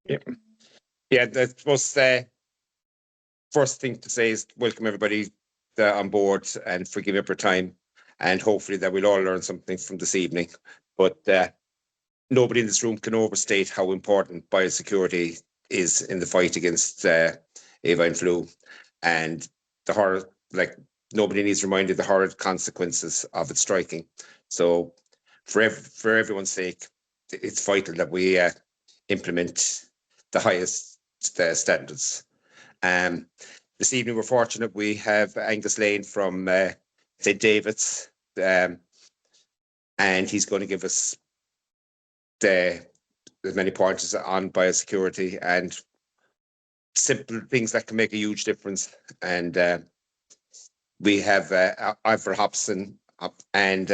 Yeah, yeah. That was the first thing to say is welcome everybody on board and for giving up your time, and hopefully that we'll all learn something from this evening. But nobody in this room can overstate how important biosecurity is in the fight against avian flu, and the horror, like nobody needs reminded the horrid consequences of it striking. So for everyone's sake, it's vital that we implement the highest standards. This evening, we're fortunate we have Angus Lane from St. David's, and he's going to give us as many pointers on biosecurity and simple things that can make a huge difference. And we have Ivor Hobson and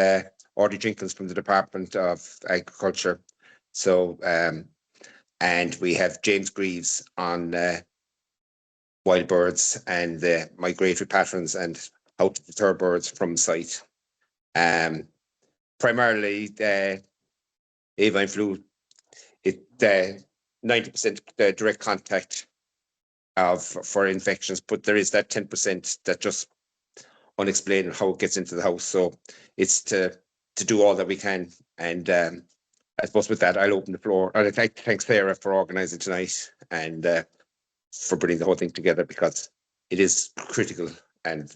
Audrey Jenkins from the Department of Agriculture. So, and we have James Greaves on wild birds and the migratory patterns and how to deter birds from sight. Primarily, avian flu, 90% direct contact for infections, but there is that 10% that just unexplained how it gets into the house. So it's to do all that we can. And I suppose with that, I'll open the floor. I'd like to thank Sarah for organising tonight and for putting the whole thing together, because it is critical. And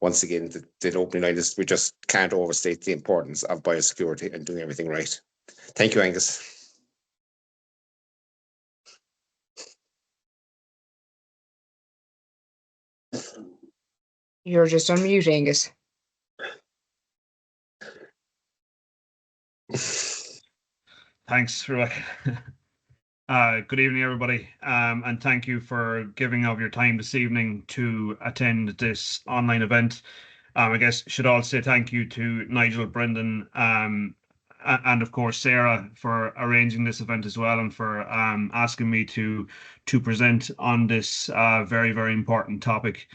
once again, the opening line is we just can't overstate the importance of biosecurity and doing everything right. Thank you, Angus. You're just on mute, Angus. Thanks, Rebecca. Good evening, everybody, and thank you for giving of your time this evening to attend this online event. I guess should also say thank you to Nigel, Brendan, and of course Sarah for arranging this event as well, and for asking me to present on this very, very important topic.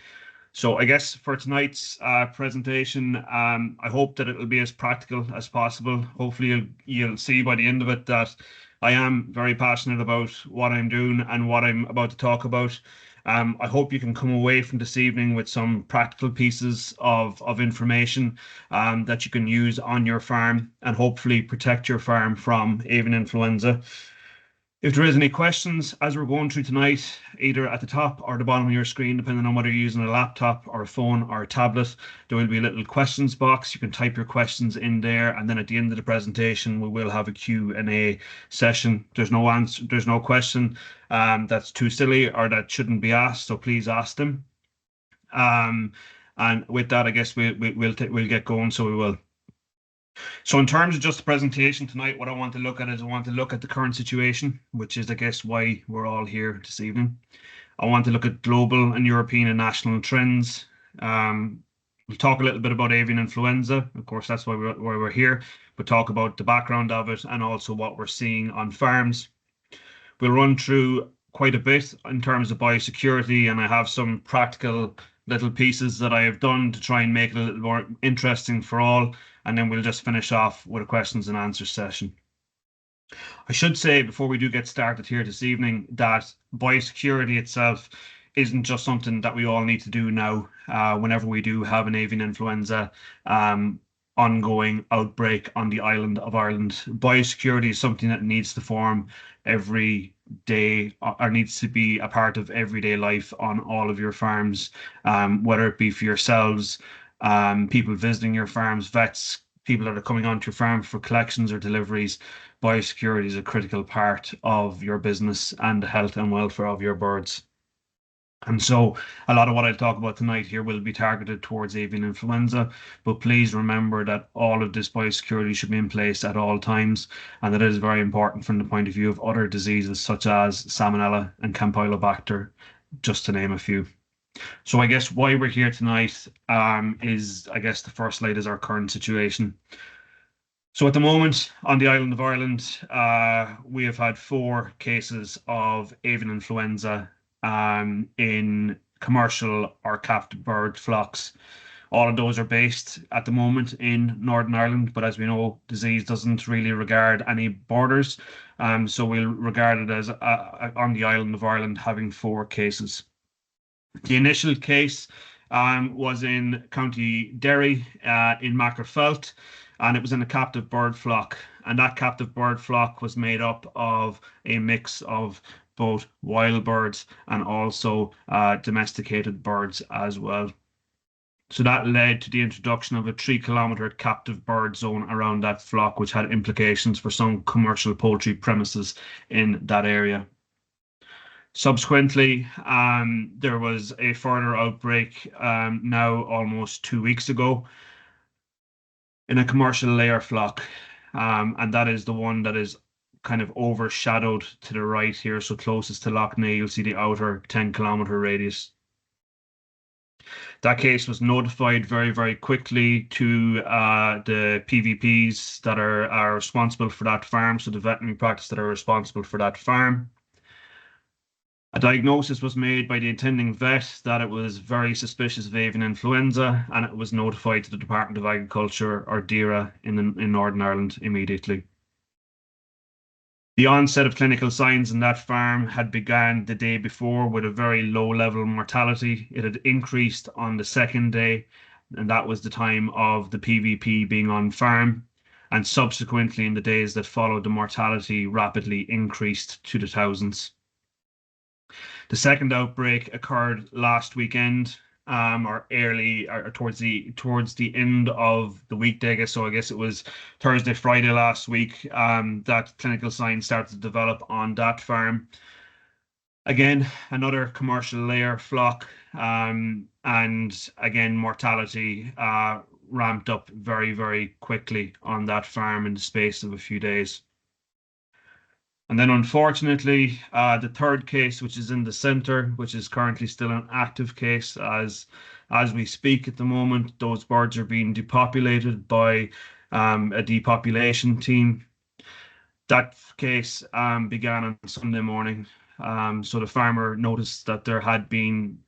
So I guess for tonight's presentation, I hope that it will be as practical as possible. Hopefully you'll see by the end of it that I am very passionate about what I'm doing and what I'm about to talk about. I hope you can come away from this evening with some practical pieces of information that you can use on your farm and hopefully protect your farm from avian influenza. If there is any questions as we're going through tonight, either at the top or the bottom of your screen, depending on whether you're using a laptop or a phone or a tablet, there will be a little questions box. You can type your questions in there, and then at the end of the presentation, we will have a Q&A session. There's no answer, there's no question that's too silly or that shouldn't be asked, so please ask them. And with that, I guess we'll get going, so we will. So in terms of just the presentation tonight, what I want to look at is I want to look at the current situation, which is, I guess, why we're all here this evening. I want to look at global and European and national trends. We'll talk a little bit about avian influenza. Of course, that's why we're here. We'll talk about the background of it and also what we're seeing on farms. We'll run through quite a bit in terms of biosecurity, and I have some practical little pieces that I have done to try and make it a little more interesting for all. And then we'll just finish off with a questions and answers session. I should say before we do get started here this evening that biosecurity itself isn't just something that we all need to do now whenever we do have an avian influenza ongoing outbreak on the island of Ireland. Biosecurity is something that needs to form every day or needs to be a part of everyday life on all of your farms, whether it be for yourselves, people visiting your farms, vets, people that are coming onto your farm for collections or deliveries. Biosecurity is a critical part of your business and the health and welfare of your birds. And so a lot of what I'll talk about tonight here will be targeted towards avian influenza, but please remember that all of this biosecurity should be in place at all times, and that is very important from the point of view of other diseases such as Salmonella and Campylobacter, just to name a few. So I guess why we're here tonight is, I guess the first slide is our current situation. So at the moment on the island of Ireland, we have had 4 cases of avian influenza in commercial or captive bird flocks. All of those are based at the moment in Northern Ireland, but as we know, disease doesn't really regard any borders. So we'll regard it as on the island of Ireland having 4 cases. The initial case was in County Derry in Magherafelt, and it was in a captive bird flock. And that captive bird flock was made up of a mix of both wild birds and also domesticated birds as well. So that led to the introduction of a 3-kilometre captive bird zone around that flock, which had implications for some commercial poultry premises in that area. Subsequently, there was a further outbreak now almost 2 weeks ago in a commercial layer flock. And that is the one that is kind of overshadowed to the right here. So closest to Lough Neagh, you'll see the outer 10-kilometre radius. That case was notified very, very quickly to the PVPs that are responsible for that farm, so the veterinary practice that are responsible for that farm. A diagnosis was made by the attending vet that it was very suspicious of avian influenza, and it was notified to the Department of Agriculture, or DAERA, in Northern Ireland immediately. The onset of clinical signs in that farm had begun the day before with a very low level of mortality. It had increased on the second day, and that was the time of the PVP being on farm. And subsequently, in the days that followed, the mortality rapidly increased to the thousands. The second outbreak occurred last weekend, or towards the end of the weekday, I guess. So I guess it was Thursday, Friday last week, that clinical signs started to develop on that farm. Again, another commercial layer flock, and again, mortality ramped up very, very quickly on that farm in the space of a few days. And then unfortunately, the third case, which is in the centre, which is currently still an active case as we speak at the moment, those birds are being depopulated by a depopulation team. That case began on Sunday morning. So the farmer noticed that there had been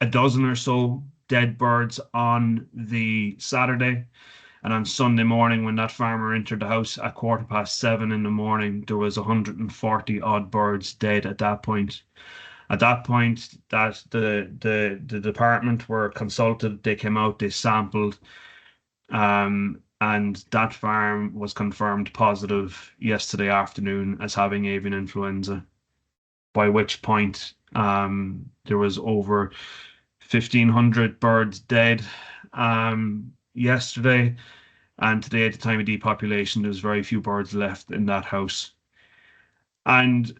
a dozen or so dead birds on the Saturday. And on Sunday morning, when that farmer entered the house at 7:15 in the morning, there was 140 odd birds dead at that point. At that point, that the department were consulted, they came out, they sampled, and that farm was confirmed positive yesterday afternoon as having avian influenza. By which point, there was over 1,500 birds dead yesterday, and today at the time of depopulation there's very few birds left in that house. And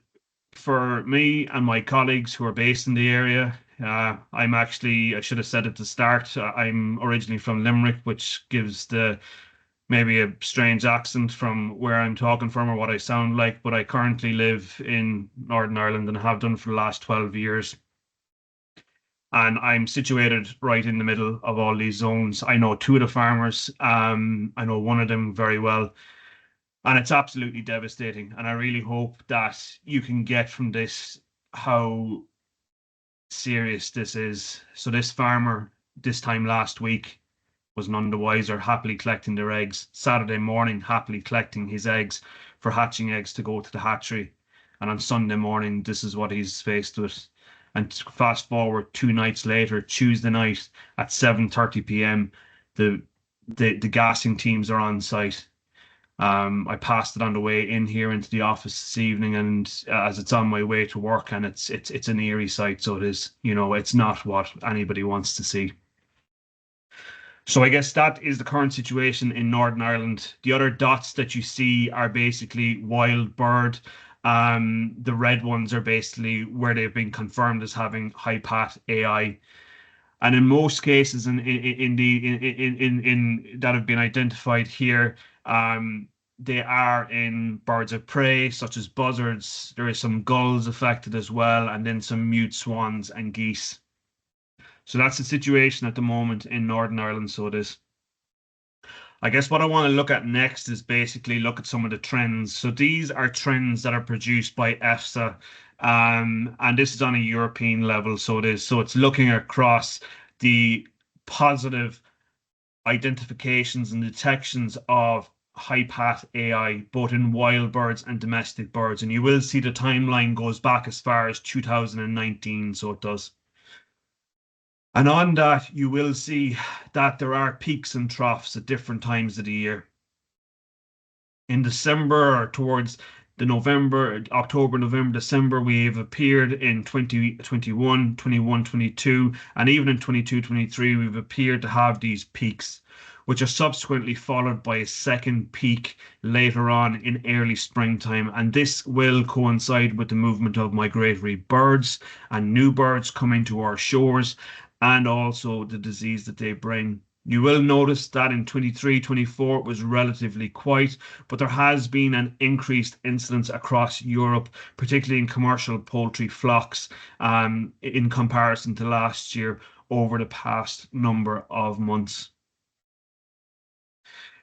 for me and my colleagues who are based in the area, I should have said at the start, I'm originally from Limerick, which gives maybe a strange accent from where I'm talking from or what I sound like, but I currently live in Northern Ireland and have done for the last 12 years. And I'm situated right in the middle of all these zones. I know 2 of the farmers. I know one of them very well. And it's absolutely devastating. And I really hope that you can get from this how serious this is. So this farmer, this time last week, was none the wiser, happily collecting their eggs. Saturday morning, happily collecting his eggs for hatching eggs to go to the hatchery. And on Sunday morning, this is what he's faced with. And fast forward 2 nights later, Tuesday night at 7:30 p.m., the gassing teams are on site. I passed it on the way in here into the office this evening, and as it's on my way to work, and it's an eerie sight. So it is, it's not what anybody wants to see. So I guess that is the current situation in Northern Ireland. The other dots that you see are basically wild bird. The red ones are basically where they've been confirmed as having high-pat AI. And in most cases that have been identified here, they are in birds of prey, such as buzzards. There is some gulls affected as well, and then some mute swans and geese. So that's the situation at the moment in Northern Ireland. So it is. I guess what I want to look at next is basically look at some of the trends. So these are trends that are produced by EFSA, and this is on a European level. So it is. So it's looking across the positive identifications and detections of high-path AI, both in wild birds and domestic birds. And you will see the timeline goes back as far as 2019, so it does. And on that, you will see that there are peaks and troughs at different times of the year. In December, or towards the October, November, December, we've appeared in 2021, 21, 22, and even in 22, 23, we've appeared to have these peaks, which are subsequently followed by a second peak later on in early springtime. And this will coincide with the movement of migratory birds and new birds coming to our shores, and also the disease that they bring. You will notice that in 23, 24 it was relatively quiet, but there has been an increased incidence across Europe, particularly in commercial poultry flocks, in comparison to last year over the past number of months.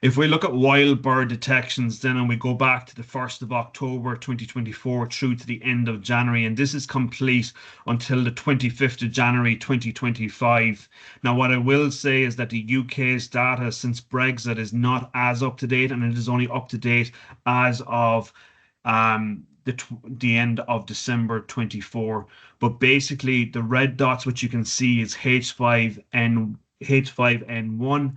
If we look at wild bird detections then, and we go back to the 1st of October 2024 through to the end of January, and this is complete until the 25th of January 2025. Now, what I will say is that the UK's data since Brexit is not as up to date, and it is only up to date as of the end of December 24. But basically, the red dots, which you can see, is H5N1.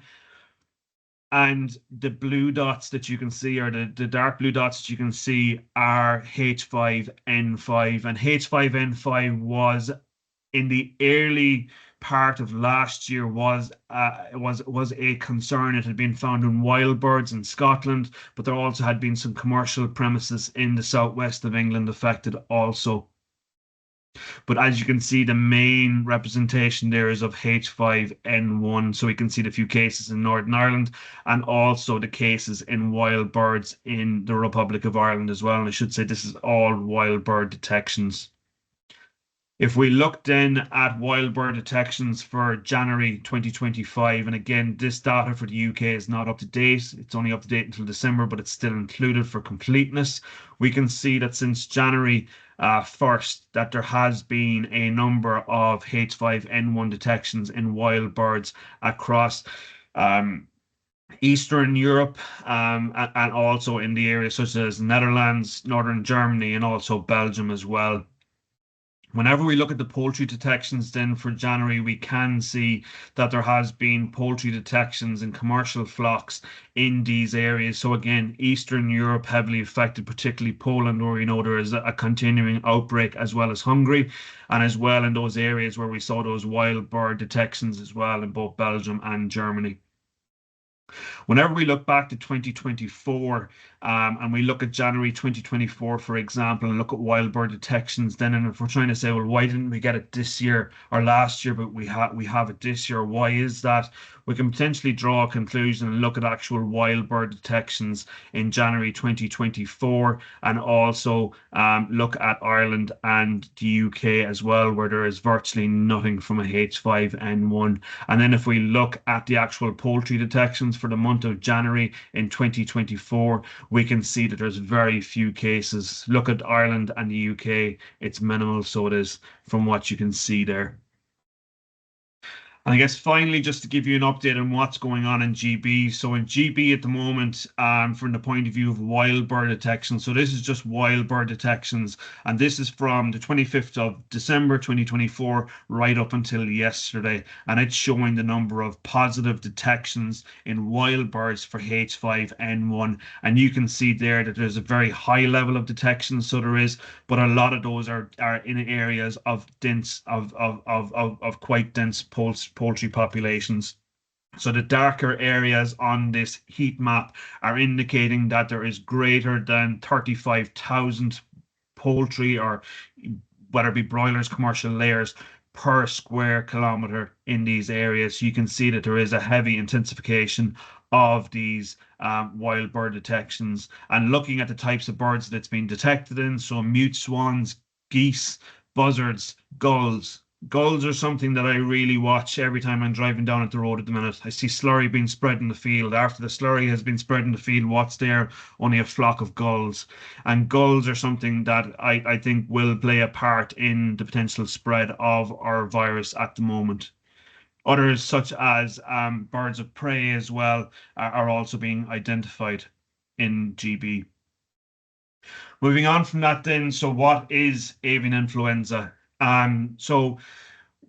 And the blue dots that you can see, or the dark blue dots that you can see, are H5N5. And H5N5 was in the early part of last year was a concern. It had been found in wild birds in Scotland, but there also had been some commercial premises in the southwest of England affected also. But as you can see, the main representation there is of H5N1. So we can see the few cases in Northern Ireland and also the cases in wild birds in the Republic of Ireland as well. And I should say this is all wild bird detections. If we look then at wild bird detections for January 2025, and again, this data for the UK is not up to date. It's only up to date until December, but it's still included for completeness. We can see that since January 1st, that there has been a number of H5N1 detections in wild birds across Eastern Europe, and also in the areas such as Netherlands, Northern Germany, and also Belgium as well. Whenever we look at the poultry detections then for January, we can see that there has been poultry detections in commercial flocks in these areas. So again, Eastern Europe heavily affected, particularly Poland, where we know there is a continuing outbreak, as well as Hungary, and as well in those areas where we saw those wild bird detections as well in both Belgium and Germany. Whenever we look back to 2024, and we look at January 2024, for example, and look at wild bird detections, then, and if we're trying to say, well, why didn't we get it this year or last year, but we have it this year? Why is that? We can potentially draw a conclusion and look at actual wild bird detections in January 2024, and also look at Ireland and the UK as well, where there is virtually nothing from a H5N1. And then if we look at the actual poultry detections for the month of January in 2024, we can see that there's very few cases. Look at Ireland and the UK, it's minimal, so it is from what you can see there. And I guess finally, just to give you an update on what's going on in GB. So in GB at the moment, from the point of view of wild bird detection, so this is just wild bird detections, and this is from the 25th of December 2024 right up until yesterday, and it's showing the number of positive detections in wild birds for H5N1. And you can see there that there's a very high level of detection, so there is, but a lot of those are in areas of dense of quite dense poultry populations. So the darker areas on this heat map are indicating that there is greater than 35,000 poultry, or whether it be broilers, commercial layers, per square kilometer in these areas. So you can see that there is a heavy intensification of these wild bird detections. And looking at the types of birds that it's been detected in, so mute swans, geese, buzzards, gulls. Gulls are something that I really watch every time I'm driving down at the road at the minute. I see slurry being spread in the field. After the slurry has been spread in the field, what's there? Only a flock of gulls. And gulls are something that I think will play a part in the potential spread of our virus at the moment. Others, such as birds of prey as well, are also being identified. in GB. Moving on from that then, so what is avian influenza? So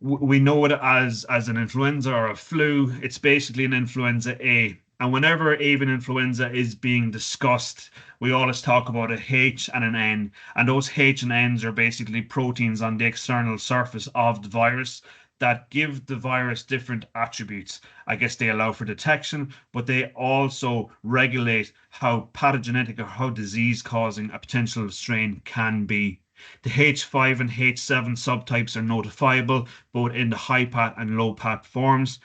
we know it as an influenza or a flu. It's basically an influenza A. And whenever avian influenza is being discussed, we always talk about a H and an N. And those H and N's are basically proteins on the external surface of the virus that give the virus different attributes. I guess they allow for detection, but they also regulate how pathogenic or how disease causing a potential strain can be. The H5 and H7 subtypes are notifiable both in the high path and low path forms.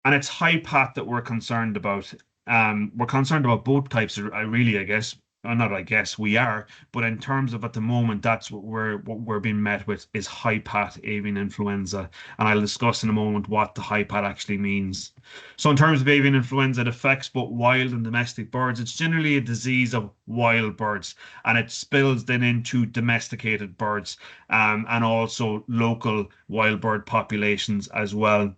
And it's high path that we're concerned about. We're concerned about both types, I guess. Not I guess we are, but in terms of at the moment, that's what we're being met with is high path avian influenza, and I'll discuss in a moment what the high path actually means. So, in terms of avian influenza, it affects both wild and domestic birds. It's generally a disease of wild birds, and it spills then into domesticated birds, and also local wild bird populations as well.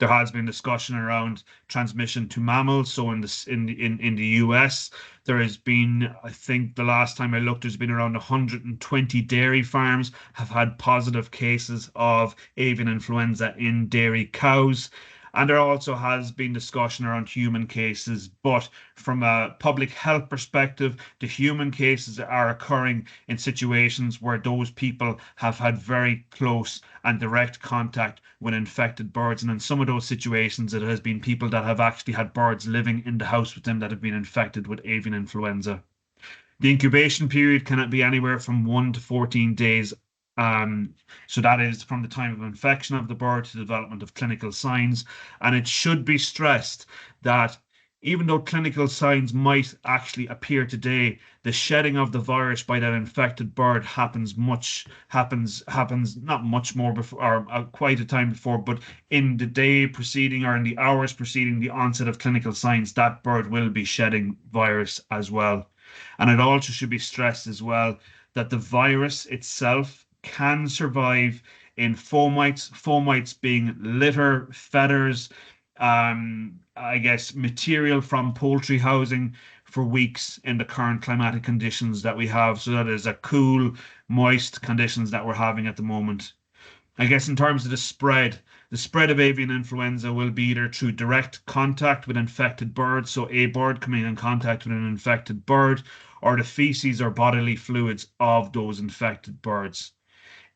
There has been discussion around transmission to mammals. So in the US, there has been, I think the last time I looked, there's been around 120 dairy farms have had positive cases of avian influenza in dairy cows. And there also has been discussion around human cases, but from a public health perspective, the human cases are occurring in situations where those people have had very close and direct contact with infected birds. And in some of those situations, it has been people that have actually had birds living in the house with them that have been infected with avian influenza. The incubation period can be anywhere from 1 to 14 days. So that is from the time of infection of the bird to development of clinical signs. And it should be stressed that even though clinical signs might actually appear today, the shedding of the virus by that infected bird happens not much more before or quite a time before, but in the day preceding or in the hours preceding the onset of clinical signs, that bird will be shedding virus as well. And it also should be stressed as well that the virus itself can survive in fomites being litter, feathers, I guess material from poultry housing for weeks in the current climatic conditions that we have. So that is a cool, moist conditions that we're having at the moment. I guess in terms of the spread of avian influenza will be either through direct contact with infected birds, so a bird coming in contact with an infected bird, or the feces or bodily fluids of those infected birds.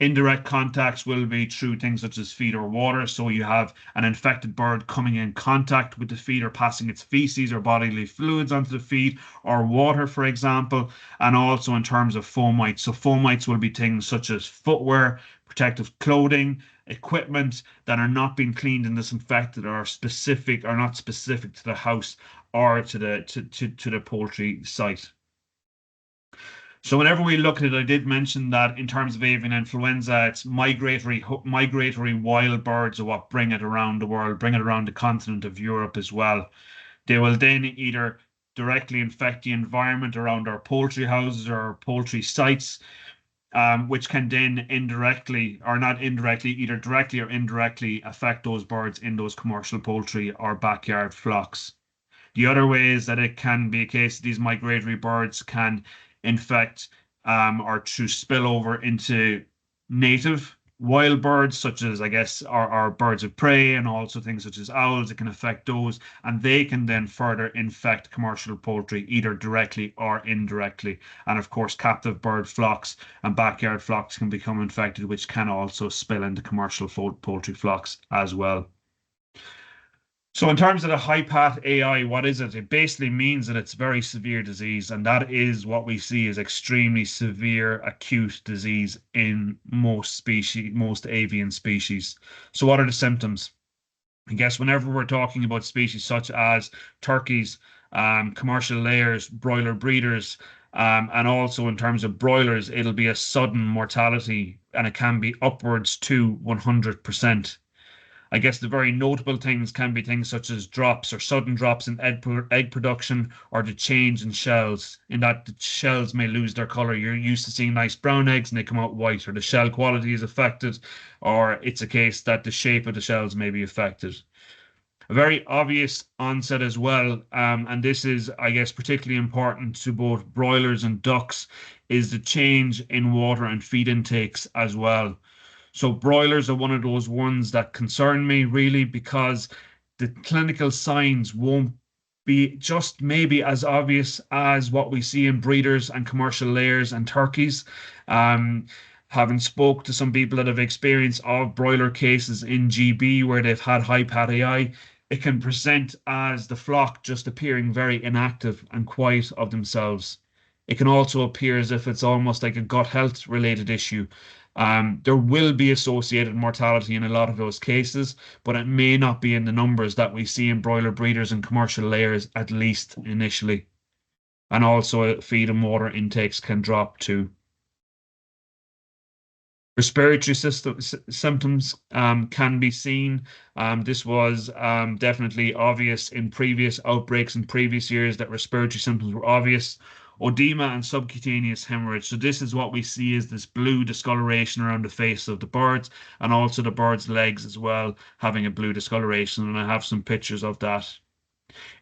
Indirect contacts will be through things such as feed or water. So you have an infected bird coming in contact with the feed or passing its feces or bodily fluids onto the feed or water, for example. And also in terms of fomites. So fomites will be things such as footwear, protective clothing, equipment that are not being cleaned and disinfected or specific or not specific to the house or to the poultry site. So whenever we look at it, I did mention that in terms of avian influenza, it's migratory wild birds are what bring it around the world, bring it around the continent of Europe as well. They will then either directly infect the environment around our poultry houses or our poultry sites, which can then indirectly or not indirectly, either directly or indirectly affect those birds in those commercial poultry or backyard flocks. The other way is that it can be a case these migratory birds can infect or to spill over into native wild birds, such as, I guess, our birds of prey and also things such as owls. It can affect those, and they can then further infect commercial poultry, either directly or indirectly. And of course, captive bird flocks and backyard flocks can become infected, which can also spill into commercial poultry flocks as well. So in terms of the high path AI, what is it? It basically means that it's very severe disease, and that is what we see as extremely severe acute disease in most avian species. So what are the symptoms? I guess whenever we're talking about species such as turkeys, commercial layers, broiler breeders, and also in terms of broilers, it'll be a sudden mortality, and it can be upwards to 100%. I guess the very notable things can be things such as drops or sudden drops in egg production, or the change in shells, in that the shells may lose their color. You're used to seeing nice brown eggs and they come out white, or the shell quality is affected, or it's a case that the shape of the shells may be affected. A very obvious onset as well, and this is, I guess, particularly important to both broilers and ducks, is the change in water and feed intakes as well. So broilers are one of those ones that concern me really, because the clinical signs won't be just maybe as obvious as what we see in breeders and commercial layers and turkeys. Um, Having spoke to some people that have experience of broiler cases in GB where they've had high patty eye, it can present as the flock just appearing very inactive and quiet of themselves. It can also appear as if it's almost like a gut health related issue. There will be associated mortality in a lot of those cases, but it may not be in the numbers that we see in broiler breeders and commercial layers, at least initially. And also, feed and water intakes can drop too. Respiratory symptoms can be seen. This was definitely obvious in previous outbreaks in previous years that respiratory symptoms were obvious. Edema and subcutaneous hemorrhage. So this is what we see as this blue discoloration around the face of the birds, and also the bird's legs as well having a blue discoloration. And I have some pictures of that.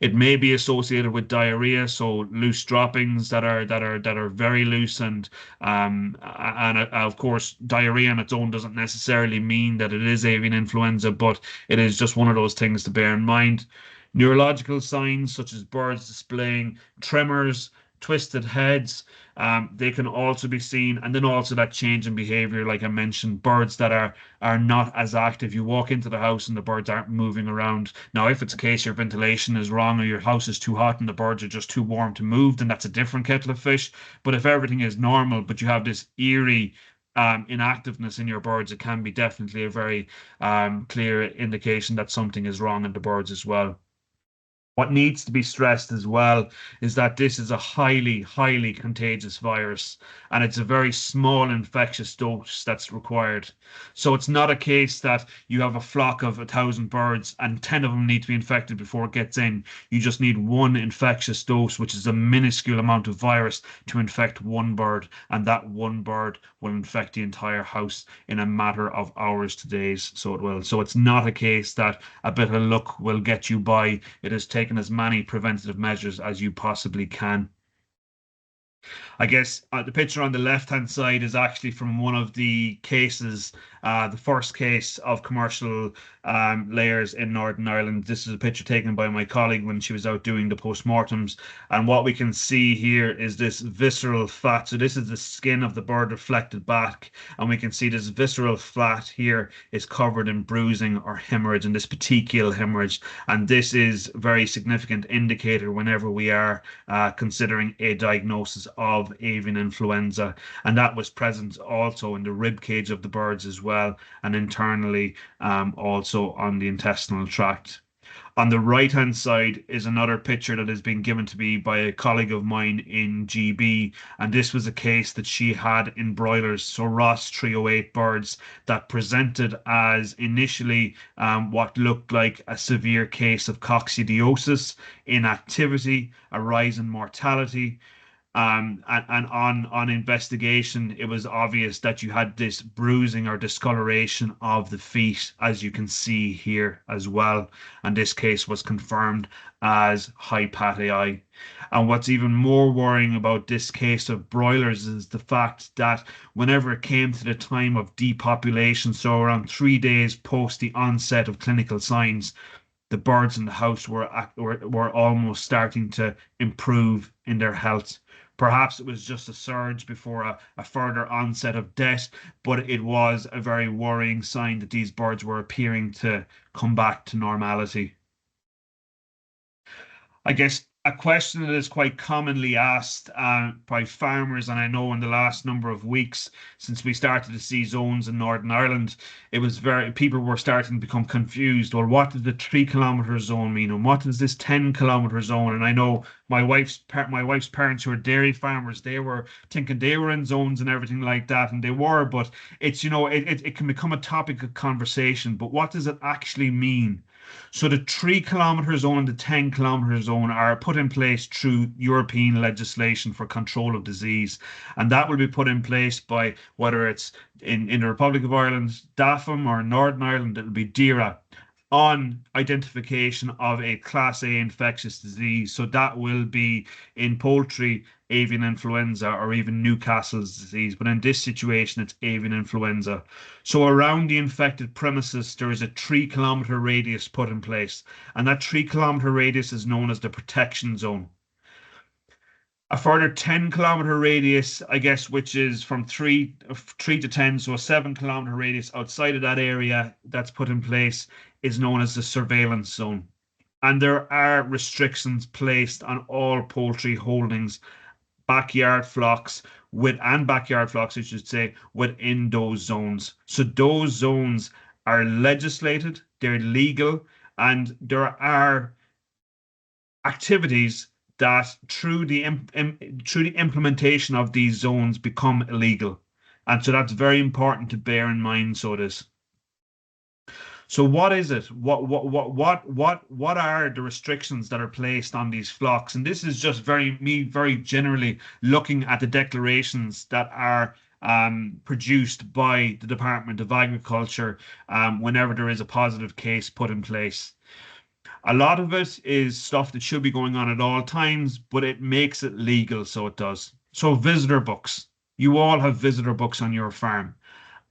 It may be associated with diarrhea, so loose droppings that are very loose, and of course diarrhea on its own doesn't necessarily mean that it is avian influenza, but it is just one of those things to bear in mind. Neurological signs such as birds displaying tremors, twisted heads, they can also be seen, and then also that change in behavior, like I mentioned, birds that are not as active. You walk into the house and the birds aren't moving around. Now, if it's a case your ventilation is wrong or your house is too hot and the birds are just too warm to move, then that's a different kettle of fish. But if everything is normal, but you have this eerie inactiveness in your birds, it can be definitely a very clear indication that something is wrong in the birds as well. What needs to be stressed as well is that this is a highly, highly contagious virus, and it's a very small infectious dose that's required. So it's not a case that you have a flock of 1,000 birds and 10 of them need to be infected before it gets in. You just need one infectious dose, which is a minuscule amount of virus to infect one bird, and that one bird will infect the entire house in a matter of hours to days. So it will. So it's not a case that a bit of luck will get you by. It is taken as many preventative measures as you possibly can. I guess the picture on the left-hand side is actually from one of the cases, the first case of commercial layers in Northern Ireland. This is a picture taken by my colleague when she was out doing the postmortems. And what we can see here is this visceral fat. So this is the skin of the bird reflected back. And we can see this visceral fat here is covered in bruising or hemorrhage, and this petechial hemorrhage. And this is a very significant indicator whenever we are considering a diagnosis of avian influenza, and that was present also in the rib cage of the birds as well, and internally also on the intestinal tract. On the right hand side is another picture that has been given to me by a colleague of mine in GB, and this was a case that she had in broilers, so Ross 308 birds, that presented as initially what looked like a severe case of coccidiosis, inactivity, a rise in mortality. And on investigation, it was obvious that you had this bruising or discoloration of the feet, as you can see here as well. And this case was confirmed as high patty eye. And what's even more worrying about this case of broilers is the fact that whenever it came to the time of depopulation, so around 3 days post the onset of clinical signs, the birds in the house were almost starting to improve in their health. Perhaps it was just a surge before a further onset of death, but it was a very worrying sign that these birds were appearing to come back to normality. I guess a question that is quite commonly asked by farmers, and I know in the last number of weeks since we started to see zones in Northern Ireland, it was people were starting to become confused. Well, what does the 3 kilometre zone mean, and what is this 10 kilometre zone? And I know my wife's parents, who are dairy farmers, they were thinking they were in zones and everything like that, and they were, but it's it can become a topic of conversation. But what does it actually mean? So the 3 kilometre zone and the 10 kilometre zone are put in place through European legislation for control of disease. And that will be put in place by, whether it's in the Republic of Ireland, DAFM, or Northern Ireland, it'll be DERA. on identification of a Class A infectious disease. So that will be in poultry, avian influenza, or even Newcastle's disease. But in this situation, it's avian influenza. So around the infected premises, there is a 3 kilometer radius put in place. And that 3 kilometer radius is known as the protection zone. A further 10 kilometer radius, I guess, which is from three to 10, so a 7 kilometer radius outside of that area that's put in place is known as the surveillance zone. And there are restrictions placed on all poultry holdings, backyard flocks backyard flocks, I should say, within those zones. So those zones are legislated, they're legal, and there are activities that through the implementation of these zones become illegal. And so that's very important to bear in mind. So it is. So what is it? What are the restrictions that are placed on these flocks? And this is just very generally looking at the declarations that are produced by the Department of Agriculture whenever there is a positive case put in place. A lot of it is stuff that should be going on at all times, but it makes it legal, so it does. So visitor books. You all have visitor books on your farm.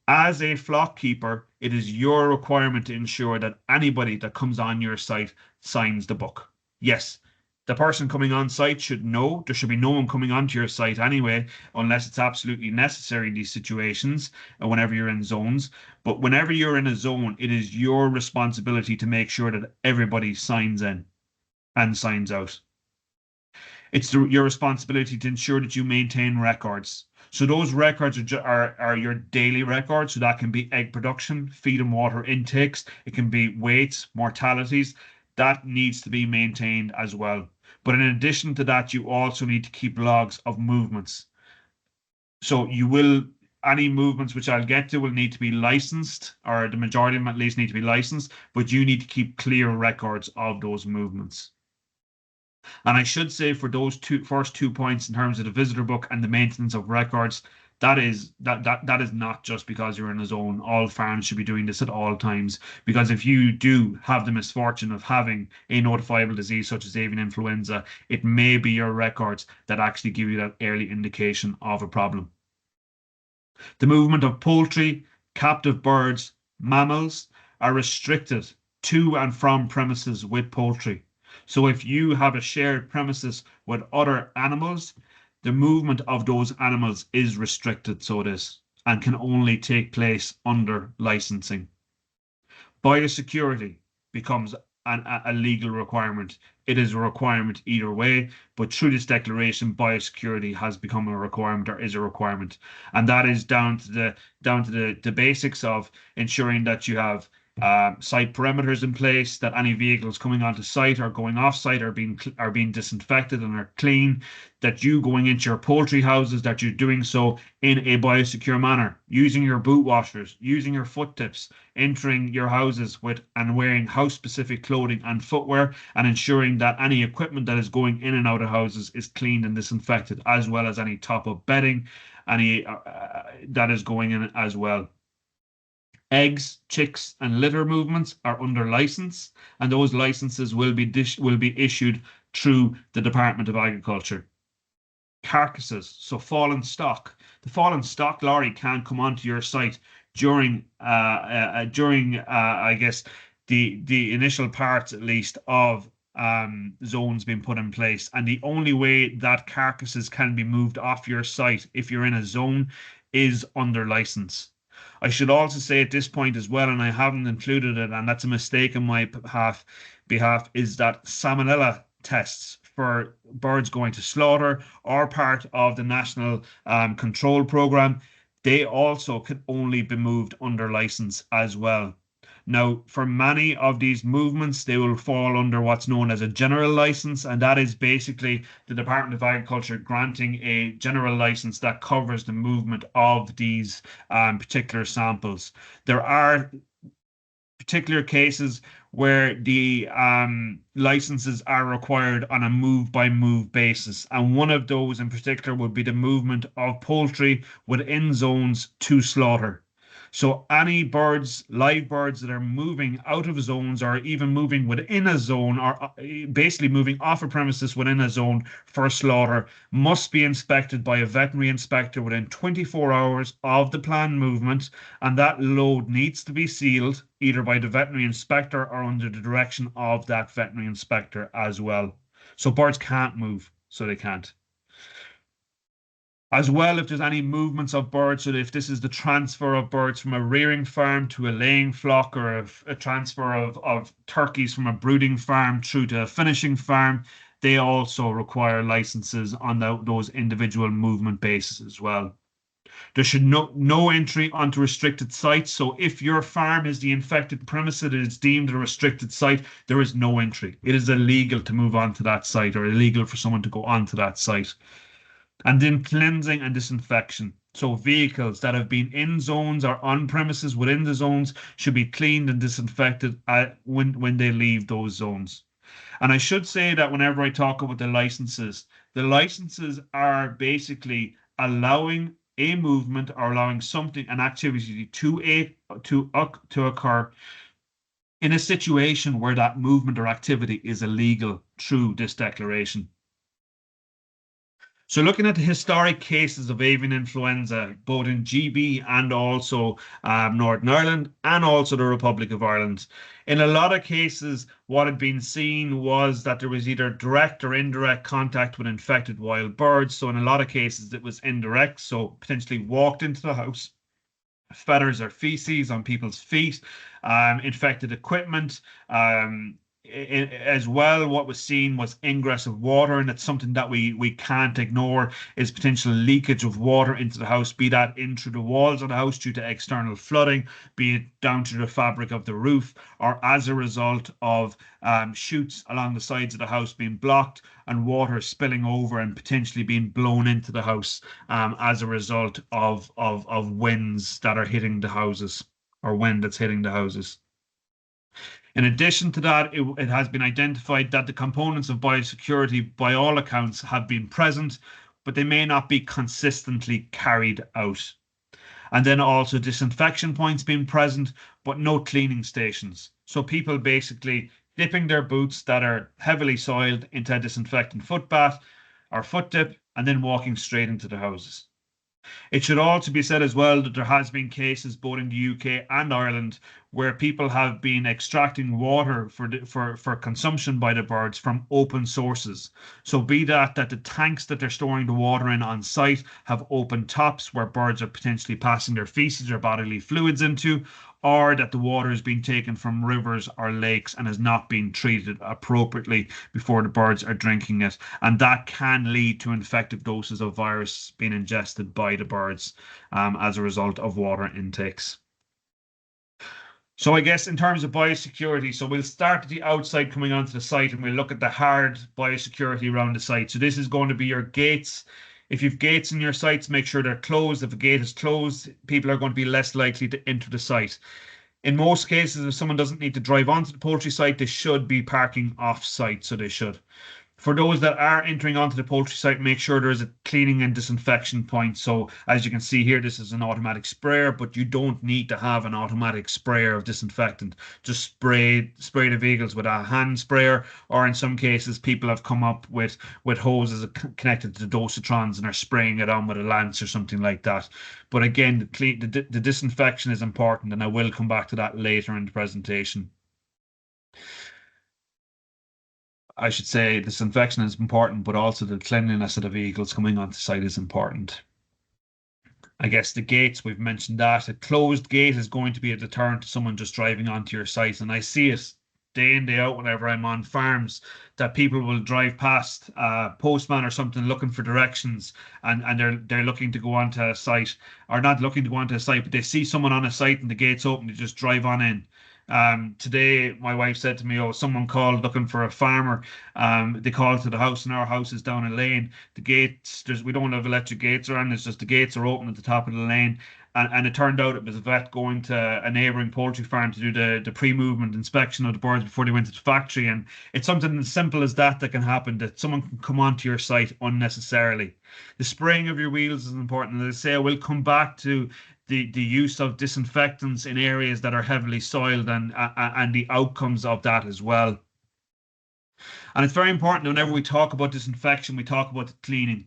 As a flock keeper, it is your requirement to ensure that anybody that comes on your site signs the book. Yes, the person coming on site should know. There should be no one coming onto your site anyway, unless it's absolutely necessary in these situations and whenever you're in zones. But whenever you're in a zone, it is your responsibility to make sure that everybody signs in and signs out. It's your responsibility to ensure that you maintain records. So those records are your daily records. So that can be egg production, feed and water intakes. It can be weights, mortalities. That needs to be maintained as well. But in addition to that, you also need to keep logs of movements. So any movements which I'll get to will need to be licensed, or the majority of them at least need to be licensed, but you need to keep clear records of those movements. And I should say for those first 2 points in terms of the visitor book and the maintenance of records, that is not just because you're in a zone. All farms should be doing this at all times, because if you do have the misfortune of having a notifiable disease such as avian influenza, it may be your records that actually give you that early indication of a problem. The movement of poultry, captive birds, mammals are restricted to and from premises with poultry. So if you have a shared premises with other animals, the movement of those animals is restricted, so it is, and can only take place under licensing. Biosecurity becomes a legal requirement. It is a requirement either way, but through this declaration, biosecurity has become a requirement, or is a requirement, and that is down to the basics of ensuring that you have site perimeters in place, that any vehicles coming onto site or going off site are being disinfected and are clean, that you going into your poultry houses, that you're doing so in a biosecure manner, using your boot washers, using your foot tips, entering your houses with and wearing house specific clothing and footwear, and ensuring that any equipment that is going in and out of houses is cleaned and disinfected, as well as any top up bedding, any that is going in as well. Eggs, chicks, and litter movements are under license, and those licenses will be issued through the Department of Agriculture. Carcasses, so fallen stock. The fallen stock lorry can't come onto your site during I guess the initial parts at least of zones being put in place, and the only way that carcasses can be moved off your site if you're in a zone is under license. I should also say at this point as well, and I haven't included it, and that's a mistake on my behalf, is that salmonella tests for birds going to slaughter are part of the national control program. They also can only be moved under license as well. Now, for many of these movements, they will fall under what's known as a general license, and that is basically the Department of Agriculture granting a general license that covers the movement of these particular samples. There are particular cases where the licenses are required on a move-by-move basis, and one of those in particular would be the movement of poultry within zones to slaughter. So any birds, live birds that are moving out of zones or even moving within a zone or basically moving off a premises within a zone for slaughter must be inspected by a veterinary inspector within 24 hours of the planned movement, and that load needs to be sealed either by the veterinary inspector or under the direction of that veterinary inspector as well. So birds can't move, so they can't. As well, if there's any movements of birds, so if this is the transfer of birds from a rearing farm to a laying flock, or a transfer of turkeys from a brooding farm through to a finishing farm, they also require licenses on those individual movement bases as well. There should no entry onto restricted sites. So if your farm is the infected premise that is deemed a restricted site, there is no entry. It is illegal to move onto that site or illegal for someone to go onto that site. And then cleansing and disinfection. So vehicles that have been in zones or on premises within the zones should be cleaned and disinfected when they leave those zones. And I should say that whenever I talk about the licenses are basically allowing a movement or allowing something, an activity to occur in a situation where that movement or activity is illegal through this declaration. So looking at the historic cases of avian influenza, both in GB and also Northern Ireland and also the Republic of Ireland, in a lot of cases, what had been seen was that there was either direct or indirect contact with infected wild birds. So in a lot of cases, it was indirect, so potentially walked into the house, feathers or feces on people's feet, infected equipment, as well. What was seen was ingress of water, and it's something that we can't ignore is potential leakage of water into the house, be that in through the walls of the house due to external flooding, be it down to the fabric of the roof, or as a result of chutes along the sides of the house being blocked and water spilling over and potentially being blown into the house as a result of winds that are hitting the houses or wind that's hitting the houses. In addition to that, it has been identified that the components of biosecurity, by all accounts, have been present, but they may not be consistently carried out. And then also disinfection points being present, but no cleaning stations. So people basically dipping their boots that are heavily soiled into a disinfectant foot bath or foot dip, and then walking straight into the houses. It should also be said as well that there has been cases both in the UK and Ireland where people have been extracting water for consumption by the birds from open sources. So be that the tanks that they're storing the water in on site have open tops where birds are potentially passing their feces or bodily fluids into, or that the water is being taken from rivers or lakes and is not being treated appropriately before the birds are drinking it. And that can lead to infective doses of virus being ingested by the birds as a result of water intakes. So I guess in terms of biosecurity, so we'll start at the outside coming onto the site and we'll look at the hard biosecurity around the site. So this is going to be your gates. If you've gates in your sites, make sure they're closed. If a gate is closed, people are going to be less likely to enter the site. In most cases, if someone doesn't need to drive onto the poultry site, they should be parking off site, so they should. For those that are entering onto the poultry site, make sure there is a cleaning and disinfection point. So as you can see here, this is an automatic sprayer, but you don't need to have an automatic sprayer of disinfectant. Just spray the vehicles with a hand sprayer, or in some cases, people have come up with hoses connected to dosatrons and are spraying it on with a lance or something like that. But again, the disinfection is important, and I will come back to that later in the presentation. I should say disinfection is important, but also the cleanliness of the vehicles coming onto site is important. I guess the gates, we've mentioned that. A closed gate is going to be a deterrent to someone just driving onto your site. And I see it day in, day out whenever I'm on farms that people will drive past a postman or something looking for directions and they're looking to go onto a site, or not looking to go onto a site, but they see someone on a site and the gate's open, they just drive on in. Today, my wife said to me, "Oh, someone called looking for a farmer. They called to the house, and our house is down a lane. The gates, we don't have electric gates around. It's just the gates are open at the top of the lane." And it turned out it was a vet going to a neighbouring poultry farm to do the pre-movement inspection of the birds before they went to the factory. And it's something as simple as that can happen, that someone can come onto your site unnecessarily. The spraying of your wheels is important. As I say, I will come back to the use of disinfectants in areas that are heavily soiled, and the outcomes of that as well. And it's very important whenever we talk about disinfection, we talk about the cleaning.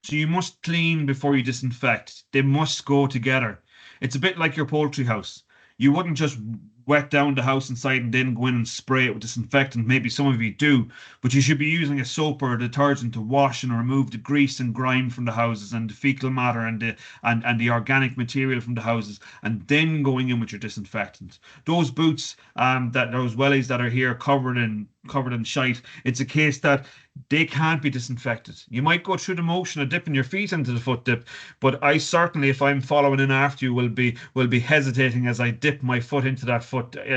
So you must clean before you disinfect. They must go together. It's a bit like your poultry house. You wouldn't just wet down the house inside and then go in and spray it with disinfectant. Maybe some of you do, but you should be using a soap or a detergent to wash and remove the grease and grime from the houses and the fecal matter and the organic material from the houses, and then going in with your disinfectant. Those boots, those wellies that are here covered in shite, it's a case that they can't be disinfected. You might go through the motion of dipping your feet into the foot dip, but I certainly, if I'm following in after you, will be hesitating as I dip my foot into that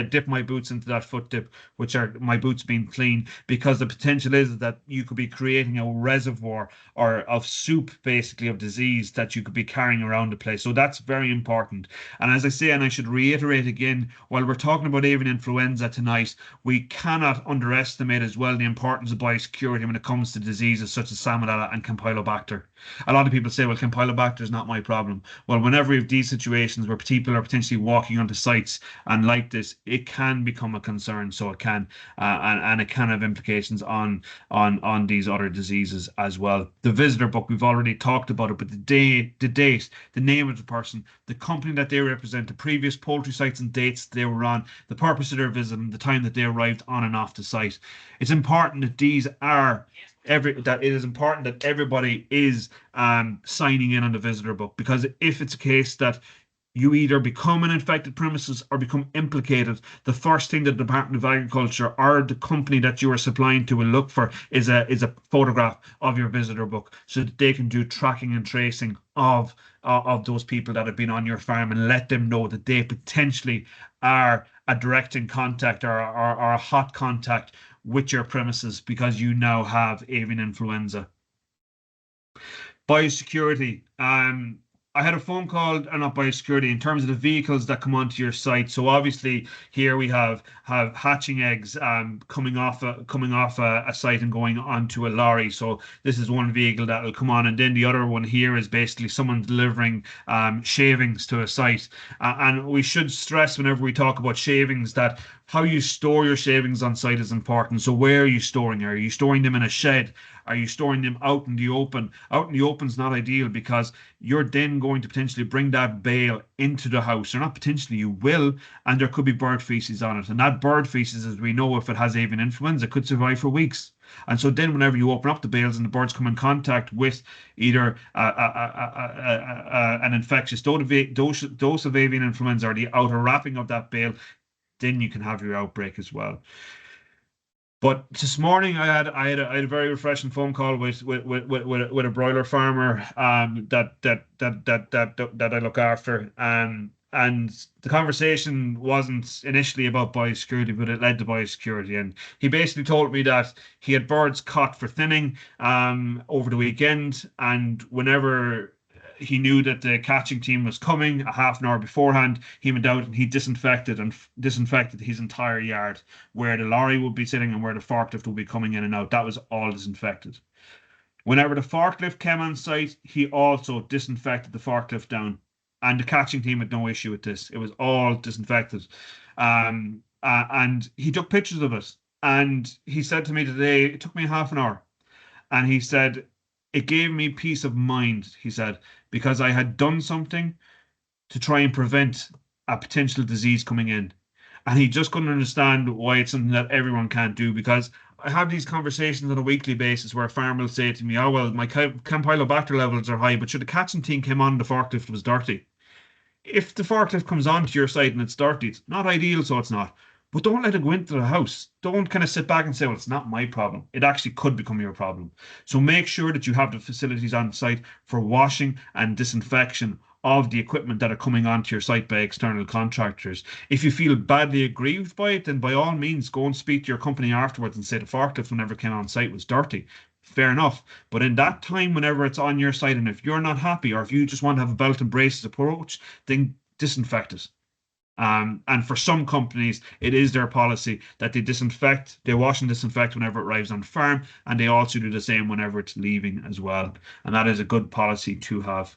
dip my boots into that foot dip, which are my boots being clean, because the potential is that you could be creating a reservoir or of soup, basically, of disease that you could be carrying around the place. So that's very important. And as I say, and I should reiterate again, while we're talking about avian influenza tonight, we cannot underestimate as well the importance of biosecurity when it comes to diseases such as Salmonella and Campylobacter. A lot of people say, well, Campylobacter is not my problem. Well, whenever we have these situations where people are potentially walking onto sites and like this, it can become a concern. So it can, and it can have implications on these other diseases as well. The visitor book, we've already talked about it, but the date, the name of the person, the company that they represent, the previous poultry sites and dates they were on, the purpose of their visit, and the time that they arrived on and off the site. It's important that these are that it is important that everybody is signing in on the visitor book, because if it's a case that you either become an infected premises or become implicated, the first thing the Department of Agriculture or the company that you are supplying to will look for is a photograph of your visitor book, so that they can do tracking and tracing of those people that have been on your farm, and let them know that they potentially are a direct in contact or a hot contact with your premises, because you now have avian influenza. Biosecurity. I had a phone call, not biosecurity, in terms of the vehicles that come onto your site. So obviously here we have hatching eggs coming off a site and going onto a lorry. So this is one vehicle that will come on, and then the other one here is basically someone delivering shavings to a site. And we should stress whenever we talk about shavings that how you store your shavings on site is important. So where are you storing? Are you storing them in a shed? Are you storing them out in the open? Out in the open is not ideal, because you're then going to potentially bring that bale into the house, or not potentially, you will, and there could be bird feces on it. And that bird feces, as we know, if it has avian influenza, could survive for weeks. And so then whenever you open up the bales and the birds come in contact with either an infectious dose of avian influenza or the outer wrapping of that bale, then you can have your outbreak as well. But this morning I had a very refreshing phone call with a broiler farmer that I look after, and the conversation wasn't initially about biosecurity, but it led to biosecurity. And he basically told me that he had birds caught for thinning over the weekend, and whenever he knew that the catching team was coming a half an hour beforehand, he went out and he disinfected his entire yard, where the lorry would be sitting and where the forklift would be coming in and out. That was all disinfected. Whenever the forklift came on site, he also disinfected the forklift down, and the catching team had no issue with this. It was all disinfected. And he took pictures of it, and he said to me today, it took me half an hour, and he said, it gave me peace of mind, he said, because I had done something to try and prevent a potential disease coming in. And he just couldn't understand why it's something that everyone can't do, because I have these conversations on a weekly basis where a farmer will say to me, oh, well, my Campylobacter levels are high, but should the catching team came on, the forklift was dirty. If the forklift comes onto your site and it's dirty, it's not ideal, so it's not. But don't let it go into the house. Don't kind of sit back and say, well, it's not my problem. It actually could become your problem. So make sure that you have the facilities on site for washing and disinfection of the equipment that are coming onto your site by external contractors. If you feel badly aggrieved by it, then by all means, go and speak to your company afterwards and say the forklift, whenever it came on site, was dirty. Fair enough. But in that time, whenever it's on your site, and if you're not happy, or if you just want to have a belt and braces approach, then disinfect it. And for some companies, it is their policy that they wash and disinfect whenever it arrives on farm, and they also do the same whenever it's leaving as well. And that is a good policy to have.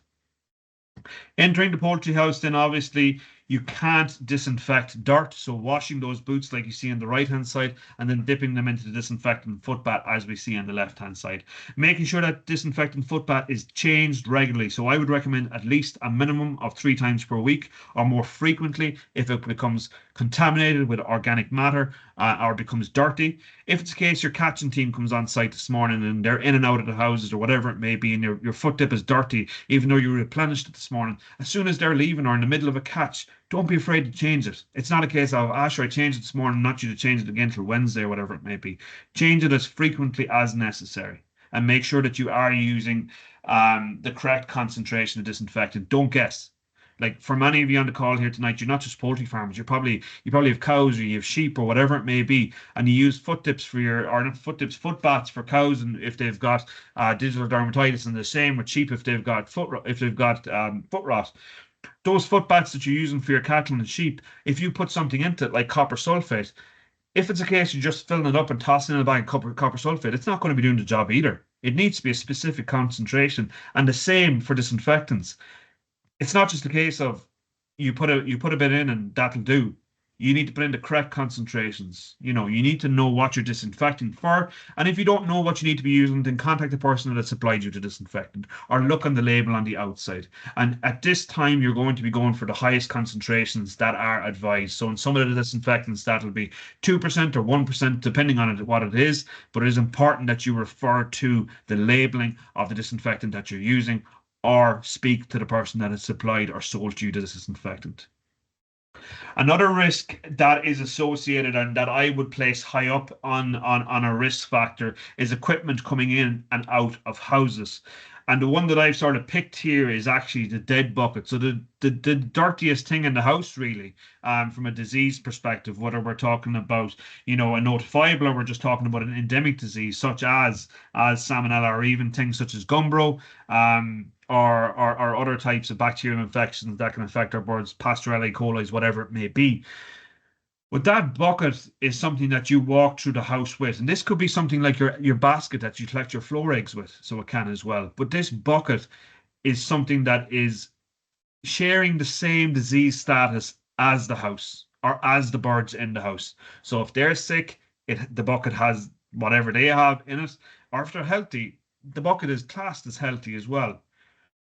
Entering the poultry house, then obviously you can't disinfect dirt. So washing those boots like you see on the right-hand side and then dipping them into the disinfectant foot bath as we see on the left-hand side. Making sure that disinfectant foot bath is changed regularly. So I would recommend at least a minimum of 3 times per week or more frequently if it becomes contaminated with organic matter or becomes dirty. If it's the case your catching team comes on site this morning and they're in and out of the houses or whatever it may be, and your foot dip is dirty, even though you replenished it this morning, as soon as they're leaving or in the middle of a catch, don't be afraid to change it. It's not a case of, sure, I changed it this morning, not you to change it again till Wednesday or whatever it may be. Change it as frequently as necessary and make sure that you are using the correct concentration of disinfectant. Don't guess. Like for many of you on the call here tonight, you're not just poultry farmers. You probably have cows or you have sheep or whatever it may be, and you use foot dips for your or not foot dips, foot baths for cows, and if they've got digital dermatitis, and the same with sheep if they've got foot rot. Those foot baths that you're using for your cattle and sheep, if you put something into it like copper sulfate, if it's a case you're just filling it up and tossing in a bag of copper sulfate, it's not going to be doing the job either. It needs to be a specific concentration, and the same for disinfectants. It's not just a case of you put a bit in and that'll do. You need to put in the correct concentrations. You need to know what you're disinfecting for. And if you don't know what you need to be using, then contact the person that supplied you the disinfectant or look on the label on the outside. And at this time, you're going to be going for the highest concentrations that are advised. So in some of the disinfectants, that'll be 2% or 1%, depending on what it is. But it is important that you refer to the labeling of the disinfectant that you're using or speak to the person that has supplied or sold you the disinfectant. Another risk that is associated and that I would place high up on a risk factor is equipment coming in and out of houses. And the one that I've sort of picked here is actually the dead bucket. So the dirtiest thing in the house, really, from a disease perspective, whether we're talking about, a notifiable or we're just talking about an endemic disease such as salmonella or even things such as gumbro, or other types of bacterial infections that can affect our birds, Pasteurella, E. coli, whatever it may be. But that bucket is something that you walk through the house with. And this could be something like your basket that you collect your floor eggs with, so it can as well. But this bucket is something that is sharing the same disease status as the house or as the birds in the house. So if they're sick, the bucket has whatever they have in it. Or if they're healthy, the bucket is classed as healthy as well.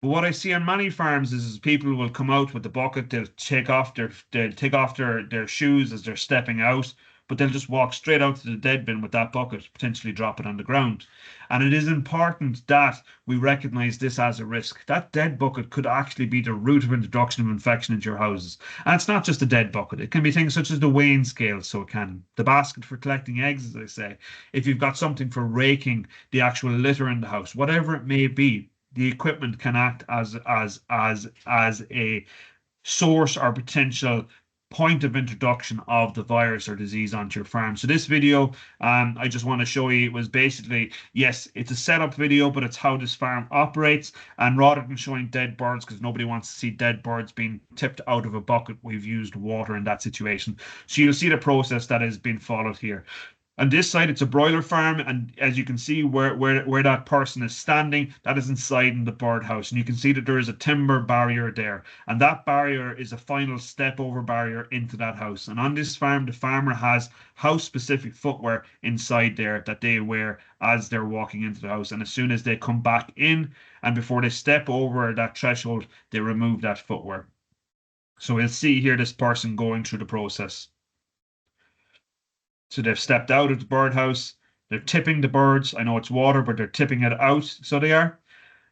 But what I see on many farms is people will come out with the bucket, they'll take off their shoes as they're stepping out, but they'll just walk straight out to the dead bin with that bucket, potentially drop it on the ground. And it is important that we recognize this as a risk. That dead bucket could actually be the root of introduction of infection into your houses. And it's not just a dead bucket. It can be things such as the weighing scale, so it can. The basket for collecting eggs, as I say. If you've got something for raking the actual litter in the house, whatever it may be, the equipment can act as a source or potential point of introduction of the virus or disease onto your farm. So this video, I just want to show you, it was basically, yes, it's a setup video, but it's how this farm operates. And rather than showing dead birds, because nobody wants to see dead birds being tipped out of a bucket, we've used water in that situation. So you'll see the process that has been followed here. On this side, it's a broiler farm, and as you can see where that person is standing, that is inside in the birdhouse. And you can see that there is a timber barrier there. And that barrier is a final step over barrier into that house. And on this farm, the farmer has house-specific footwear inside there that they wear as they're walking into the house. And as soon as they come back in, and before they step over that threshold, they remove that footwear. So we'll see here this person going through the process. So they've stepped out of the birdhouse. They're tipping the birds. I know it's water, but they're tipping it out. So they are.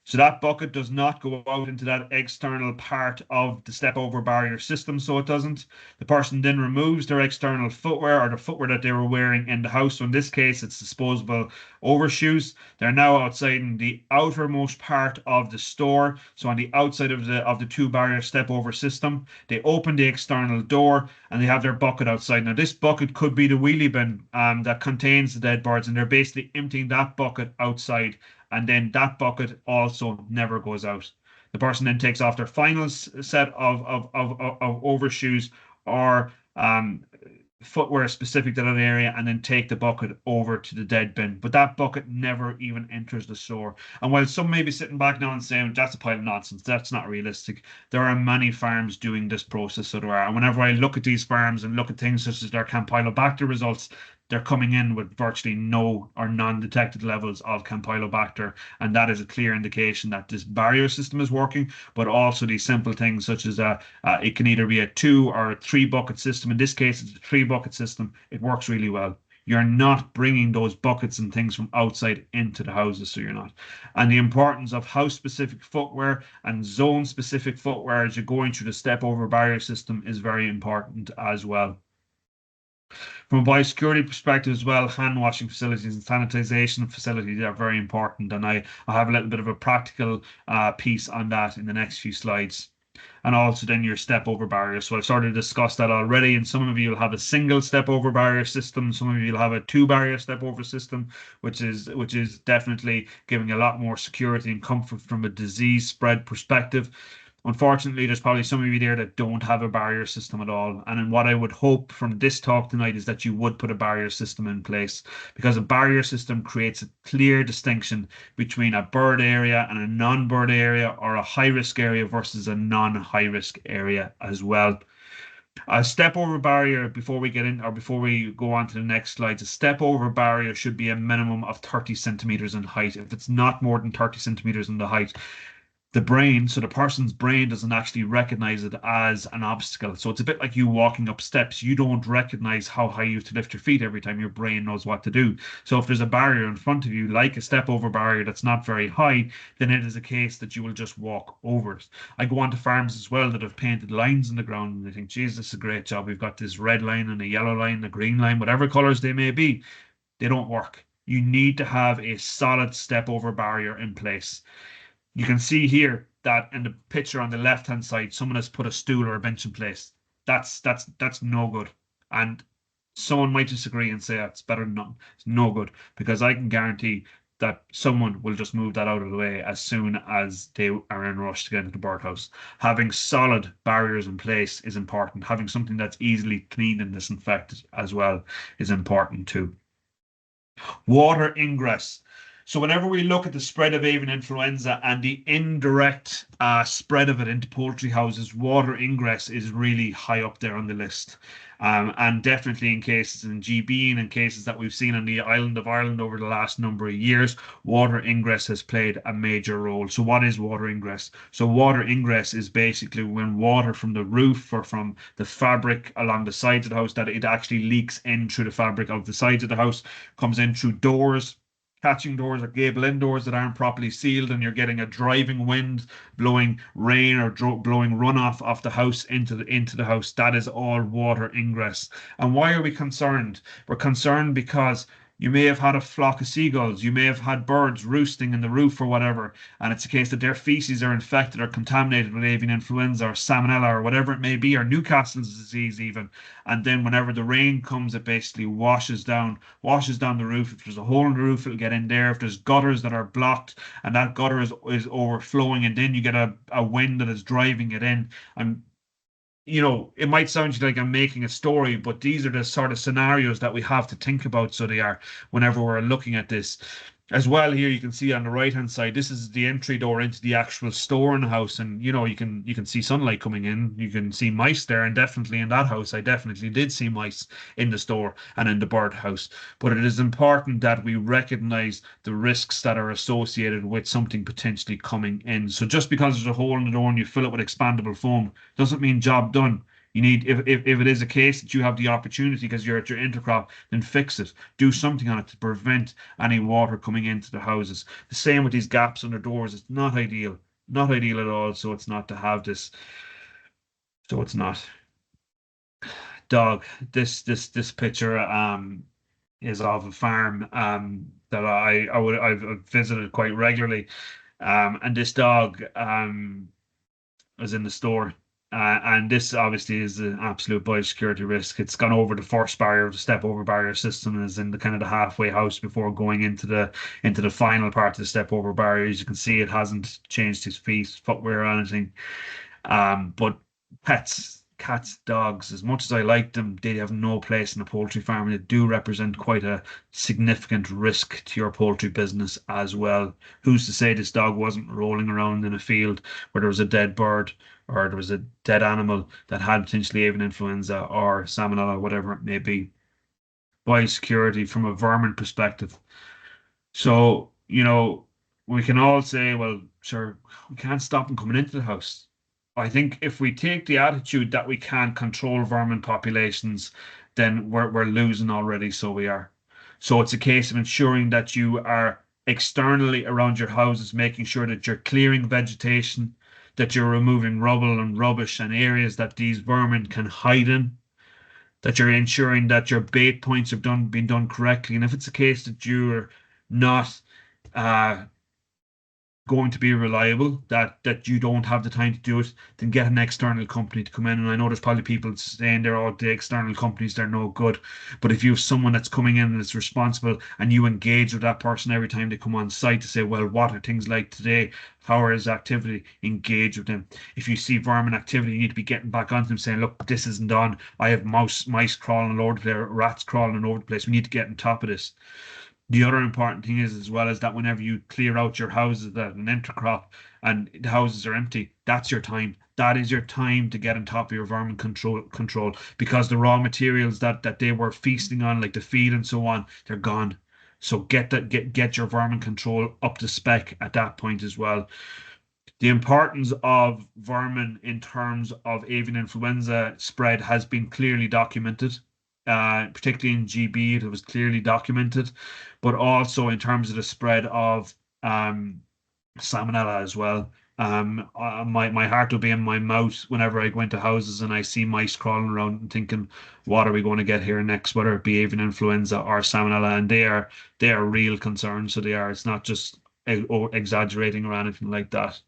So that bucket does not go out into that external part of the step over barrier system, so it doesn't. The person then removes their external footwear or the footwear that they were wearing in the house. So in this case, it's disposable overshoes. They're now outside in the outermost part of the store. So on the outside of the two barrier step over system, they open the external door and they have their bucket outside. Now this bucket could be the wheelie bin that contains the dead birds, and they're basically emptying that bucket outside. And then that bucket also never goes out. The person then takes off their final set of overshoes or footwear specific to that area and then take the bucket over to the dead bin. But that bucket never even enters the store. And while some may be sitting back now and saying that's a pile of nonsense, that's not realistic. There are many farms doing this process, so there are. And whenever I look at these farms and look at things such as their Campylobacter results, they're coming in with virtually no or non-detected levels of Campylobacter, and that is a clear indication that this barrier system is working. But also these simple things such as it can either be a 2 or a 3 bucket system. In this case, it's a 3 bucket system. It works really well. You're not bringing those buckets and things from outside into the houses, so you're not. And the importance of house-specific footwear and zone-specific footwear as you're going through the step-over barrier system is very important as well. From a biosecurity perspective as well, hand washing facilities and sanitization facilities are very important. And I have a little bit of a practical piece on that in the next few slides. And also then your step over barrier. So I've started to discuss that already. And some of you will have a single step over barrier system. Some of you will have a 2 barrier step over system, which is definitely giving a lot more security and comfort from a disease spread perspective. Unfortunately, there's probably some of you there that don't have a barrier system at all. And what I would hope from this talk tonight is that you would put a barrier system in place, because a barrier system creates a clear distinction between a bird area and a non-bird area, or a high-risk area versus a non-high-risk area as well. A step over barrier, before we get in or before we go on to the next slides, a step over barrier should be a minimum of 30 centimeters in height. If it's not more than 30 centimeters in the height, the brain, so the person's brain doesn't actually recognize it as an obstacle. So it's a bit like you walking up steps. You don't recognize how high you have to lift your feet every time. Your brain knows what to do. So if there's a barrier in front of you, like a step over barrier that's not very high, then it is a case that you will just walk over it. I go on to farms as well that have painted lines in the ground, and they think, geez, this is a great job. We've got this red line and a yellow line, a green line, whatever colors they may be. They don't work. You need to have a solid step over barrier in place. You can see here that in the picture on the left-hand side, someone has put a stool or a bench in place. That's no good. And someone might disagree and say it's better than nothing. It's no good, because I can guarantee that someone will just move that out of the way as soon as they are in a rush to get into the birdhouse. Having solid barriers in place is important. Having something that's easily cleaned and disinfected as well is important too. Water ingress. So whenever we look at the spread of avian influenza and the indirect spread of it into poultry houses, water ingress is really high up there on the list. And definitely in cases in GB and in cases that we've seen on the island of Ireland over the last number of years, water ingress has played a major role. So what is water ingress? So water ingress is basically when water from the roof or from the fabric along the sides of the house, that it actually leaks in through the fabric of the sides of the house, comes in through doors, catching doors or gable indoors that aren't properly sealed, and you're getting a driving wind blowing rain or blowing runoff off the house into the house. That is all water ingress. And why are we concerned? We're concerned because you may have had a flock of seagulls. You may have had birds roosting in the roof or whatever, and it's a case that their feces are infected or contaminated with avian influenza or salmonella or whatever it may be, or Newcastle's disease even. And then whenever the rain comes, it basically washes down the roof. If there's a hole in the roof, it'll get in there. If there's gutters that are blocked and that gutter is overflowing, and then you get a wind that is driving it in. And it might sound like I'm making a story, but these are the sort of scenarios that we have to think about. So they are whenever we're looking at this. As well, here you can see on the right hand side, this is the entry door into the actual store in the house, and you can see sunlight coming in. You can see mice there, and definitely in that house, I definitely did see mice in the store and in the bird house. But it is important that we recognize the risks that are associated with something potentially coming in. So just because there's a hole in the door and you fill it with expandable foam doesn't mean job done. You need, if it is a case that you have the opportunity because you're at your intercrop, then fix it. Do something on it to prevent any water coming into the houses. The same with these gaps under doors. It's not ideal. Not ideal at all. So it's not to have this. So it's not. Dog. This picture is of a farm that I've visited quite regularly. And this dog was in the store. And this obviously is an absolute biosecurity risk. It's gone over the first barrier of the step over barrier system, and is in the kind of the halfway house before going into the final part of the step over barrier. As you can see, it hasn't changed his feet, footwear or anything. But pets cats, dogs, as much as I like them, they have no place in a poultry farm. They do represent quite a significant risk to your poultry business as well. Who's to say this dog wasn't rolling around in a field where there was a dead bird or there was a dead animal that had potentially avian influenza or salmonella, whatever it may be. Biosecurity from a vermin perspective. So, we can all say, well, sure, we can't stop them coming into the house. I think if we take the attitude that we can't control vermin populations, then we're losing already, so we are. So it's a case of ensuring that you are externally around your houses, making sure that you're clearing vegetation, that you're removing rubble and rubbish and areas that these vermin can hide in, that you're ensuring that your bait points have been done correctly. And if it's a case that you're not uh, going to be reliable, that you don't have the time to do it, then get an external company to come in. And I know there's probably people saying they're all the external companies, they're no good. But if you have someone that's coming in and it's responsible and you engage with that person every time they come on site to say, well, what are things like today? How are his activity? Engage with them. If you see vermin activity, you need to be getting back onto them saying, look, this isn't on. I have mice crawling all over the place, rats crawling all over the place. We need to get on top of this. The other important thing is as well is that whenever you clear out your houses that an intercrop and the houses are empty, that's your time. That is your time to get on top of your vermin control because the raw materials that they were feasting on, like the feed and so on, they're gone. So get your vermin control up to spec at that point as well. The importance of vermin in terms of avian influenza spread has been clearly documented. Particularly in GB, it was clearly documented, but also in terms of the spread of salmonella as well. My heart will be in my mouth whenever I go into houses and I see mice crawling around and thinking, what are we going to get here next? Whether it be avian influenza or salmonella, and they are real concerns. So they are. It's not just exaggerating or anything like that.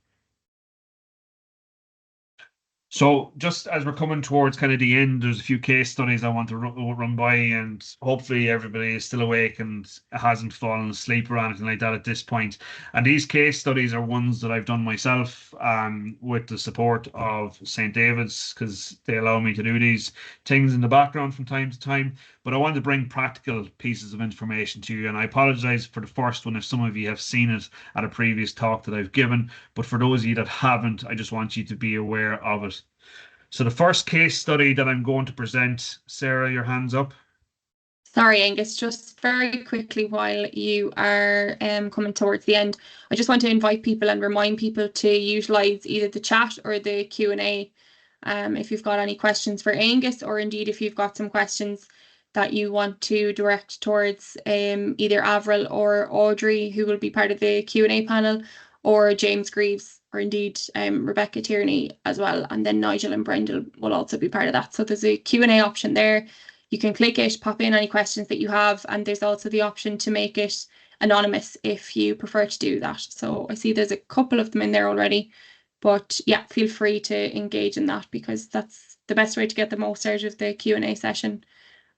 So just as we're coming towards kind of the end, there's a few case studies I want to run by, and hopefully everybody is still awake and hasn't fallen asleep or anything like that at this point. And these case studies are ones that I've done myself with the support of St. David's, because they allow me to do these things in the background from time to time. But I want to bring practical pieces of information to you, and I apologize for the first one if some of you have seen it at a previous talk that I've given. But for those of you that haven't, I just want you to be aware of it. So the first case study that I'm going to present, Sarah, your hands up. Sorry, Angus, just very quickly while you are coming towards the end, I just want to invite people and remind people to utilise either the chat or the Q&A if you've got any questions for Angus, or indeed if you've got some questions that you want to direct towards either Avril or Audrey, who will be part of the Q&A panel, or James Greaves, or indeed Rebecca Tierney as well. And then Nigel and Brendan will also be part of that. So there's a Q&A option there. You can click it, pop in any questions that you have, and there's also the option to make it anonymous if you prefer to do that. So I see there's a couple of them in there already, but yeah, feel free to engage in that, because that's the best way to get the most out of the Q&A session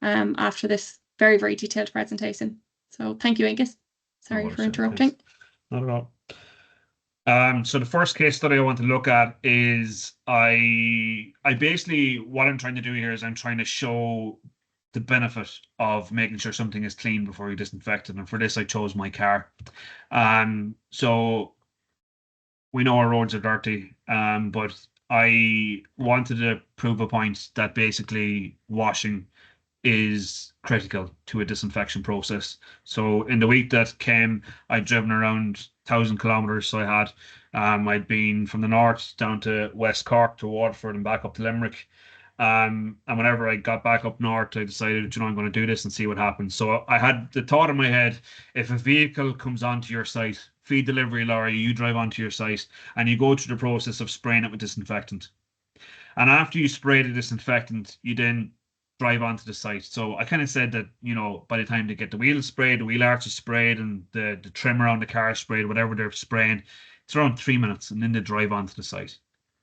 after this very, very detailed presentation. So thank you, Angus. Sorry for interrupting. Not at all. So the first case study I want to look at is I basically, what I'm trying to do here is I'm trying to show the benefit of making sure something is clean before you disinfect it. And for this, I chose my car. So we know our roads are dirty, but I wanted to prove a point that basically washing is critical to a disinfection process. So in the week that came, I'd driven around 1,000 kilometers. So I'd been from the north down to West Cork to Waterford and back up to Limerick. And whenever I got back up north, I decided, I'm going to do this and see what happens. So I had the thought in my head, if a vehicle comes onto your site, feed delivery lorry, you drive onto your site and you go through the process of spraying it with disinfectant. And after you spray the disinfectant, you then drive onto the site. So I kind of said that, by the time they get the wheels sprayed, the wheel arch is sprayed, and the trim around the car is sprayed, whatever they're spraying, it's around 3 minutes, and then they drive onto the site.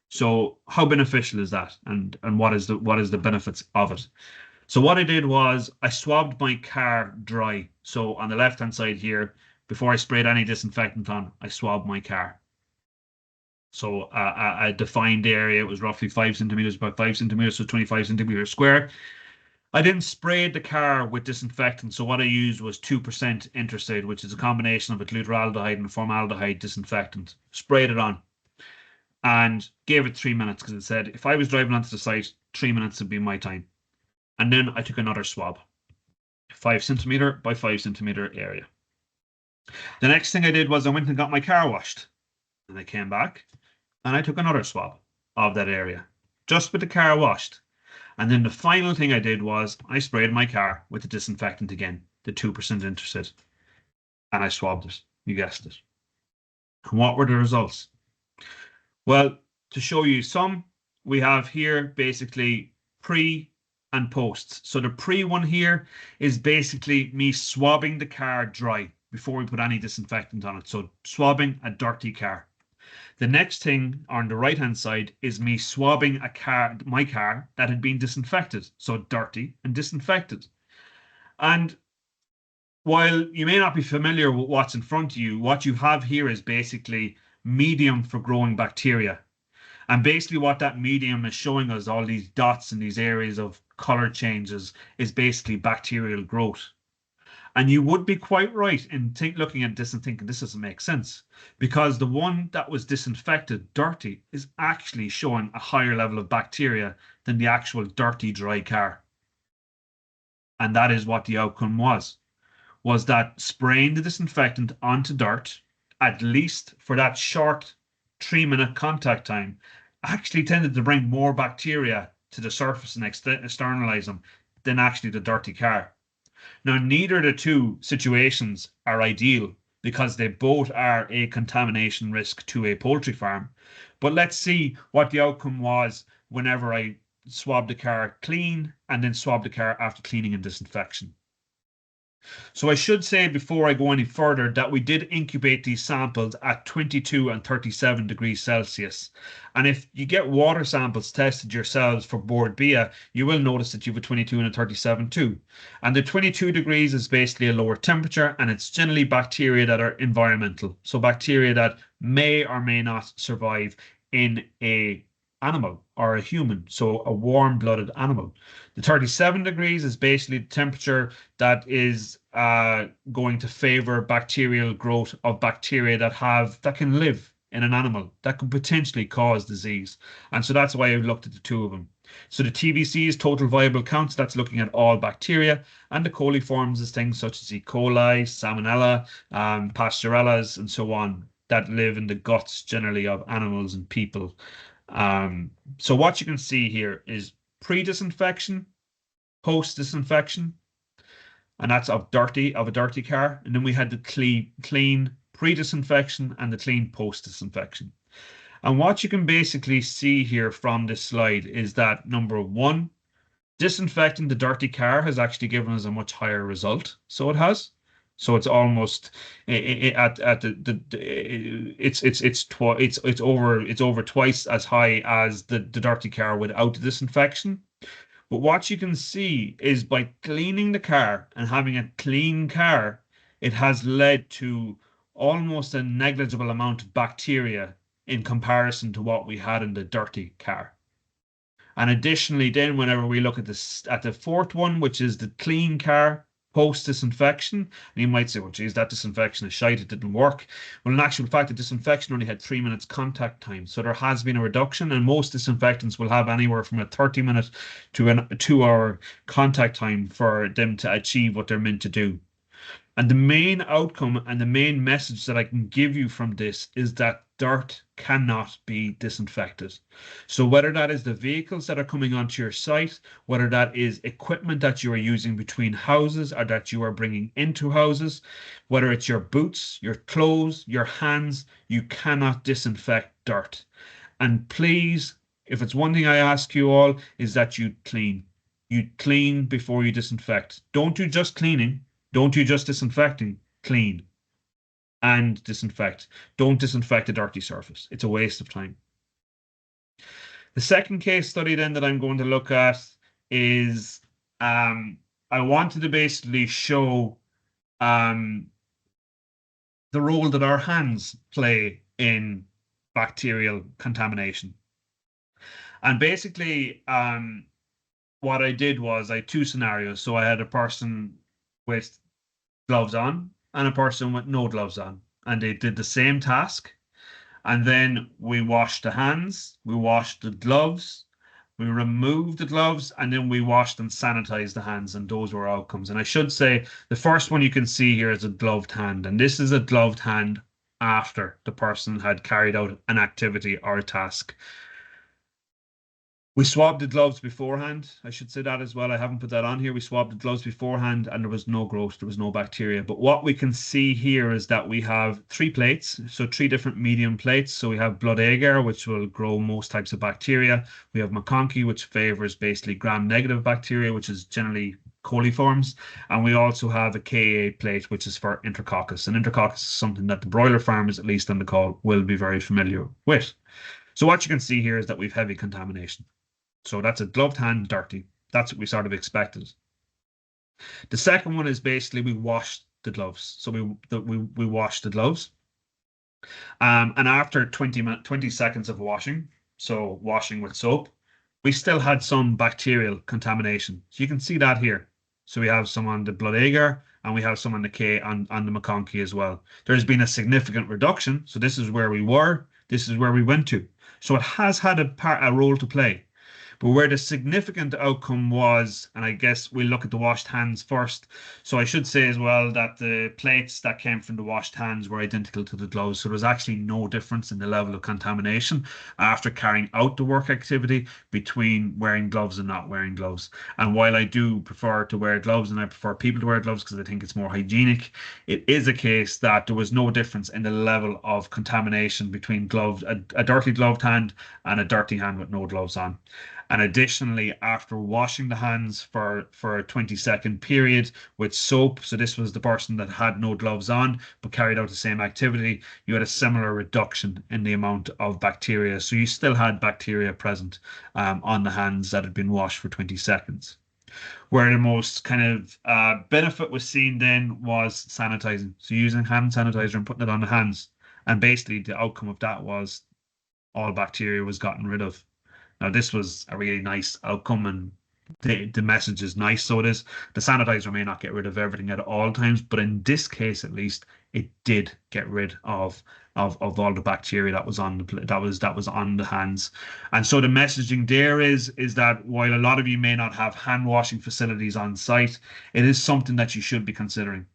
So how beneficial is that? And what is the benefits of it? So what I did was I swabbed my car dry. So on the left-hand side here, before I sprayed any disinfectant on, I swabbed my car. So a defined area, it was roughly 5 centimeters by 5 centimeters, so 25 centimeters square. I then sprayed the car with disinfectant. So what I used was 2% Intercid, which is a combination of a glutaraldehyde and formaldehyde disinfectant. Sprayed it on and gave it 3 minutes because it said if I was driving onto the site, 3 minutes would be my time. And then I took another swab, 5 centimeter by 5 centimeter area. The next thing I did was I went and got my car washed. And I came back and I took another swab of that area, just with the car washed. And then the final thing I did was I sprayed my car with the disinfectant again, the 2% Intercid, and I swabbed it. You guessed it. And what were the results? Well, to show you some, we have here basically pre and post. So the pre one here is basically me swabbing the car dry before we put any disinfectant on it. So swabbing a dirty car. The next thing on the right-hand side is me swabbing my car that had been disinfected, so dirty and disinfected. And while you may not be familiar with what's in front of you, what you have here is basically medium for growing bacteria. And basically what that medium is showing us, all these dots and these areas of color changes, is basically bacterial growth. And you would be quite right in looking at this and thinking this doesn't make sense, because the one that was disinfected, dirty, is actually showing a higher level of bacteria than the actual dirty, dry car. And that is what the outcome was that spraying the disinfectant onto dirt, at least for that short 3-minute contact time, actually tended to bring more bacteria to the surface and externalize them than actually the dirty car. Now, neither of the two situations are ideal because they both are a contamination risk to a poultry farm. But let's see what the outcome was whenever I swabbed the car clean and then swabbed the car after cleaning and disinfection. So I should say before I go any further that we did incubate these samples at 22 and 37 degrees Celsius. And if you get water samples tested yourselves for board BIA, you will notice that you have a 22 and a 37 too. And the 22 degrees is basically a lower temperature, and it's generally bacteria that are environmental. So bacteria that may or may not survive in a animal or a human, so a warm-blooded animal. The 37 degrees is basically the temperature that is going to favor bacterial growth of bacteria that can live in an animal that could potentially cause disease. And so that's why I've looked at the two of them. So the TVC is total viable counts. That's looking at all bacteria, and the coliforms is things such as E. coli, Salmonella, Pasteurellas, and so on that live in the guts generally of animals and people. So what you can see here is pre-disinfection, post-disinfection, and that's of a dirty car. And then we had the clean pre-disinfection and the clean post-disinfection. And what you can basically see here from this slide is that, number one, disinfecting the dirty car has actually given us a much higher result. So it has. So it's almost it's over twice as high as the dirty car without the disinfection. But what you can see is by cleaning the car and having a clean car, it has led to almost a negligible amount of bacteria in comparison to what we had in the dirty car. And additionally, then whenever we look at the fourth one, which is the clean car post-disinfection, and you might say, well, geez, that disinfection is shite, it didn't work. Well, in actual fact, the disinfection only had 3 minutes contact time. So there has been a reduction, and most disinfectants will have anywhere from a 30-minute to a 2-hour contact time for them to achieve what they're meant to do. And the main outcome and the main message that I can give you from this is that dirt cannot be disinfected. So whether that is the vehicles that are coming onto your site, whether that is equipment that you are using between houses or that you are bringing into houses, whether it's your boots, your clothes, your hands, you cannot disinfect dirt. And please, if it's one thing I ask you all, is that you clean. You clean before you disinfect. Don't do just cleaning. Don't do just disinfecting. Clean and disinfect. Don't disinfect a dirty surface. It's a waste of time. The second case study then that I'm going to look at is I wanted to basically show the role that our hands play in bacterial contamination. And basically, what I did was I had two scenarios. So I had a person with gloves on and a person with no gloves on, and they did the same task. And then we washed the hands, we washed the gloves, we removed the gloves, and then we washed and sanitized the hands, and those were outcomes. And I should say the first one you can see here is a gloved hand, and this is a gloved hand after the person had carried out an activity or a task. We swabbed the gloves beforehand. I should say that as well. I haven't put that on here. We swabbed the gloves beforehand and there was no growth, there was no bacteria. But what we can see here is that we have 3 plates, so 3 different medium plates. So we have blood agar, which will grow most types of bacteria. We have MacConkey, which favors basically gram-negative bacteria, which is generally coliforms. And we also have a Ka plate, which is for enterococcus. And enterococcus is something that the broiler farmers, at least on the call, will be very familiar with. So what you can see here is that we've heavy contamination. So that's a gloved hand, dirty. That's what we sort of expected. The second one is basically we washed the gloves. So we washed the gloves. And after 20 seconds of washing, so washing with soap, we still had some bacterial contamination. So you can see that here. So we have some on the blood agar and we have some on the K on the MacConkey as well. There's been a significant reduction. So this is where we were. This is where we went to. So it has had a role to play. But where the significant outcome was, and I guess we'll look at the washed hands first. So I should say as well that the plates that came from the washed hands were identical to the gloves. So there was actually no difference in the level of contamination after carrying out the work activity between wearing gloves and not wearing gloves. And while I do prefer to wear gloves and I prefer people to wear gloves because I think it's more hygienic, it is a case that there was no difference in the level of contamination between gloves, a dirty gloved hand and a dirty hand with no gloves on. And additionally, after washing the hands for a 20-second period with soap, so this was the person that had no gloves on but carried out the same activity, you had a similar reduction in the amount of bacteria. So you still had bacteria present on the hands that had been washed for 20 seconds. Where the most kind of benefit was seen then was sanitizing. So using hand sanitizer and putting it on the hands. And basically the outcome of that was all bacteria was gotten rid of. Now, this was a really nice outcome and the message is nice. So it is. The sanitizer may not get rid of everything at all times, but in this case, at least, it did get rid of all the bacteria that was on that was on the hands. And so the messaging there is that while a lot of you may not have hand washing facilities on site, it is something that you should be considering.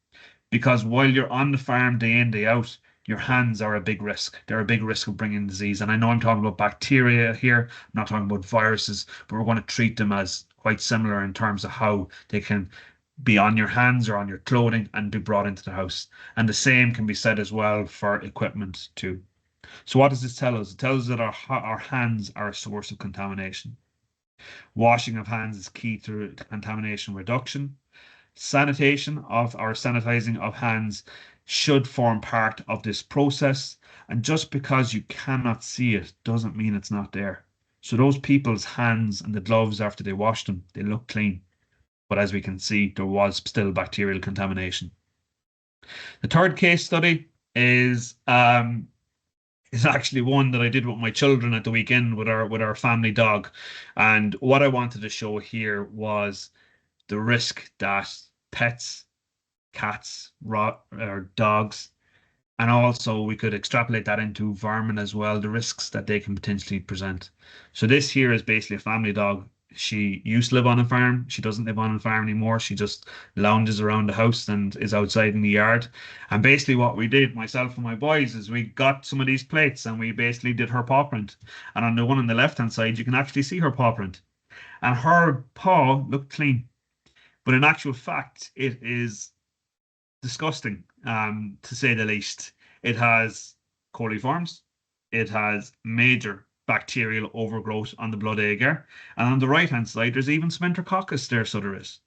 Because while you're on the farm day in, day out, your hands are a big risk. They're a big risk of bringing disease. And I know I'm talking about bacteria here. I'm not talking about viruses, but we're going to treat them as quite similar in terms of how they can be on your hands or on your clothing and be brought into the house. And the same can be said as well for equipment too. So what does this tell us? It tells us that our hands are a source of contamination. Washing of hands is key to contamination reduction. Sanitation of or sanitizing of hands should form part of this process. And just because you cannot see it doesn't mean it's not there. So those people's hands and the gloves after they washed them, they look clean. But as we can see, there was still bacterial contamination. The third case study is actually one that I did with my children at the weekend with our family dog. And what I wanted to show here was the risk that pets, cats, or dogs, and also we could extrapolate that into vermin as well, the risks that they can potentially present. So this here is basically a family dog. She used to live on a farm. She doesn't live on a farm anymore. She just lounges around the house and is outside in the yard. And basically what we did, myself and my boys, is we got some of these plates and we basically did her paw print. And on the one on the left-hand side, you can actually see her paw print. And her paw looked clean. But in actual fact, it is disgusting, to say the least. It has coliforms. It has major bacterial overgrowth on the blood agar. And on the right-hand side, there's even some enterococcus there, so there is.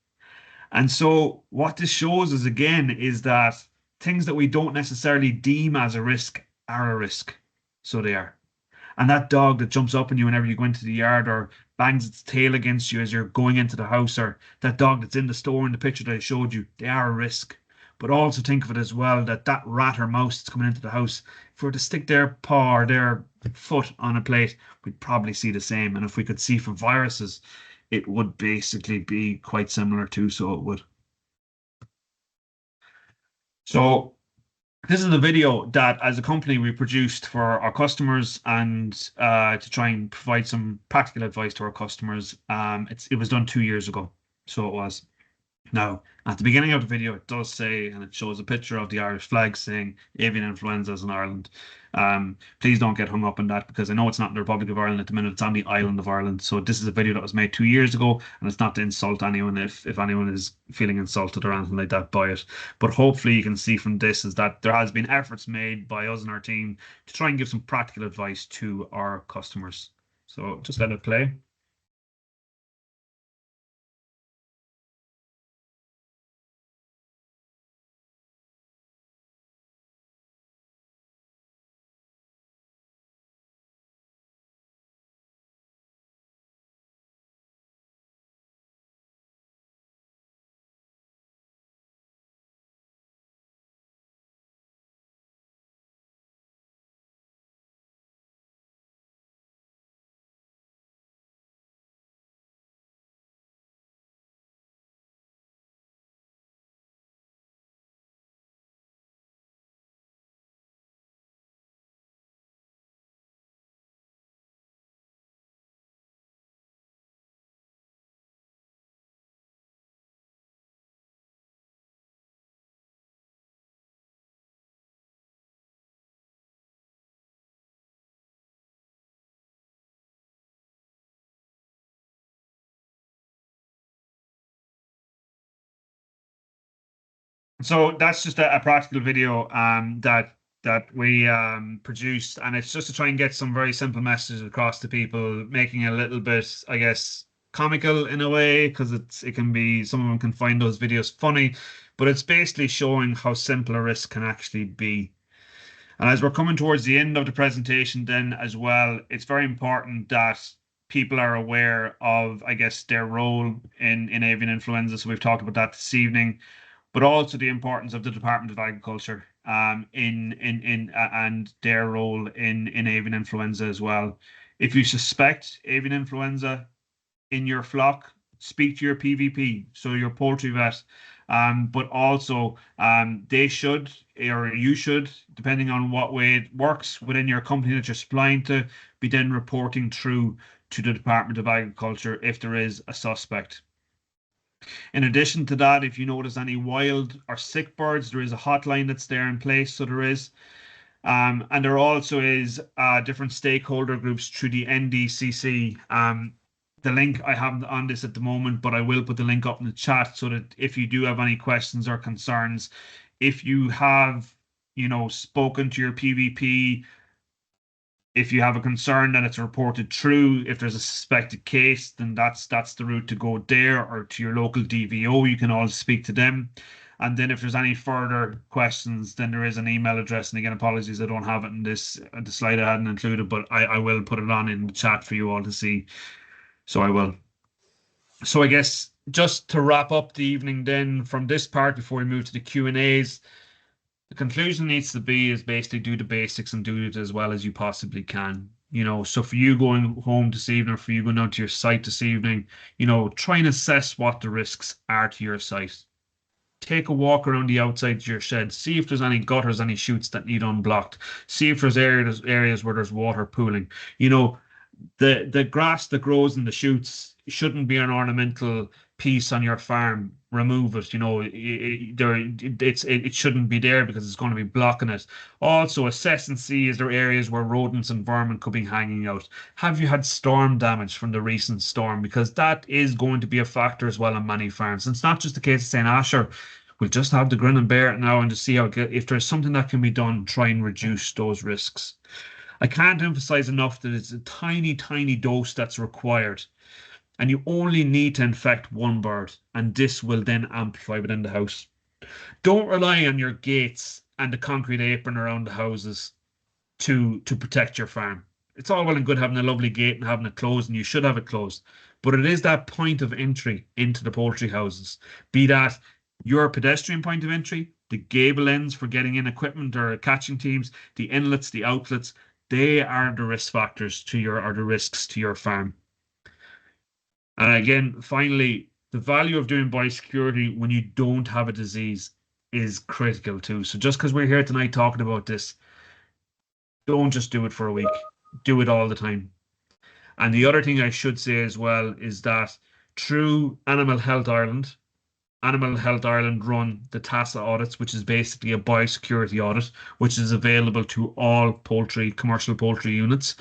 And so what this shows us, again, is that things that we don't necessarily deem as a risk are a risk. So they are. And that dog that jumps up on you whenever you go into the yard or bangs its tail against you as you're going into the house, or that dog that's in the store in the picture that I showed you, they are a risk. But also think of it as well that that rat or mouse that's coming into the house, if we were to stick their paw or their foot on a plate, we'd probably see the same. And if we could see for viruses, it would basically be quite similar too, so it would. So this is a video that as a company we produced for our customers and to try and provide some practical advice to our customers. It was done 2 years ago, so it was. Now, at the beginning of the video, it does say, and it shows a picture of the Irish flag saying avian influenza is in Ireland. Please don't get hung up on that, because I know it's not in the Republic of Ireland at the minute, it's on the island of Ireland. So this is a video that was made 2 years ago, and it's not to insult anyone if anyone is feeling insulted or anything like that by it. But hopefully you can see from this is that there has been efforts made by us and our team to try and give some practical advice to our customers. So just let it play. So that's just a practical video that we produced, and it's just to try and get some very simple messages across to people, making it a little bit, I guess, comical in a way, because it can be, some of them can find those videos funny, but it's basically showing how simple a risk can actually be. And as we're coming towards the end of the presentation then as well, it's very important that people are aware of, I guess, their role in avian influenza. So we've talked about that this evening, but also the importance of the Department of Agriculture and their role in avian influenza as well. If you suspect avian influenza in your flock, speak to your PVP, so your poultry vet. But also they should, or you should, depending on what way it works within your company that you're supplying to, be then reporting through to the Department of Agriculture if there is a suspect. In addition to that, if you notice any wild or sick birds, there is a hotline that's there in place, so there is. And there also is different stakeholder groups through the NDCC. The link I have on this at the moment, but I will put the link up in the chat so that if you do have any questions or concerns, if you have, spoken to your PVP, if you have a concern that it's reported true, if there's a suspected case, then that's the route to go there, or to your local DVO. You can all speak to them. And then if there's any further questions, then there is an email address. And again, apologies, I don't have it in the slide I hadn't included, but I will put it on in the chat for you all to see. So I will. So I guess just to wrap up the evening then from this part before we move to the Q&As, the conclusion needs to be is basically do the basics and do it as well as you possibly can. So for you going home this evening, or for you going out to your site this evening, try and assess what the risks are to your site. Take a walk around the outside of your shed. See if there's any gutters, any chutes that need unblocked. See if there's areas where there's water pooling. The grass that grows in the chutes shouldn't be an ornamental piece on your farm. Remove it. It shouldn't be there because it's going to be blocking it. Also, assess and see, is there areas where rodents and vermin could be hanging out? Have you had storm damage from the recent storm? Because that is going to be a factor as well on many farms. And it's not just a case of saying, sure, we'll just have to grin and bear it now and to see if there's something that can be done, try and reduce those risks. I can't emphasize enough that it's a tiny, tiny dose that's required. And you only need to infect one bird, and this will then amplify within the house. Don't rely on your gates and the concrete apron around the houses to protect your farm. It's all well and good having a lovely gate and having it closed, and you should have it closed. But it is that point of entry into the poultry houses, be that your pedestrian point of entry the gable ends for getting in equipment or catching teams, the inlets, the outlets, they are the risk factors to your, or the risks to your farm. And again, finally, the value of doing biosecurity when you don't have a disease is critical too. So just because we're here tonight talking about this, don't just do it for a week. Do it all the time. And the other thing I should say as well is that through Animal Health Ireland run the TASA audits, which is basically a biosecurity audit, which is available to all poultry, commercial poultry units.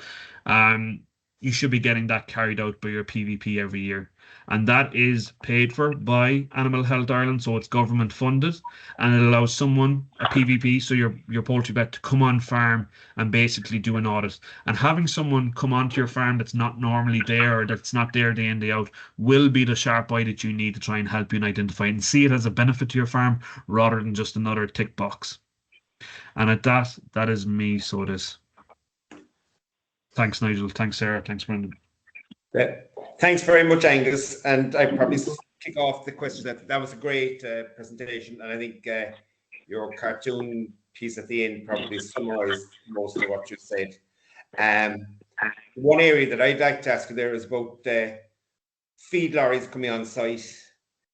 You should be getting that carried out by your PVP every year. And that is paid for by Animal Health Ireland, so it's government funded, and it allows someone, a PVP, so your poultry vet, to come on farm and basically do an audit. And having someone come onto your farm that's not normally there, or that's not there day in, day out, will be the sharp eye that you need to try and help you and identify and see it as a benefit to your farm rather than just another tick box. And at that is me, so it is. Thanks, Nigel. Thanks, Sarah. Thanks, Brendan. Thanks very much, Angus. And I probably kick off the question. That was a great presentation, and I think your cartoon piece at the end probably summarised most of what you said. One area that I'd like to ask you there is about feed lorries coming on site.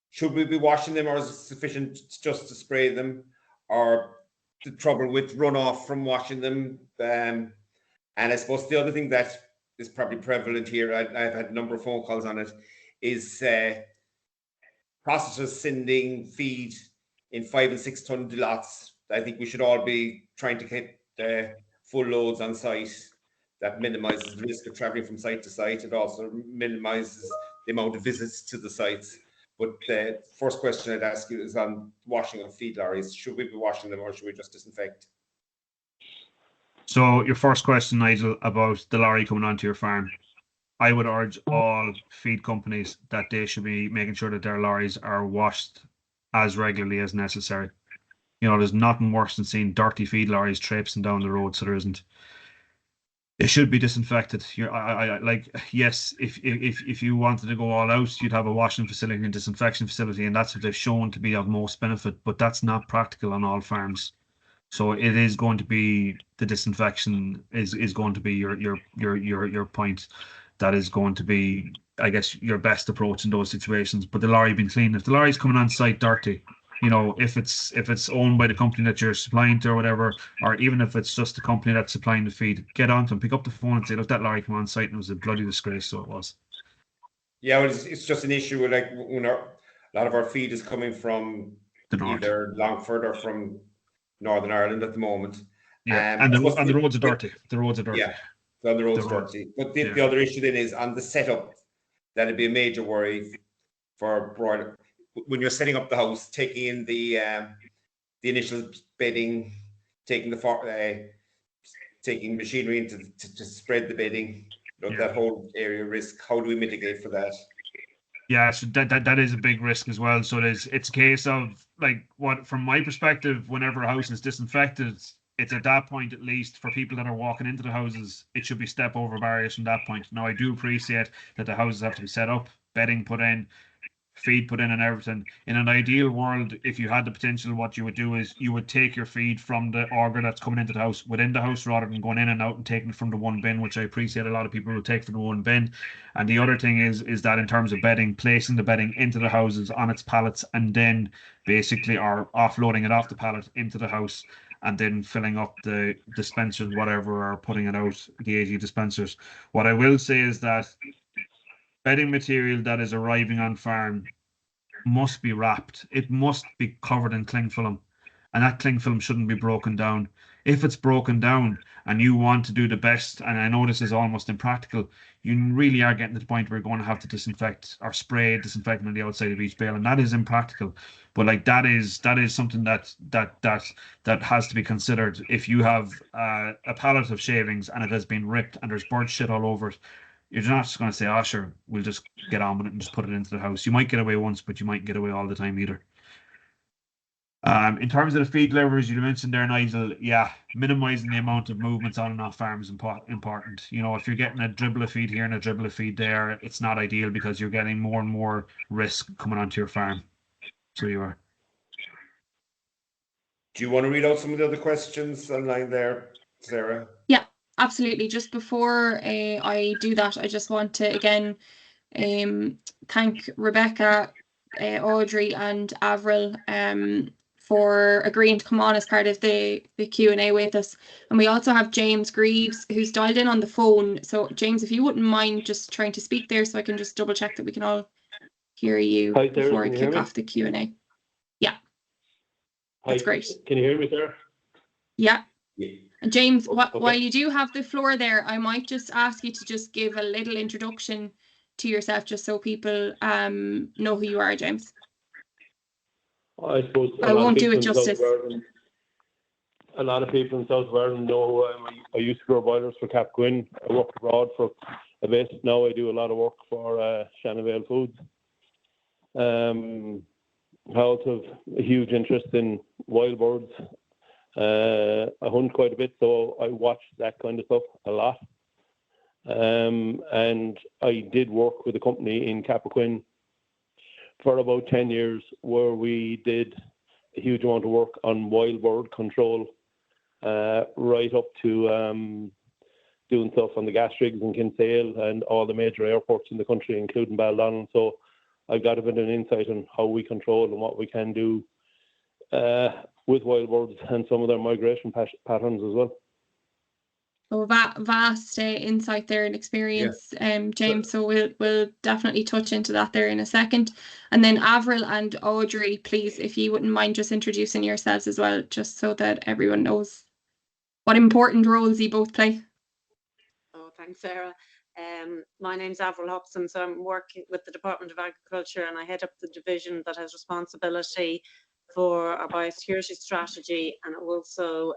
Should we be washing them, or is it sufficient just to spray them, or the trouble with runoff from washing them? And I suppose the other thing that is probably prevalent here, I've had a number of phone calls on it, is processors sending feed in 5 and 6 ton lots. I think we should all be trying to get full loads on site. That minimises the risk of travelling from site to site. It also minimises the amount of visits to the sites. But the first question I'd ask you is on washing of feed lorries. Should we be washing them, or should we just disinfect? So your first question, Nigel, about the lorry coming onto your farm. I would urge all feed companies that they should be making sure that their lorries are washed as regularly as necessary. You know, there's nothing worse than seeing dirty feed lorries traipsing down the road, so there isn't. It should be disinfected. Yes, if you wanted to go all out, you'd have a washing facility and disinfection facility, and that's what they've shown to be of most benefit, but that's not practical on all farms. So it is going to be, the disinfection is going to be your point. That is going to be, I guess, your best approach in those situations. But the lorry being clean. If the lorry's coming on site dirty, you know, if it's owned by the company that you're supplying to or whatever, or even if it's just the company that's supplying the feed, get on to them, pick up the phone and say, look, that lorry come on site and it was a bloody disgrace. So it was. Yeah, well, it's just an issue with, like, you know, a lot of our feed is coming from either Longford or from Northern Ireland at the moment. Yeah, and the roads are dirty. The roads are dirty. Yeah, the roads are dirty. But the other issue then is on the setup. That'd be a major worry for broiler. When you're setting up the house, taking in the initial bedding, taking machinery in to spread the bedding, you know, that whole area risk. How do we mitigate for that? Yeah, so that is a big risk as well. So it's a case of, like, what, from my perspective, whenever a house is disinfected, it's at that point, at least for people that are walking into the houses, it should be step over barriers from that point. Now, I do appreciate that the houses have to be set up, bedding put in, feed put in and everything. In an ideal world, if you had the potential, what you would do is you would take your feed from the auger that's coming into the house within the house, rather than going in and out and taking it from the one bin, which I appreciate a lot of people will take from the one bin. And the other thing is that in terms of bedding, placing the bedding into the houses on its pallets, and then basically are offloading it off the pallet into the house, and then filling up the dispensers, whatever, or putting it out, the 80 dispensers. What I will say is that bedding material that is arriving on farm must be wrapped. It must be covered in cling film, and that cling film shouldn't be broken down. If it's broken down and you want to do the best, and I know this is almost impractical, you really are getting to the point where you're going to have to disinfect or spray disinfectant on the outside of each bale, and that is impractical. But like that is something that has to be considered. If you have a pallet of shavings and it has been ripped and there's bird shit all over it, you're not just going to say, oh, sure, we'll just get on with it and just put it into the house. You might get away once, but you might get away all the time either. In terms of the feed levers you mentioned there, Nigel, yeah, minimizing the amount of movements on and off farm is important. You know, if you're getting a dribble of feed here and a dribble of feed there, it's not ideal because you're getting more and more risk coming onto your farm. So you are. Do you want to read out some of the other questions online there, Sarah? Yeah, absolutely. Just before I do that, I just want to again thank Rebecca, Audrey and Avril for agreeing to come on as part of the Q&A with us. And we also have James Greaves who's dialed in on the phone. So James, if you wouldn't mind just trying to speak there so I can just double check that we can all hear you before I kick off the Q&A. Yeah. That's great. Can you hear me, Sarah? Yeah. And James, while you do have the floor there, I might just ask you to just give a little introduction to yourself, just so people know who you are, James. I suppose I won't do it justice. A lot of people in South of Ireland know I used to grow boilers for Cap Gwyn. I worked abroad for a bit. Now I do a lot of work for Shannon Vale Foods. I also have a huge interest in wild birds. I hunt quite a bit, so I watch that kind of stuff a lot. And I did work with a company in Cappoquin for about 10 years where we did a huge amount of work on wild bird control, right up to doing stuff on the gas rigs in Kinsale and all the major airports in the country, including Baldonnel. So I've got a bit of an insight on how we control and what we can do with wild birds and some of their migration patterns as well. So vast insight there and experience, James. So we'll definitely touch into that there in a second. And then Avril and Audrey, please, if you wouldn't mind just introducing yourselves as well, just so that everyone knows what important roles you both play. Oh, thanks, Sarah. My name's Avril Hobson, so I'm working with the Department of Agriculture and I head up the division that has responsibility for our biosecurity strategy and also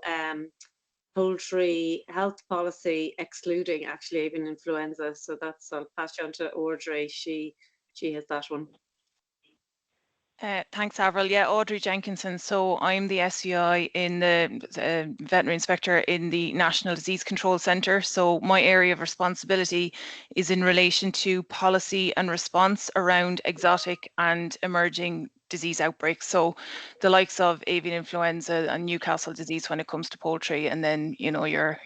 poultry health policy, excluding actually avian influenza. So I'll pass you on to Audrey. She has that one. Thanks, Avril. Yeah, Audrey Jenkinson. So I'm the SVI in the veterinary inspector in the National Disease Control Centre. So my area of responsibility is in relation to policy and response around exotic and emerging disease outbreaks. So the likes of avian influenza and Newcastle disease when it comes to poultry, and then your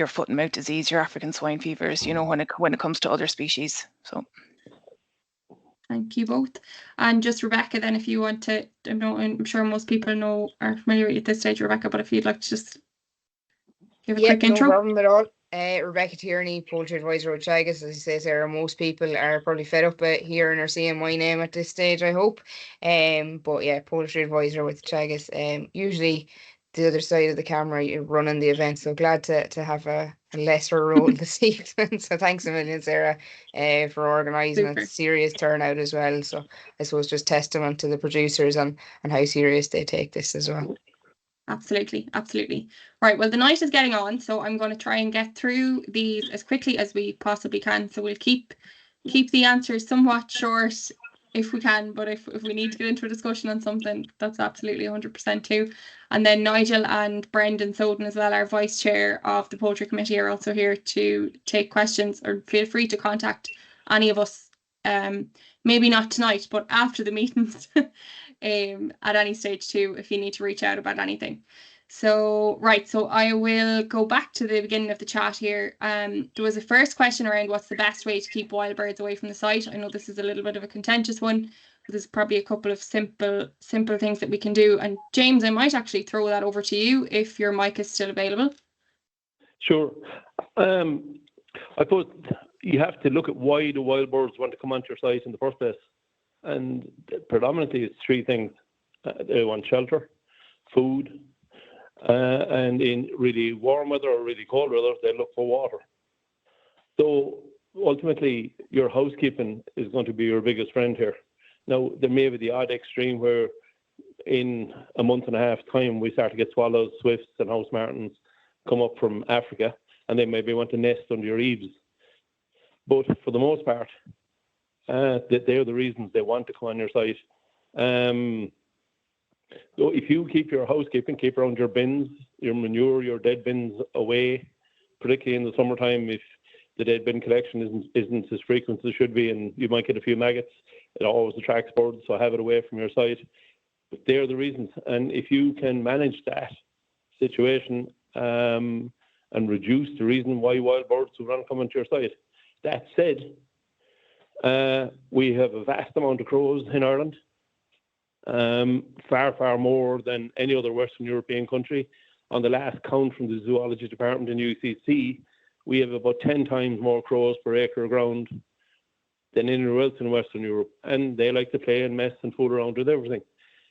foot and mouth disease, your African swine fevers, when it comes to other species. So. Thank you both. And just Rebecca, then, if you want to, I'm sure most people are familiar with you at this stage, Rebecca, but if you'd like to just give a quick intro. No problem at all. Rebecca Tierney, Poultry Advisor with Chagas. As you say, Sarah, most people are probably fed up with hearing or seeing my name at this stage, I hope. But yeah, Poultry Advisor with Chagas. Usually the other side of the camera, you're running the event, so glad to have a lesser role this evening. So thanks a million, Sarah, for organising a serious turnout as well. So I suppose just testament to the producers and how serious they take this as well. Absolutely. Right, well, the night is getting on, so I'm going to try and get through these as quickly as we possibly can. So we'll keep the answers somewhat short if we can, but if we need to get into a discussion on something, that's absolutely 100% too. And then Nigel and Brendan Soden as well, our vice chair of the Poultry Committee, are also here to take questions, or feel free to contact any of us, maybe not tonight, but after the meetings at any stage too, if you need to reach out about anything. So I will go back to the beginning of the chat here. There was a first question around what's the best way to keep wild birds away from the site. I know this is a little bit of a contentious one, but there's probably a couple of simple things that we can do. And James, I might actually throw that over to you if your mic is still available. Sure. I suppose you have to look at why the wild birds want to come onto your site in the first place. And predominantly it's three things. They want shelter, food, and in really warm weather or really cold weather, they look for water. So ultimately, your housekeeping is going to be your biggest friend here. Now, there may be the odd extreme where in a month and a half time, we start to get swallows, swifts, and house martins come up from Africa, and they maybe want to nest under your eaves. But for the most part, they're the reasons they want to come on your site. So if you keep your housekeeping, keep around your bins, your manure, your dead bins away, particularly in the summertime, if the dead bin collection isn't as frequent as it should be, and you might get a few maggots, it always attracts birds, so have it away from your site. But they're the reasons. And if you can manage that situation and reduce the reason why wild birds will not come onto your site. That said, we have a vast amount of crows in Ireland, far, far more than any other Western European country. On the last count from the Zoology Department in UCC, we have about 10 times more crows per acre of ground than anywhere else in Western Europe. And they like to play and mess and fool around with everything.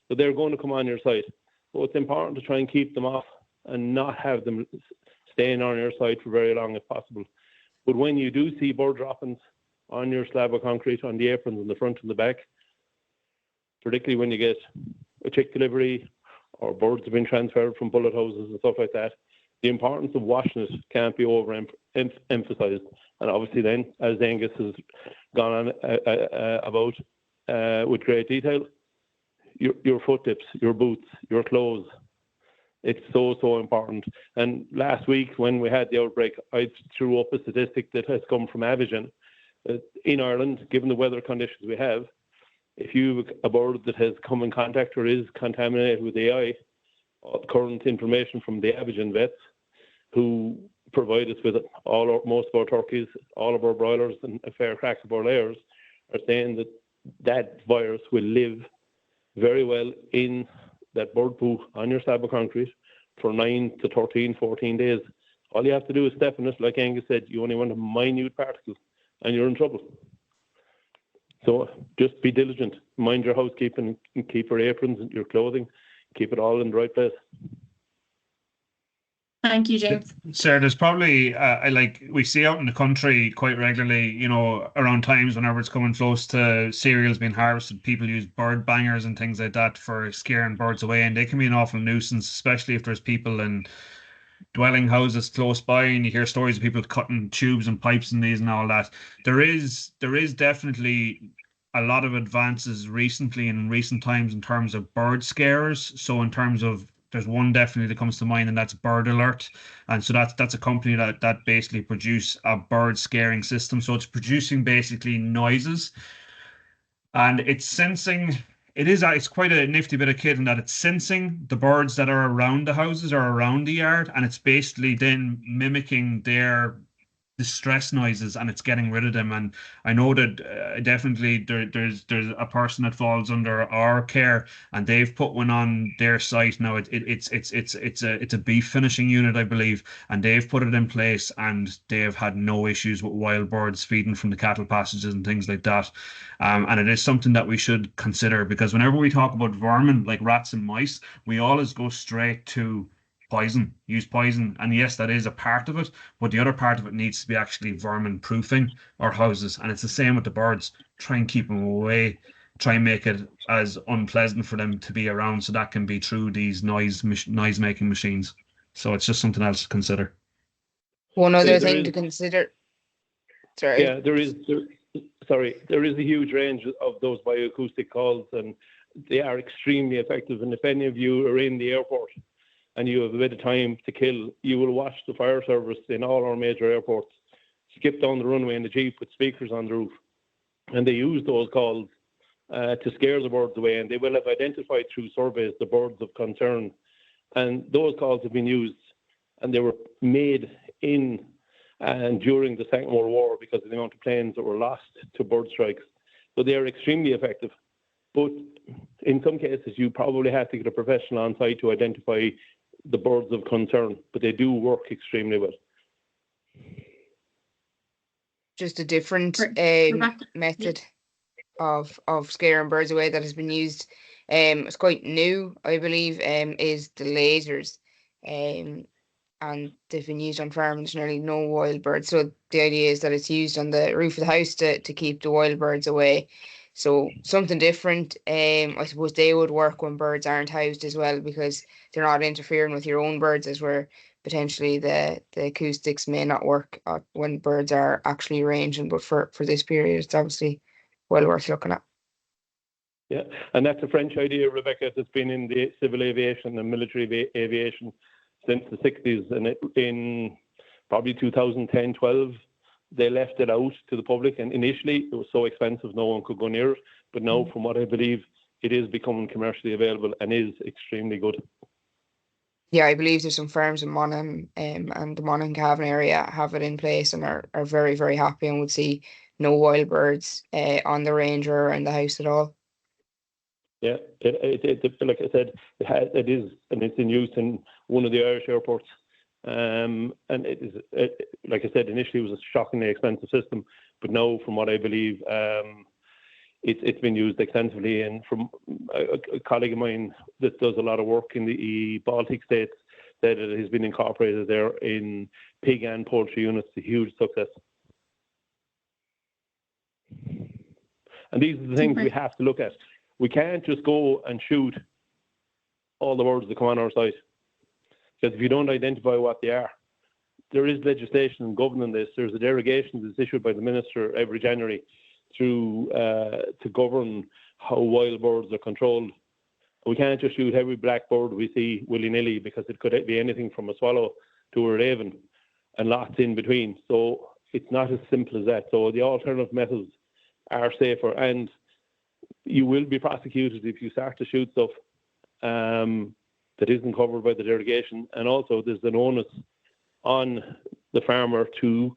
So they're going to come on your site. So it's important to try and keep them off and not have them staying on your site for very long if possible. But when you do see bird droppings on your slab of concrete, on the aprons in the front and the back, particularly when you get a chick delivery or birds have been transferred from bullet houses and stuff like that, the importance of washing it can't be overemphasized. And obviously then, as Angus has gone on about with great detail, your foot tips, your boots, your clothes, it's so, so important. And last week when we had the outbreak, I threw up a statistic that has come from Avian. In Ireland, given the weather conditions we have, if you have a bird that has come in contact or is contaminated with AI, current information from the Avian vets who provide us with most of our turkeys, all of our broilers and a fair crack of our layers, are saying that that virus will live very well in that bird poo on your slab of concrete for 9 to 13, 14 days. All you have to do is step in it. Like Angus said, you only want a minute particle and you're in trouble. So just be diligent. Mind your housekeeping and keep your aprons and your clothing. Keep it all in the right place. Thank you, James. Sarah, there's probably, we see out in the country quite regularly, around times whenever it's coming close to cereals being harvested, people use bird bangers and things like that for scaring birds away. And they can be an awful nuisance, especially if there's people in dwelling houses close by and you hear stories of people cutting tubes and pipes in these and all that. There is definitely a lot of advances recently in recent times in terms of bird scarers. So in terms of, there's one definitely that comes to mind, and that's Bird Alert. And so that's a company that basically produce a bird scaring system. So it's producing basically noises, and it's sensing. It's quite a nifty bit of kit in that it's sensing the birds that are around the houses or around the yard, and it's basically then mimicking their distress noises, and it's getting rid of them. And I know that definitely there's a person that falls under our care, and they've put one on their site now. It's a beef finishing unit, I believe, and they've put it in place, and they have had no issues with wild birds feeding from the cattle passages and things like that. And it is something that we should consider, because whenever we talk about vermin like rats and mice, we always go straight to use poison. And yes, that is a part of it, but the other part of it needs to be actually vermin proofing our houses. And it's the same with the birds. Try and keep them away. Try and make it as unpleasant for them to be around. So that can be through these noise making machines. So it's just something else to consider. One other thing to consider. Sorry. Yeah, there is a huge range of those bioacoustic calls, and they are extremely effective. And if any of you are in the airport and you have a bit of time to kill, you will watch the fire service in all our major airports skip down the runway in the Jeep with speakers on the roof. And they use those calls to scare the birds away. And they will have identified through surveys the birds of concern. And those calls have been used, and they were made in and during the Second World War because of the amount of planes that were lost to bird strikes. So they are extremely effective. But in some cases, you probably have to get a professional on site to identify the birds of concern, but they do work extremely well. Just a different method of scaring birds away that has been used. It's quite new, I believe, is the lasers. And they've been used on farms. There's nearly no wild birds. So the idea is that it's used on the roof of the house to keep the wild birds away. So something different. I suppose they would work when birds aren't housed as well, because they're not interfering with your own birds, as where potentially the acoustics may not work when birds are actually ranging. But for this period, it's obviously well worth looking at. Yeah, and that's a French idea, Rebecca. It's been in the civil aviation and military aviation since the 60s, and in probably 2010-12, they left it out to the public. And initially, it was so expensive, no one could go near it. But now, from what I believe, it is becoming commercially available and is extremely good. Yeah, I believe there's some farms in Monaghan and the Monaghan Cavan area have it in place and are very, very happy and would see no wild birds on the range or around the house at all. Yeah, it like I said, it is, and it's in use in one of the Irish airports. And like I said, initially it was a shockingly expensive system, but now, from what I believe, it's been used extensively. And from a colleague of mine that does a lot of work in the Baltic states, said it has been incorporated there in pig and poultry units, a huge success. And these are the things we have to look at. We can't just go and shoot all the birds that come on our site, because if you don't identify what they are, there is legislation governing this. There's a derogation that's issued by the minister every January to govern how wild birds are controlled. We can't just shoot every black bird we see willy-nilly, because it could be anything from a swallow to a raven and lots in between. So it's not as simple as that. So the alternative methods are safer, and you will be prosecuted if you start to shoot stuff that isn't covered by the derogation. And also there's an onus on the farmer to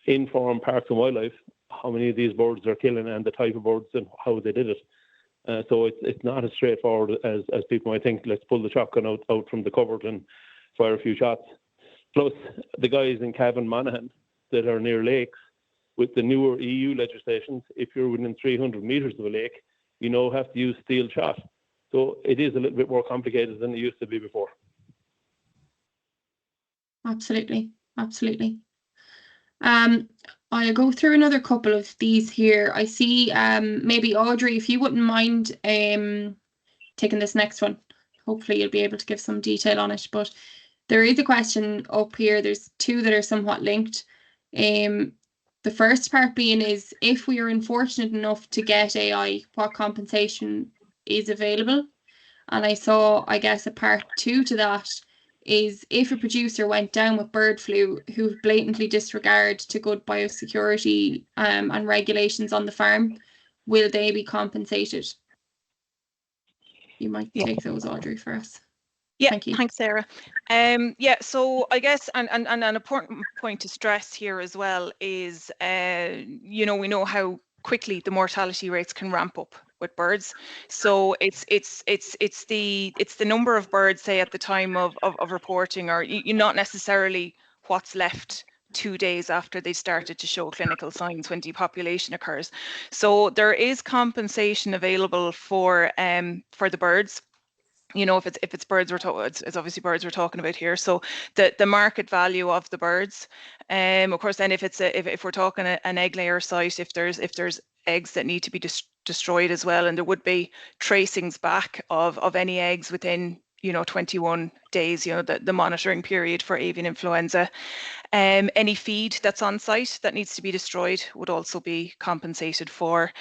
inform Parks and Wildlife how many of these birds they're killing and the type of birds and how they did it. So it's not as straightforward as people might think. Let's pull the shotgun out from the cupboard and fire a few shots. Plus, the guys in Cavan, Monaghan that are near lakes, with the newer EU legislations, if you're within 300 metres of a lake, you now have to use steel shot. So it is a little bit more complicated than it used to be before. Absolutely, absolutely. I'll go through another couple of these here. I see maybe Audrey, if you wouldn't mind taking this next one. Hopefully you'll be able to give some detail on it. But there is a question up here. There's two that are somewhat linked. The first part being is, if we are unfortunate enough to get AI, what compensation is available? And I saw, I guess, a part two to that is, if a producer went down with bird flu who blatantly disregard to good biosecurity and regulations on the farm, will they be compensated? You might take those, Audrey, for us. Yeah, thank you. Thanks, Sarah. Yeah, so I guess, and an important point to stress here as well is, we know how quickly the mortality rates can ramp up with birds. So it's the number of birds, say, at the time of reporting, or not necessarily what's left 2 days after they started to show clinical signs when depopulation occurs. So there is compensation available for the birds. If it's birds it's obviously birds we're talking about here. So the market value of the birds, of course. Then if we're talking an egg layer site, if there's eggs that need to be destroyed as well, and there would be tracings back of any eggs within 21 days, the monitoring period for avian influenza. Any feed that's on site that needs to be destroyed would also be compensated for.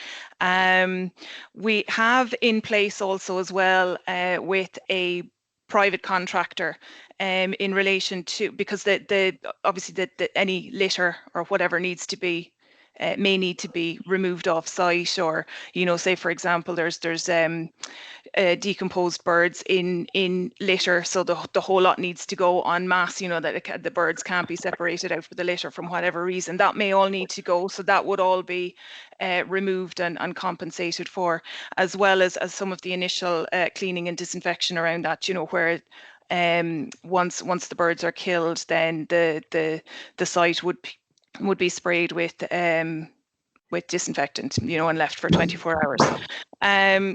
We have in place also as well with a private contractor in relation to, because obviously any litter or whatever needs to be may need to be removed off site, or say for example there's decomposed birds in litter, so the whole lot needs to go en masse, that the birds can't be separated out for the litter from whatever reason. That may all need to go, so that would all be removed and compensated for, as well as some of the initial cleaning and disinfection around that, where once the birds are killed, then the site would be sprayed with disinfectant, and left for 24 hours.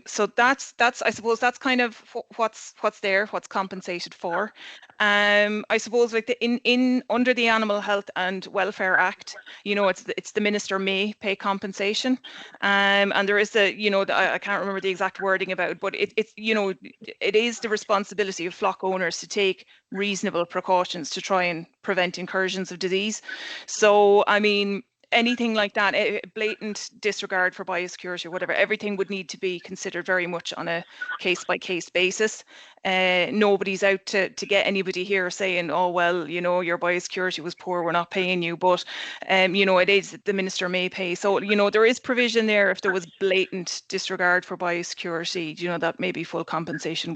So that's I suppose that's kind of what's there, what's compensated for. I suppose like in under the Animal Health and Welfare Act, it's the minister may pay compensation, and there is I can't remember the exact wording about it, but it's it is the responsibility of flock owners to take reasonable precautions to try and prevent incursions of disease. So I mean, anything like that, blatant disregard for biosecurity or whatever, everything would need to be considered very much on a case-by-case basis. Nobody's out to get anybody here saying, oh, well, you know, your biosecurity was poor, we're not paying you, but, you know, it is the minister may pay. So, you know, there is provision there if there was blatant disregard for biosecurity, you know, that maybe full compensation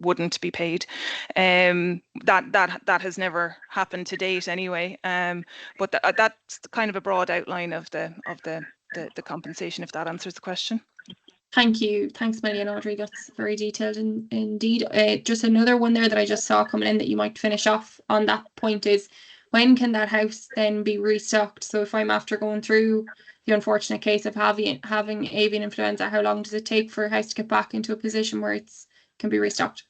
wouldn't be paid. That has never happened to date anyway. But that's kind of a broad outline of the compensation, if that answers the question. Thank you. Thanks, Millie and Audrey. That's very detailed indeed. Just another one there that I just saw coming in that you might finish off on that point is, when can that house then be restocked? So if I'm after going through the unfortunate case of having avian influenza, how long does it take for a house to get back into a position where it can be restocked?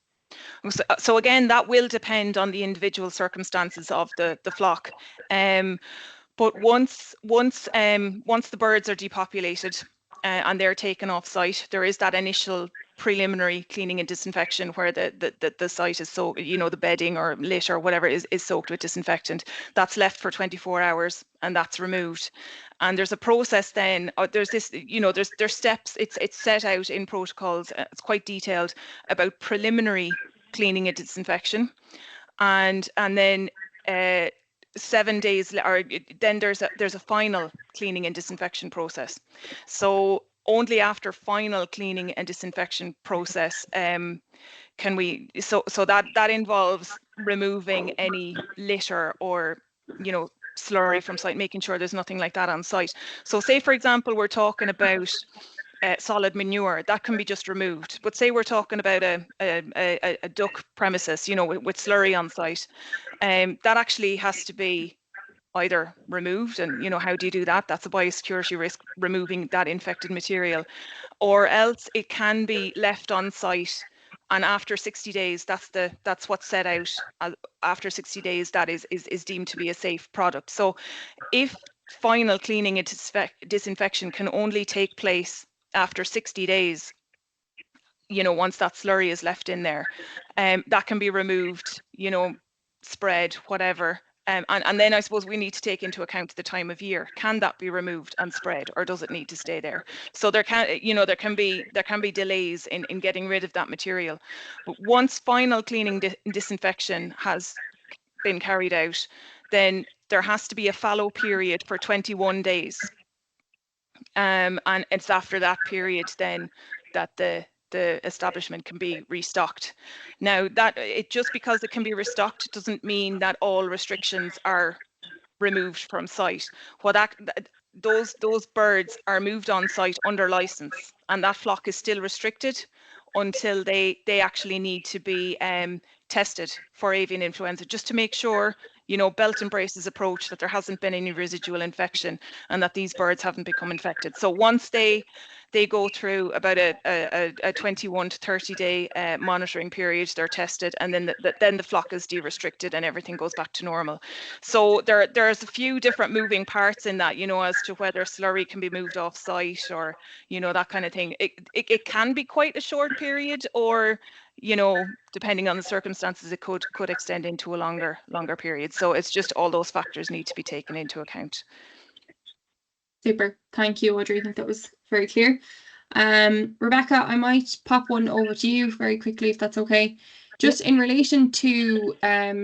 So again, that will depend on the individual circumstances of the flock. But once the birds are depopulated and they're taken off site, there is that initial preliminary cleaning and disinfection where the site is, so, you know, the bedding or litter or whatever is soaked with disinfectant. That's left for 24 hours and that's removed. And there's a process then, there's this, you know, there's steps, it's set out in protocols, it's quite detailed about preliminary cleaning and disinfection. And then 7 days, or then there's a final cleaning and disinfection process. So only after final cleaning and disinfection process can we, so that involves removing any litter or, you know, slurry from site, making sure there's nothing like that on site. So say, for example, we're talking about solid manure, that can be just removed. But say we're talking about a duck premises, you know, with slurry on site, that actually has to be either removed, and, you know, how do you do that? That's a biosecurity risk, removing that infected material, or else it can be left on site. And after 60 days, that's what's set out. After 60 days, that is deemed to be a safe product. So if final cleaning and disinfection can only take place after 60 days, you know, once that slurry is left in there, that can be removed, you know, spread, whatever. And then I suppose we need to take into account the time of year. Can that be removed and spread, or does it need to stay there? So there can be delays in getting rid of that material. But once final cleaning and disinfection has been carried out, then there has to be a fallow period for 21 days. And it's after that period then that the establishment can be restocked. Now, just because it can be restocked doesn't mean that all restrictions are removed from site. Those birds are moved on site under license, and that flock is still restricted until they actually need to be tested for avian influenza, just to make sure, you know, belt and braces approach, that there hasn't been any residual infection and that these birds haven't become infected. So once they go through about a 21 to 30 day monitoring period, they're tested, and then the flock is de-restricted and everything goes back to normal. So there's a few different moving parts in that, you know, as to whether slurry can be moved off site or, you know, that kind of thing. It can be quite a short period, or, you know, depending on the circumstances, it could extend into a longer period. So it's just all those factors need to be taken into account. Super. Thank you, Audrey. I think that was very clear. Rebecca, I might pop one over to you very quickly, if that's okay. Just in relation to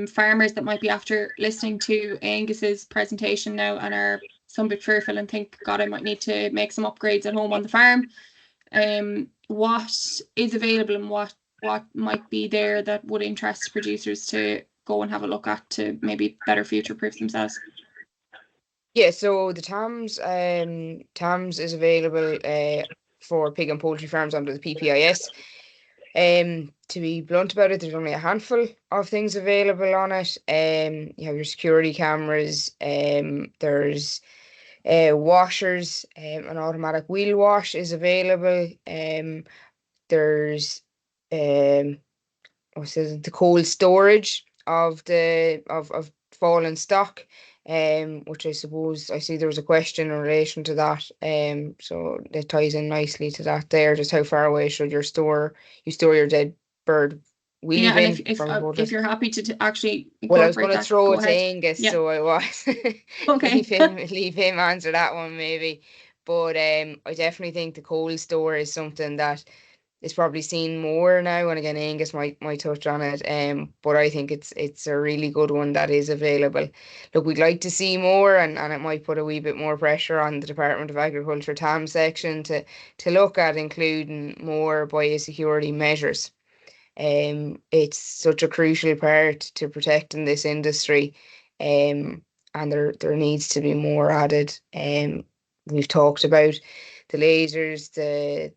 farmers that might be after listening to Angus's presentation now and are some bit fearful and think, God, I might need to make some upgrades at home on the farm. What is available and what might be there that would interest producers to go and have a look at to maybe better future-proof themselves? Yeah, so the TAMS is available for pig and poultry farms under the PPIS. To be blunt about it, there's only a handful of things available on it. You have your security cameras, there's washers, an automatic wheel wash is available. There's the cold storage of fallen stock, which I suppose I see there was a question in relation to that. So it ties in nicely to that there, just how far away should you store your dead bird wheelie Yeah, and bin for poultry. if you're happy to actually Well, I was incorporate going to that, throw go it to ahead. Angus, Yeah. so I was. Okay. leave him answer that one maybe. But I definitely think the cold store is something that is probably seen more now, and again Angus might touch on it. But I think it's a really good one that is available. Look, we'd like to see more, and it might put a wee bit more pressure on the Department of Agriculture TAM section to look at including more biosecurity measures. It's such a crucial part to protecting this industry, and there needs to be more added. We've talked about the lasers, the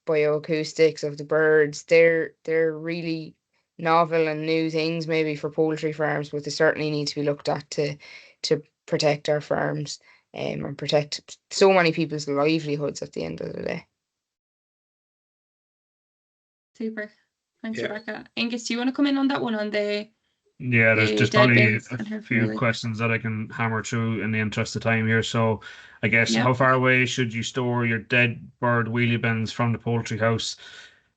bioacoustics of the birds. They're really novel and new things maybe for poultry farms, but they certainly need to be looked at to protect our farms, and protect so many people's livelihoods at the end of the day. Super. Thanks, Yeah. Rebecca. Angus, do you want to come in on that one on the Yeah, there's the just dead probably bins and how a few far- questions that I can hammer through in the interest of time here. So I guess Yeah. how far away should you store your dead bird wheelie bins from the poultry house?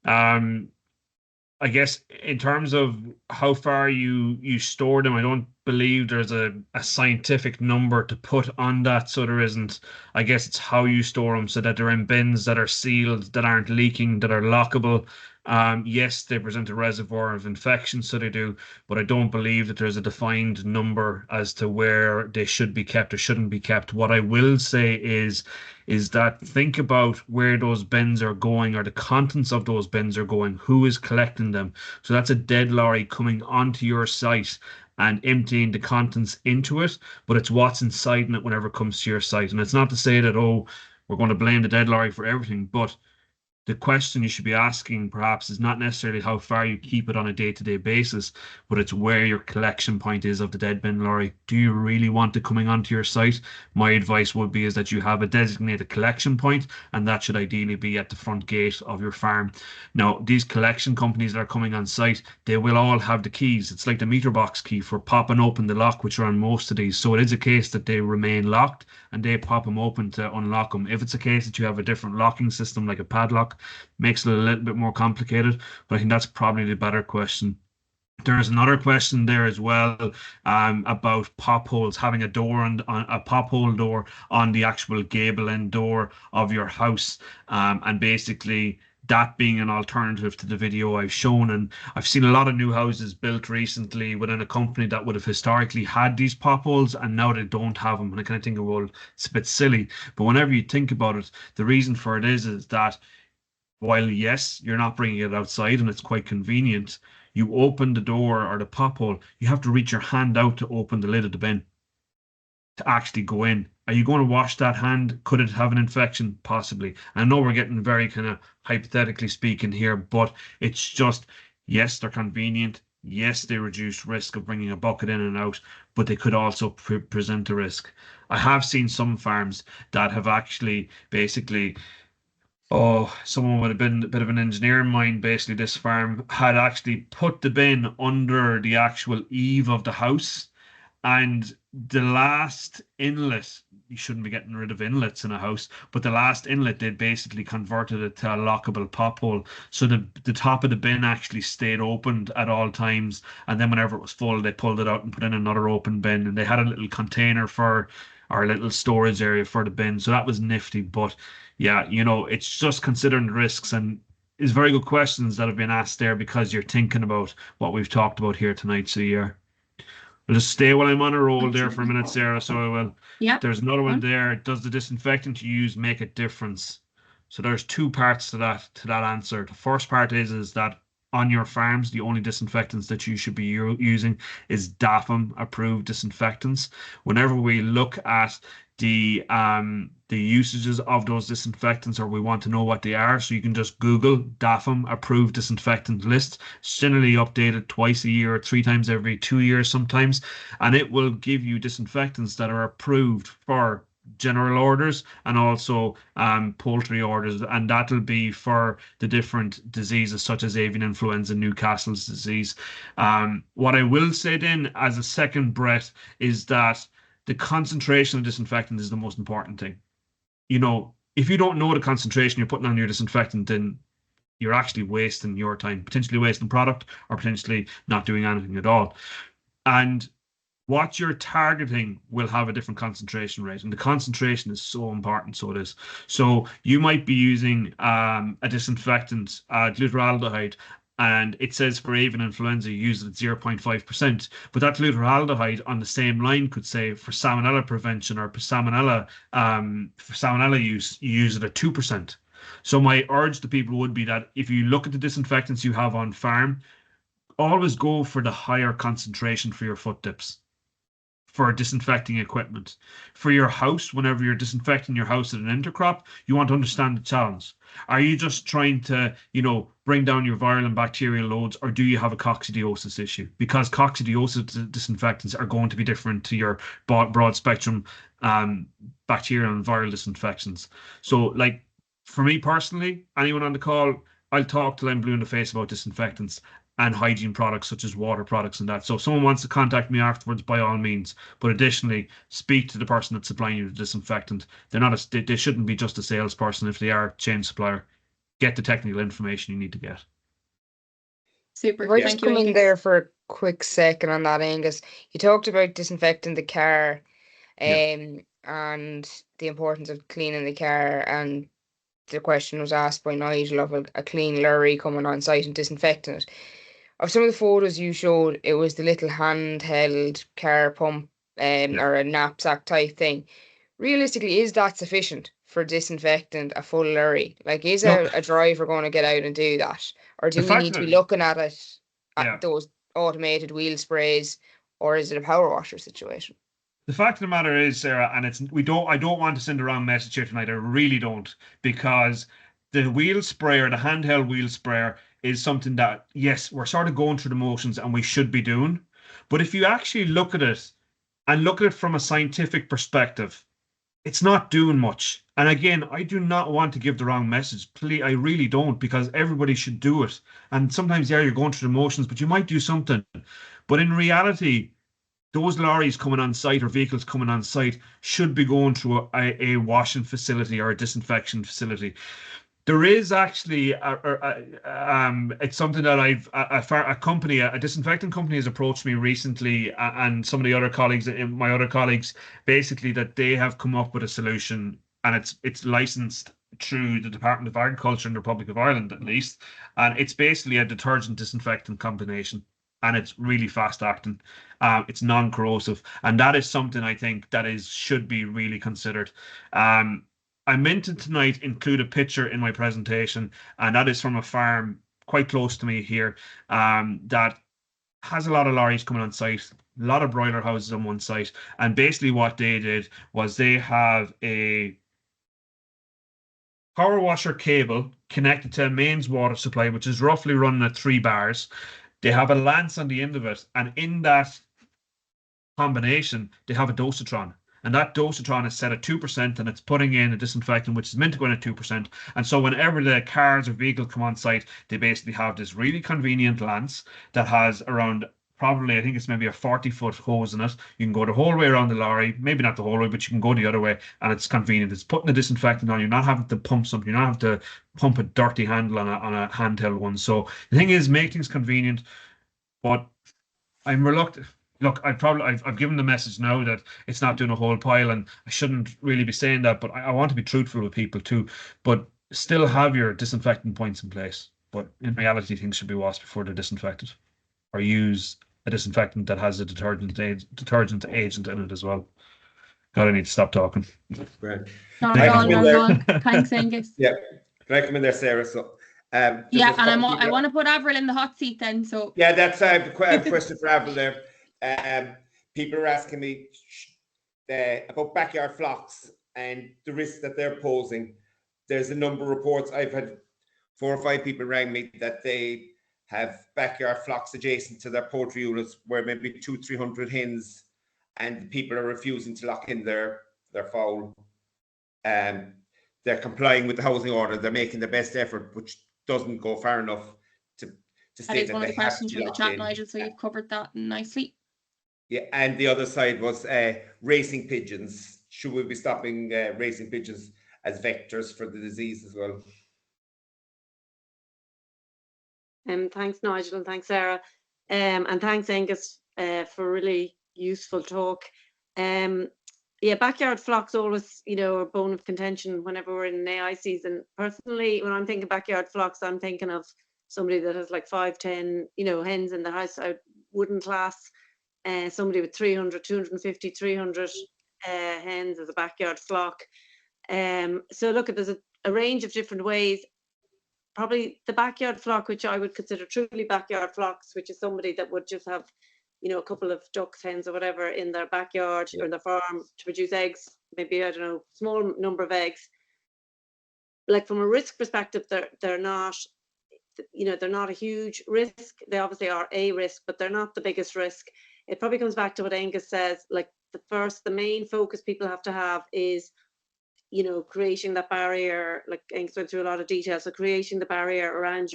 I guess in terms of how far you store them, I don't believe there's a scientific number to put on that, so there isn't. I guess it's how you store them so that they're in bins that are sealed, that aren't leaking, that are lockable. Yes, they present a reservoir of infection, so they do, but I don't believe that there's a defined number as to where they should be kept or shouldn't be kept. What I will say is that think about where those bins are going or the contents of those bins are going, who is collecting them. So that's a dead lorry coming onto your site and emptying the contents into it, but it's what's inside it whenever it comes to your site. And it's not to say that, oh, we're going to blame the dead lorry for everything, but the question you should be asking perhaps is not necessarily how far you keep it on a day-to-day basis, but it's where your collection point is of the dead bin lorry. Do you really want it coming onto your site? My advice would be is that you have a designated collection point, and that should ideally be at the front gate of your farm. Now, these collection companies that are coming on site, they will all have the keys. It's like the meter box key for popping open the lock, which are on most of these. So it is a case that they remain locked and they pop them open to unlock them. If it's a case that you have a different locking system like a padlock, makes it a little bit more complicated, but I think that's probably the better question. There's another question there as well, about pop holes, having a door on a pop hole door on the actual gable end door of your house, and basically that being an alternative to the video I've shown. And I've seen a lot of new houses built recently within a company that would have historically had these pop holes, and now they don't have them. And I kind of think, well, it's a bit silly. But whenever you think about it, the reason for it is that while yes, you're not bringing it outside and it's quite convenient, you open the door or the pop hole, you have to reach your hand out to open the lid of the bin to actually go in. Are you going to wash that hand? Could it have an infection? Possibly. I know we're getting very kind of hypothetically speaking here, but it's just, yes, they're convenient. Yes, they reduce risk of bringing a bucket in and out, but they could also present a risk. I have seen some farms that have actually basically, oh, someone with a bit of an engineering mind, basically this farm had actually put the bin under the actual eave of the house, and the last inlet, you shouldn't be getting rid of inlets in a house, but the last inlet, they'd basically converted it to a lockable pop hole. So the top of the bin actually stayed opened at all times, and then whenever it was full, they pulled it out and put in another open bin, and they had a little container for our little storage area for the bin. So that was nifty. But yeah, it's just considering the risks, and it's very good questions that have been asked there because you're thinking about what we've talked about here tonight. So yeah. I'll just stay while I'm on a roll there for a minute, Sarah. So I will. Yeah. There's another one there. Does the disinfectant you use make a difference? So there's two parts to that answer. The first part is that on your farms, the only disinfectants that you should be using is DAFM approved disinfectants. Whenever we look at the usages of those disinfectants, or we want to know what they are, so you can just Google DAFM approved disinfectant list. It's generally updated twice a year or 3 times every 2 years sometimes, and it will give you disinfectants that are approved for general orders and also poultry orders, and that'll be for the different diseases such as avian influenza, Newcastle's disease. What I will say then as a second breath is that the concentration of disinfectant is the most important thing. If you don't know the concentration you're putting on your disinfectant, then you're actually wasting your time, potentially wasting product or potentially not doing anything at all. And what you're targeting will have a different concentration rate, and the concentration is so important. So it is. So you might be using a disinfectant, glutaraldehyde, and it says for avian influenza you use it at 0.5%, but that glutaraldehyde on the same line could say for salmonella prevention or for salmonella use, you use it at 2%. So my urge to people would be that if you look at the disinfectants you have on farm, always go for the higher concentration for your foot dips, for disinfecting equipment. For your house, whenever you're disinfecting your house at an intercrop, you want to understand the challenge. Are you just trying to, bring down your viral and bacterial loads, or do you have a coccidiosis issue? Because coccidiosis disinfectants are going to be different to your broad spectrum bacterial and viral disinfections. So, like, for me personally, anyone on the call, I'll talk till I'm blue in the face about disinfectants and hygiene products such as water products and that. So if someone wants to contact me afterwards, by all means. But additionally, speak to the person that's supplying you the disinfectant. They shouldn't be just a salesperson if they are a chain supplier. Get the technical information you need to get. Super. If I Thank just you, come in Angus. there for a quick second on that, Angus. You talked about disinfecting the car, and the importance of cleaning the car, and the question was asked by Nigel of a clean lorry coming on site and disinfecting it. Of some of the photos you showed, it was the little handheld car pump or a knapsack type thing. Realistically, is that sufficient for disinfecting a full lorry? Like, is a driver going to get out and do that? Or do we need to be looking at it, at those automated wheel sprays, or is it a power washer situation? The fact of the matter is, Sarah, and I don't want to send the wrong message here tonight. I really don't, because the wheel sprayer, the handheld wheel sprayer, is something that, yes, we're sort of going through the motions and we should be doing. But if you actually look at it and look at it from a scientific perspective, it's not doing much. And again, I do not want to give the wrong message. Please, I really don't, because everybody should do it. And sometimes, you're going through the motions, but you might do something. But in reality, those lorries coming on site or vehicles coming on site should be going through a washing facility or a disinfection facility. There is actually it's something that a disinfectant company has approached me recently, and some of the other colleagues, my other colleagues, basically, that they have come up with a solution, and it's licensed through the Department of Agriculture in the Republic of Ireland, at least, and it's basically a detergent disinfectant combination, and it's really fast acting. It's non-corrosive, and that is something I think that should be really considered. I meant to tonight include a picture in my presentation, and that is from a farm quite close to me here, that has a lot of lorries coming on site, a lot of broiler houses on one site, and basically what they did was they have a power washer cable connected to a mains water supply, which is roughly running at 3 bars. They have a lance on the end of it, and in that combination, they have a dosatron. And that dosatron is set at 2%, and it's putting in a disinfectant, which is meant to go in at 2%. And so whenever the cars or vehicles come on site, they basically have this really convenient lance that has around, probably, I think it's maybe a 40-foot hose in it. You can go the whole way around the lorry, maybe not the whole way, but you can go the other way, and it's convenient. It's putting the disinfectant on. You're not having to pump something. You're not having to pump a dirty handle on a handheld one. So the thing is, make things convenient, but I'm reluctant. Look, I've given the message now that it's not doing a whole pile, and I shouldn't really be saying that, but I want to be truthful with people too. But still have your disinfectant points in place. But in reality, things should be washed before they're disinfected, or use a disinfectant that has a detergent agent in it as well. God, I need to stop talking. Right. Not at all, not at all. Thanks, Angus. Yeah. Can I come in there, Sarah? So, yeah, and I want to put Avril in the hot seat then. So yeah, that's a question for Avril there. People are asking me about backyard flocks and the risks that they're posing. There's a number of reports. I've had 4 or 5 people rang me that they have backyard flocks adjacent to their poultry units where maybe 200-300 hens, and people are refusing to lock in their fowl. They're complying with the housing order. They're making the best effort, which doesn't go far enough to that is one of the questions from the chat, Nigel. So you've covered that nicely. Yeah, and the other side was racing pigeons. Should we be stopping racing pigeons as vectors for the disease as well? Thanks, Nigel, and thanks, Sarah. And thanks, Angus, for really useful talk. Yeah, backyard flocks always, you know, a bone of contention whenever we're in an AI season. Personally, when I'm thinking backyard flocks, I'm thinking of somebody that has like 5, 10, you know, hens in the house. I wouldn't class somebody with 300, 250, 300 hens as a backyard flock. So look, there's a range of different ways. Probably the backyard flock, which I would consider truly backyard flocks, which is somebody that would just have, you know, a couple of ducks, hens or whatever in their backyard or their farm to produce eggs, maybe, I don't know, small number of eggs. Like from a risk perspective, they're not, you know, they're not a huge risk. They obviously are a risk, but they're not the biggest risk. It probably comes back to what Angus says, like the main focus people have to have is, you know, creating that barrier, like Angus went through a lot of detail. So creating the barrier around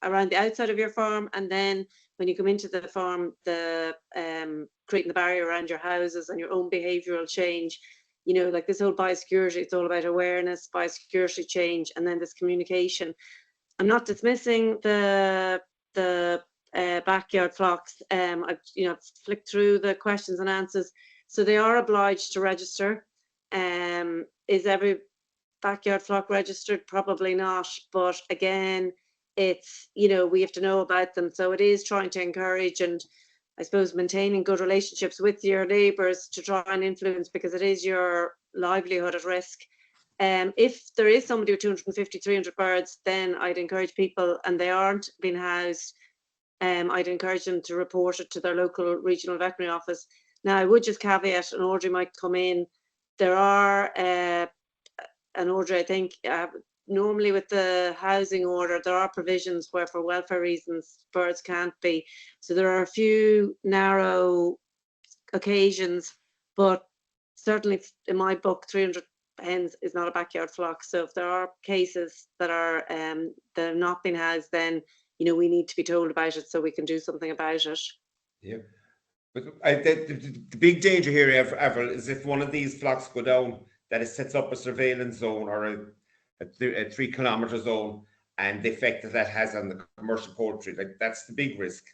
around the outside of your farm, and then when you come into the farm, creating the barrier around your houses and your own behavioural change. You know, like this whole biosecurity, it's all about awareness, biosecurity change, and then this communication. I'm not dismissing the backyard flocks. I've, you know, flicked through the questions and answers. So they are obliged to register. Is every backyard flock registered? Probably not. But again, it's, you know, we have to know about them. So it is trying to encourage and I suppose maintaining good relationships with your neighbours to try and influence, because it is your livelihood at risk. If there is somebody with 250, 300 birds, then I'd encourage people, and they aren't being housed, I'd encourage them to report it to their local regional veterinary office. Now, I would just caveat, an order might come in. There are an order, I think, normally with the housing order, there are provisions where for welfare reasons birds can't be. So there are a few narrow occasions, but certainly in my book, 300 hens is not a backyard flock. So if there are cases that are not being housed, then, you know, we need to be told about it so we can do something about it. Yeah. But the big danger here, Avril, is if one of these flocks go down, that it sets up a surveillance zone or a 3 kilometre zone, and the effect that has on the commercial poultry. Like, that's the big risk.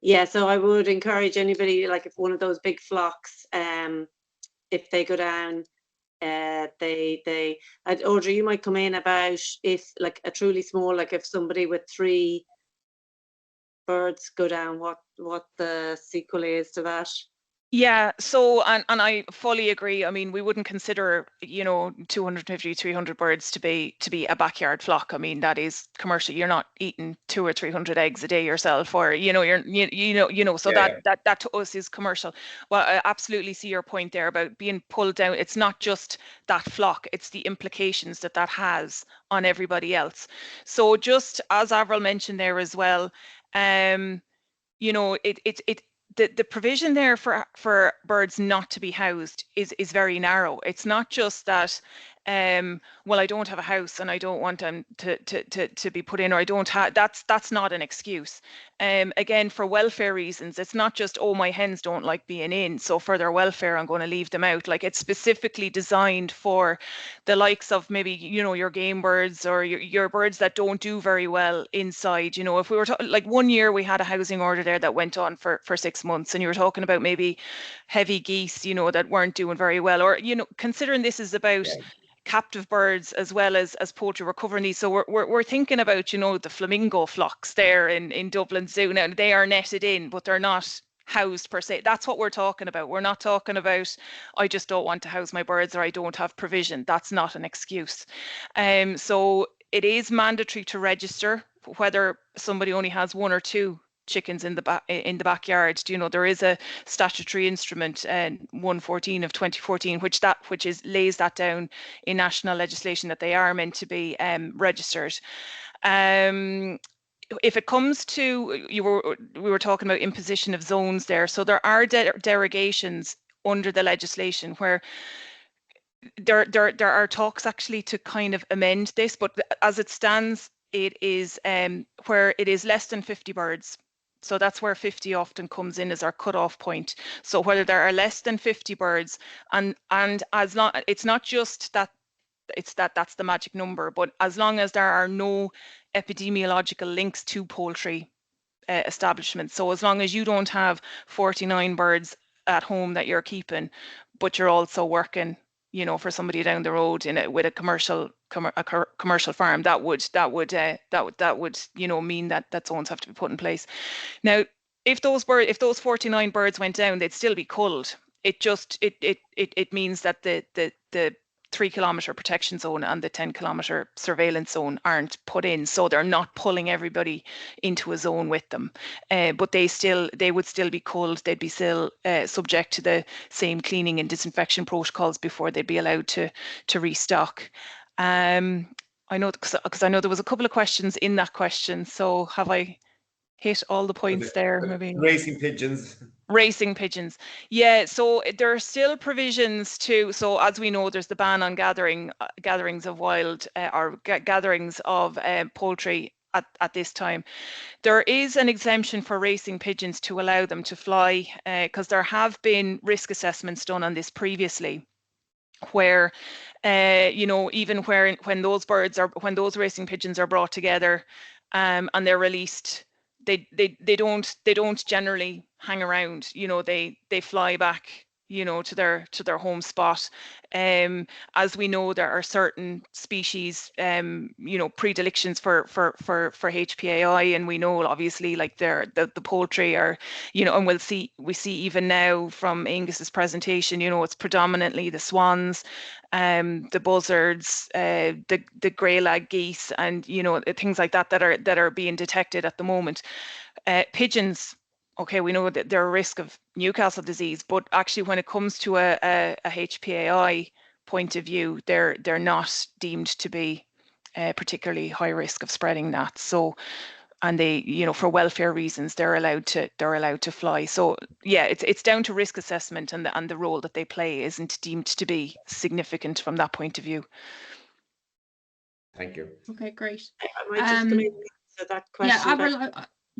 Yeah, so I would encourage anybody, like if one of those big flocks, if they go down, Audrey, you might come in about if like a truly small, like if somebody with 3 birds go down, what the sequel is to that. Yeah, so and I fully agree. I mean, we wouldn't consider, you know, 250, 300 birds to be a backyard flock. I mean, that is commercial. You're not eating 200 or 300 eggs a day yourself, or you know, so Yeah, that to us is commercial. Well, I absolutely see your point there about being pulled down. It's not just that flock; it's the implications that has on everybody else. So just as Avril mentioned there as well, you know, the provision there for birds not to be housed is very narrow. It's not just that, well, I don't have a house and I don't want them to be put in, or I don't have, that's not an excuse. Again, for welfare reasons, it's not just, oh, my hens don't like being in, so for their welfare, I'm going to leave them out. Like, it's specifically designed for the likes of maybe, you know, your game birds or your birds that don't do very well inside. You know, if we were like 1 year, we had a housing order there that went on for 6 months, and you were talking about maybe heavy geese, you know, that weren't doing very well, or, you know, considering this is about captive birds as well as poultry, we're covering these. So we're thinking about, you know, the flamingo flocks there in Dublin Zoo. Now, they are netted in, but they're not housed per se. That's what we're talking about. We're not talking about, I just don't want to house my birds, or I don't have provision. That's not an excuse. So it is mandatory to register, whether somebody only has 1 or 2 chickens in the backyard. You know, there is a statutory instrument, 114 of 2014, which lays that down in national legislation, that they are meant to be registered. If it comes to, we were talking about imposition of zones there, so there are derogations under the legislation where there are talks actually to kind of amend this, but as it stands, it is where it is less than 50 birds. So that's where 50 often comes in as our cutoff point. So whether there are less than 50 birds, and as long, it's not just that that's the magic number. But as long as there are no epidemiological links to poultry establishments, so as long as you don't have 49 birds at home that you're keeping, but you're also working, you know, for somebody down the road with a commercial farm, that would you know mean that zones have to be put in place. Now, if those 49 birds went down, they'd still be culled. It means that the 3-kilometre protection zone and the 10-kilometre surveillance zone aren't put in, so they're not pulling everybody into a zone with them. But they would still be culled. They'd be still subject to the same cleaning and disinfection protocols before they'd be allowed to restock. I know because I know there was a couple of questions in that question. So have I hit all the points there? Maybe racing pigeons. Racing pigeons. Yeah, so there are still provisions to, so as we know, there's the ban on gatherings of wild gatherings of poultry at this time. There is an exemption for racing pigeons to allow them to fly, because there have been risk assessments done on this previously, where you know, even when those racing pigeons are brought together and they're released, they don't generally hang around, you know, they fly back, you know, to their home spot. As we know, there are certain species, you know, predilections for HPAI, and we know obviously like the poultry are, you know, and we see even now from Angus's presentation, you know, it's predominantly the swans, the buzzards, the grey lag geese, and you know, things like that that are being detected at the moment. Pigeons, okay, we know that they're a risk of Newcastle disease, but actually when it comes to a HPAI point of view, they're not deemed to be particularly high risk of spreading that. So, and they, you know, for welfare reasons, they're allowed to fly. So yeah, it's down to risk assessment, and the role that they play isn't deemed to be significant from that point of view. Thank you. Okay, great. I might just come in to that question. Yeah, Avril,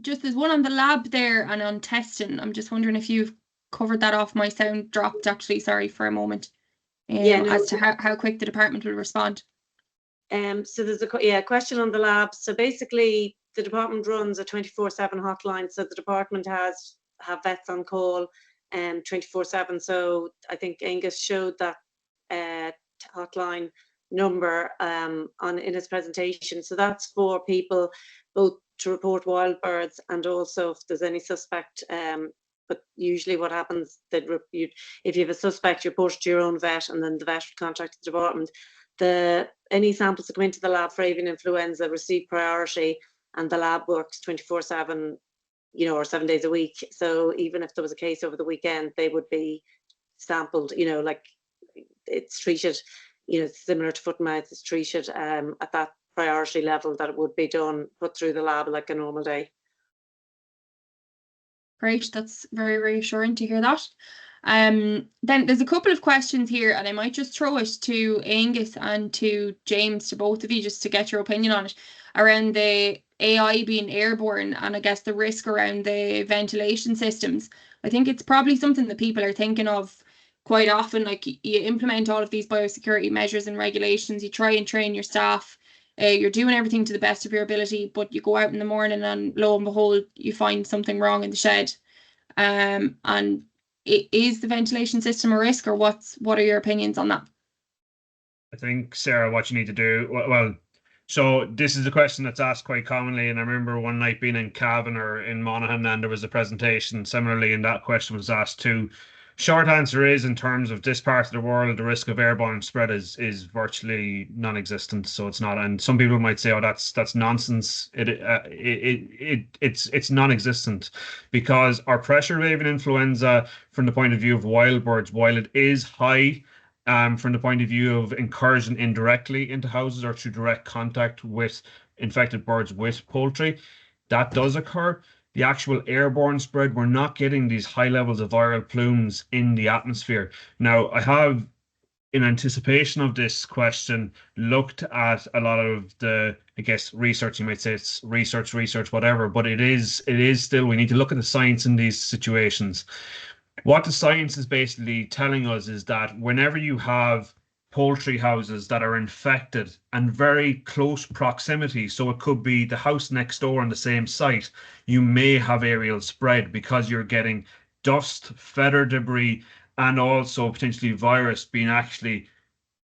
just there's one on the lab there and on testing. I'm just wondering if you've covered that off. My sound dropped actually, sorry, for a moment. As to how quick the department will respond. So there's a question on the lab. So basically the department runs a 24/7 hotline. So the department have vets on call 24/7. So I think Angus showed that hotline number in his presentation. So that's for people both to report wild birds and also if there's any suspect. But usually what happens, that if you have a suspect, you report it to your own vet, and then the vet would contact the department. Any samples that come into the lab for avian influenza receive priority, and the lab works 24/7, you know, or 7 days a week. So even if there was a case over the weekend, they would be sampled, you know, like it's treated, you know, similar to foot and mouth, it's treated at that priority level that it would be done, put through the lab like a normal day. Great, that's very reassuring to hear that. Then there's a couple of questions here, and I might just throw it to Angus and to James, to both of you, just to get your opinion on it, around the AI being airborne and I guess the risk around the ventilation systems. I think it's probably something that people are thinking of quite often. Like, you implement all of these biosecurity measures and regulations, you try and train your staff, you're doing everything to the best of your ability, but you go out in the morning and lo and behold, you find something wrong in the shed. And is the ventilation system a risk, or what are your opinions on that? I think, Sarah, what you need to do, well, so this is a question that's asked quite commonly, and I remember one night being in Cavan or in Monaghan, and there was a presentation similarly, and that question was asked too. Short answer is, in terms of this part of the world, the risk of airborne spread is virtually non-existent. So it's not, and some people might say, "Oh, that's nonsense." It's non-existent, because our pressure of avian influenza, from the point of view of wild birds, while it is high, from the point of view of incursion indirectly into houses or through direct contact with infected birds with poultry, that does occur. The actual airborne spread, we're not getting these high levels of viral plumes in the atmosphere. Now, I have, in anticipation of this question, looked at a lot of the, I guess, research. You might say it's research, whatever, but it is still, we need to look at the science in these situations. What the science is basically telling us is that whenever you have poultry houses that are infected and very close proximity. So it could be the house next door on the same site. You may have aerial spread because you're getting dust, feather debris, and also potentially virus being actually,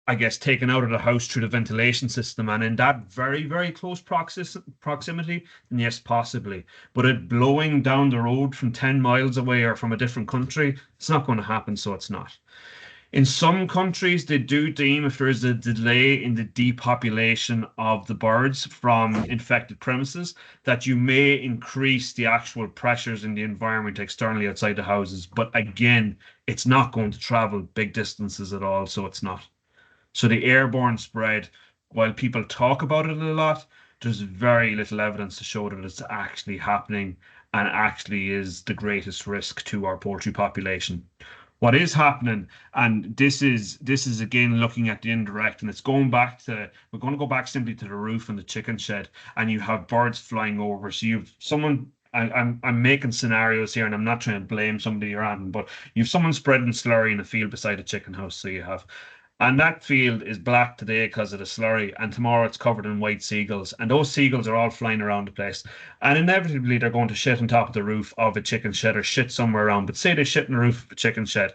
I guess, taken out of the house through the ventilation system. And in that very, very close proximity, then yes, possibly. But it blowing down the road from 10 miles away or from a different country, it's not going to happen, so it's not. In some countries, they do deem if there is a delay in the depopulation of the birds from infected premises, that you may increase the actual pressures in the environment externally outside the houses. But again, it's not going to travel big distances at all, so it's not. So the airborne spread, while people talk about it a lot, there's very little evidence to show that it's actually happening and actually is the greatest risk to our poultry population. What is happening, and this is again looking at the indirect, and it's going back to, we're going to go back simply to the roof and the chicken shed, and you have birds flying over. So you've someone, I'm making scenarios here, and I'm not trying to blame somebody or anything, but you've someone spreading slurry in a field beside a chicken house. So you have, and that field is black today because of the slurry, and tomorrow it's covered in white seagulls, and those seagulls are all flying around the place, and inevitably they're going to shit on top of the roof of a chicken shed or shit somewhere around. But say they shit on the roof of a chicken shed,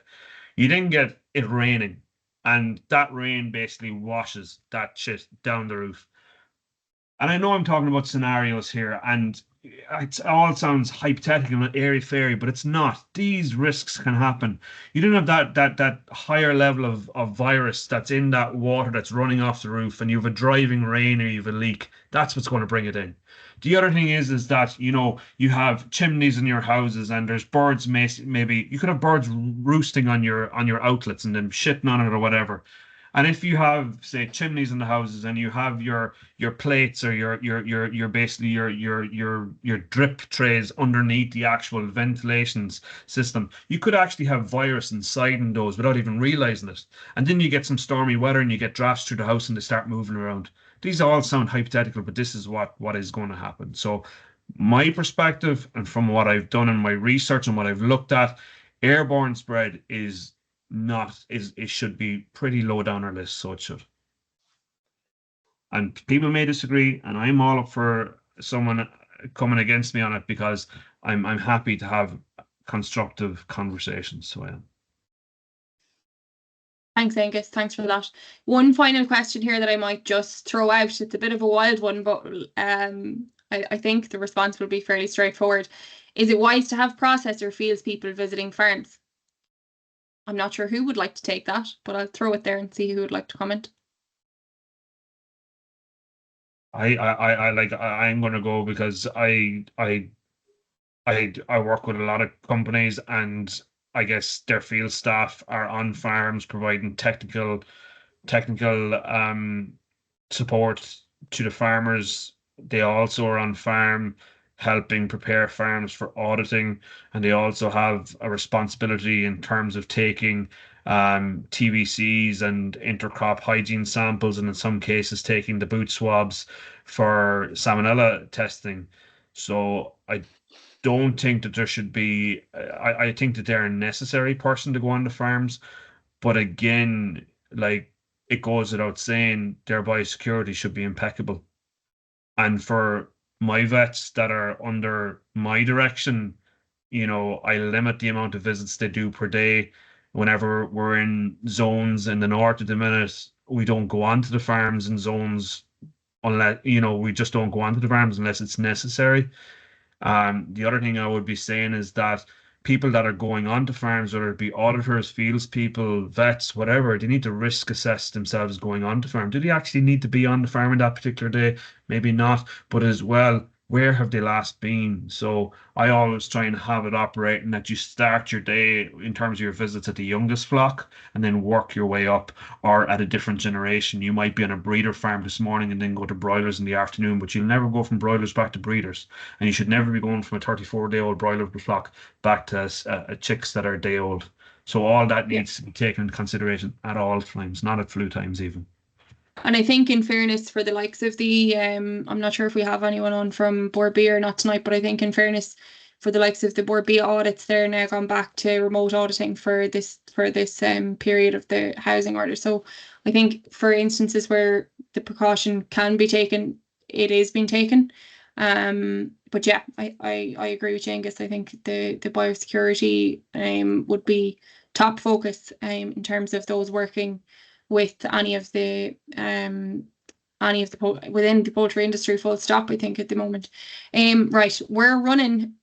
you then get it raining, and that rain basically washes that shit down the roof. And I know I'm talking about scenarios here, and it all sounds hypothetical and airy-fairy, but it's not. These risks can happen. You don't have that higher level of virus that's in that water that's running off the roof, and you have a driving rain or you have a leak. That's what's going to bring it in. The other thing is that, you know, you have chimneys in your houses, and there's birds, maybe you could have birds roosting on your outlets and then shitting on it or whatever. And if you have, say, chimneys in the houses, and you have your plates or your basically your drip trays underneath the actual ventilations system, you could actually have virus inside in those without even realizing it. And then you get some stormy weather and you get drafts through the house and they start moving around. These all sound hypothetical, but this is what is going to happen. So my perspective, and from what I've done in my research and what I've looked at, airborne spread is not, it should be pretty low down our list, so it should. And people may disagree, and I'm all up for someone coming against me on it, because I'm happy to have constructive conversations. So I am. Thanks, Angus. Thanks for that. One final question here that I might just throw out. It's a bit of a wild one, but I think the response will be fairly straightforward. Is it wise to have processor fields people visiting farms? I'm not sure who would like to take that, but I'll throw it there and see who would like to comment. I'm going to go, because I work with a lot of companies, and I guess their field staff are on farms providing technical support to the farmers. They also are on farm helping prepare farms for auditing, and they also have a responsibility in terms of taking TVCs and intercrop hygiene samples, and in some cases taking the boot swabs for salmonella testing. So I don't think that there should be, I think that they're a necessary person to go on the farms, but again, like, it goes without saying, their biosecurity should be impeccable. And for my vets that are under my direction, you know, I limit the amount of visits they do per day. Whenever we're in zones in the north at the minute, we don't go onto the farms in zones unless, you know, we just don't go onto the farms unless it's necessary. The other thing I would be saying is that people that are going onto farms, whether it be auditors, fields people, vets, whatever, they need to risk assess themselves going onto farm. Do they actually need to be on the farm on that particular day? Maybe not, but as well, where have they last been? So I always try and have it operating that you start your day in terms of your visits at the youngest flock and then work your way up, or at a different generation. You might be on a breeder farm this morning and then go to broilers in the afternoon, but you'll never go from broilers back to breeders. And you should never be going from a 34-day-old broiler flock back to chicks that are a day old. So all that needs to be taken into consideration at all times, not at flu times even. And I think, in fairness, for the likes of the, I'm not sure if we have anyone on from Board B or not tonight, but I think in fairness, for the likes of the Board B audits, they're now gone back to remote auditing for this period of the housing order. So I think for instances where the precaution can be taken, it is being taken. But yeah, I agree with Angus. I think the biosecurity would be top focus in terms of those working with any of the within the poultry industry, full stop, I think, at the moment. Right, we're running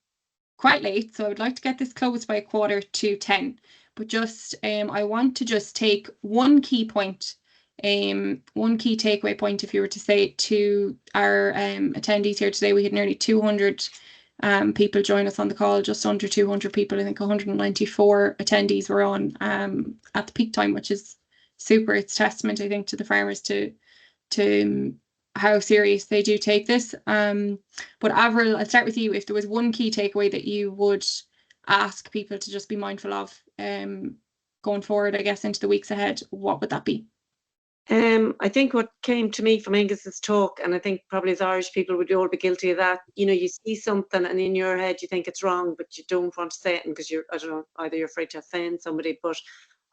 quite late, so I would like to get this closed by 10:15. But just I want to just take one key point, one key takeaway point, if you were to say it to our attendees here today. We had nearly 200 people join us on the call, just under 200 people. I think 194 attendees were on at the peak time, which is super. It's testament, I think, to the farmers to how serious they do take this. But Avril, I'll start with you. If there was one key takeaway that you would ask people to just be mindful of going forward, I guess, into the weeks ahead, what would that be? I think what came to me from Angus's talk, and I think probably as Irish people would all be guilty of that, you know, you see something and in your head you think it's wrong, but you don't want to say it because you're, I don't know, either you're afraid to offend somebody. But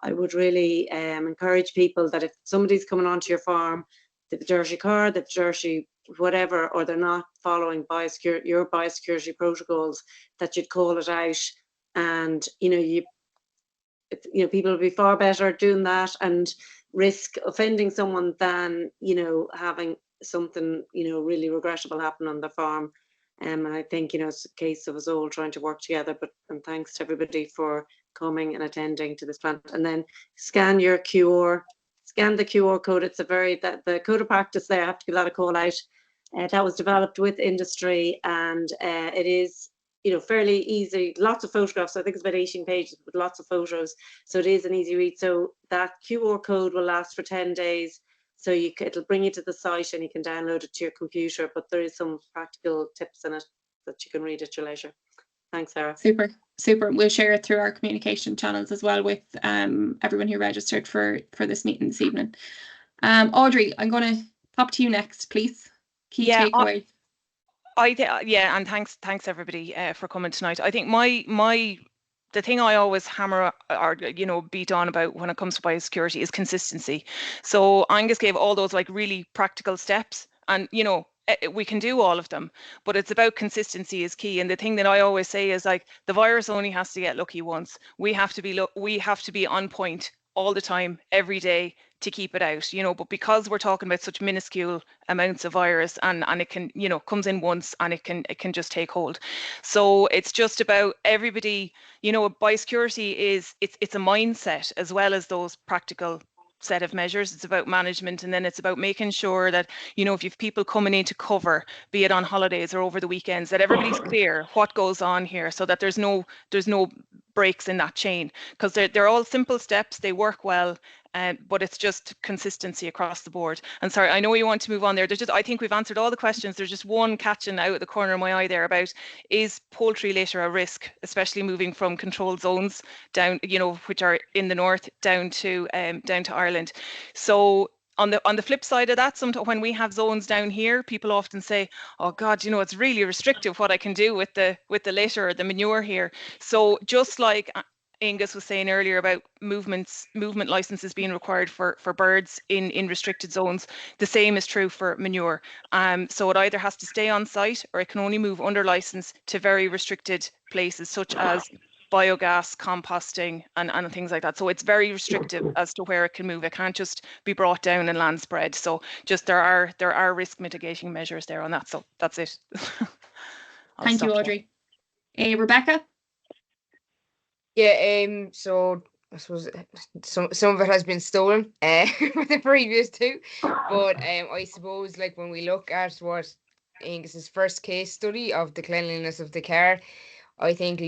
I would really encourage people that if somebody's coming onto your farm, they've a dirty car, they've dirty whatever, or they're not following your biosecurity protocols, that you'd call it out. And you know, people would be far better doing that and risk offending someone than having something really regrettable happen on the farm. And I think it's a case of us all trying to work together. And thanks to everybody for coming and attending to this plant. And then scan the QR code. It's the code of practice there. I have to give that a call out. That was developed with industry, and it is fairly easy. Lots of photographs. I think it's about 18 pages with lots of photos. So it is an easy read. So that QR code will last for 10 days. So it'll bring you to the site and you can download it to your computer. But there is some practical tips in it that you can read at your leisure. Thanks, Sarah. Super. We'll share it through our communication channels as well with everyone who registered for this meeting this evening. Audrey, I'm going to pop to you next, please. Key takeaway. And thanks everybody for coming tonight. I think the thing I always hammer or beat on about when it comes to biosecurity is consistency. So Angus gave all those like really practical steps, and we can do all of them, but it's about consistency is key. And the thing that I always say is like the virus only has to get lucky once. We have to be on point all the time, every day, to keep it out, but because we're talking about such minuscule amounts of virus and it can, comes in once and it can just take hold. So it's just about everybody, biosecurity it's a mindset as well as those practical set of measures. It's about management, and then it's about making sure that if you've people coming in to cover, be it on holidays or over the weekends, that everybody's clear what goes on here, so that there's no breaks in that chain, because they're all simple steps, they work well, but it's just consistency across the board. And sorry, I know you want to move on there. I think we've answered all the questions. There's just one catching out of the corner of my eye there about, is poultry litter a risk, especially moving from controlled zones down, which are in the north, down to Ireland. So on the flip side of that, sometimes when we have zones down here, people often say, oh God, it's really restrictive what I can do with the litter or the manure here. So just like Angus was saying earlier about movement licenses being required for birds in restricted zones, the same is true for manure. So it either has to stay on site or it can only move under license to very restricted places, such as biogas, composting, and things like that. So it's very restrictive as to where it can move. It can't just be brought down and land spread. So just there are risk mitigating measures there on that. So that's it. Thank you, Audrey. Rebecca? Yeah, so I suppose some of it has been stolen for the previous two, but I suppose like when we look at what Angus's first case study of the cleanliness of the car, I think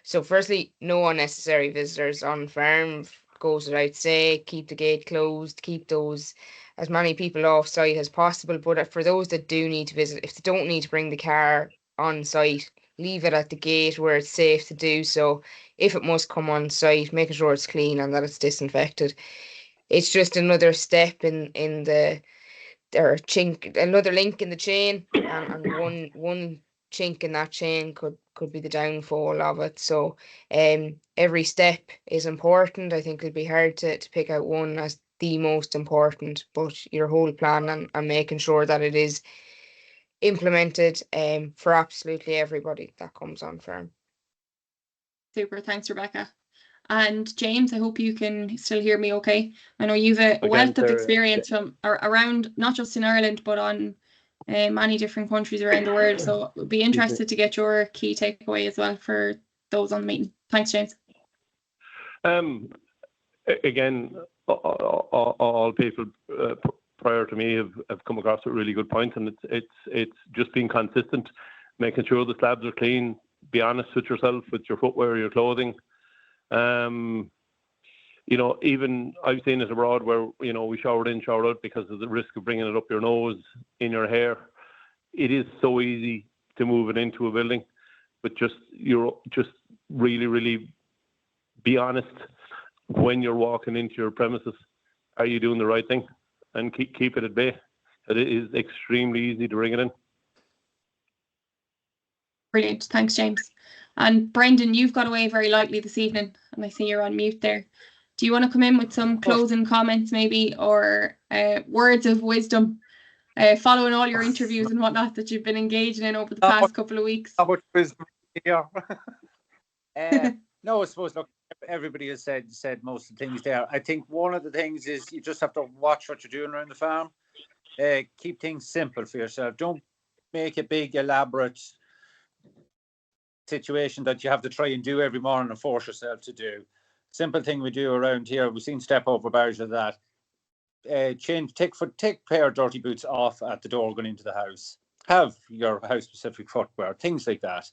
so firstly, no unnecessary visitors on farm, goes without say, keep the gate closed, keep those as many people off site as possible. But for those that do need to visit, if they don't need to bring the car on site, leave it at the gate where it's safe to do so. If it must come on site, making sure it's clean and that it's disinfected. It's just another step in the chink, another link in the chain, and one chink in that chain could be the downfall of it. So every step is important. I think it'd be hard to pick out one as the most important, but your whole plan and making sure that it is implemented for absolutely everybody that comes on farm. Super, thanks Rebecca. And James, I hope you can still hear me okay. I know you've a wealth of experience from around, not just in Ireland, but on many different countries around the world. So we'll be interested to get your key takeaway as well for those on the meeting. Thanks, James. Again, all people prior to me have come across with really good points, and it's just being consistent, making sure the slabs are clean, be honest with yourself, with your footwear, your clothing. You know, even I've seen it abroad where, you know, we showered in, showered out because of the risk of bringing it up your nose, in your hair. It is so easy to move it into a building, but just really be honest when you're walking into your premises. Are you doing the right thing? And keep it at bay. It is extremely easy to bring it in. Brilliant. Thanks, James. And Brendan, you've got away very lightly this evening, and I see you're on mute there. Do you want to come in with some closing comments maybe, or words of wisdom following all your interviews and whatnot that you've been engaging in over the past couple of weeks? How much wisdom here? No, I suppose, look, everybody has said most of the things there. I think one of the things is you just have to watch what you're doing around the farm. Keep things simple for yourself. Don't make a big, elaborate situation that you have to try and do every morning and force yourself to do. Simple thing we do around here, we've seen step over bars of that. Take a pair of dirty boots off at the door going into the house. Have your house specific footwear, things like that.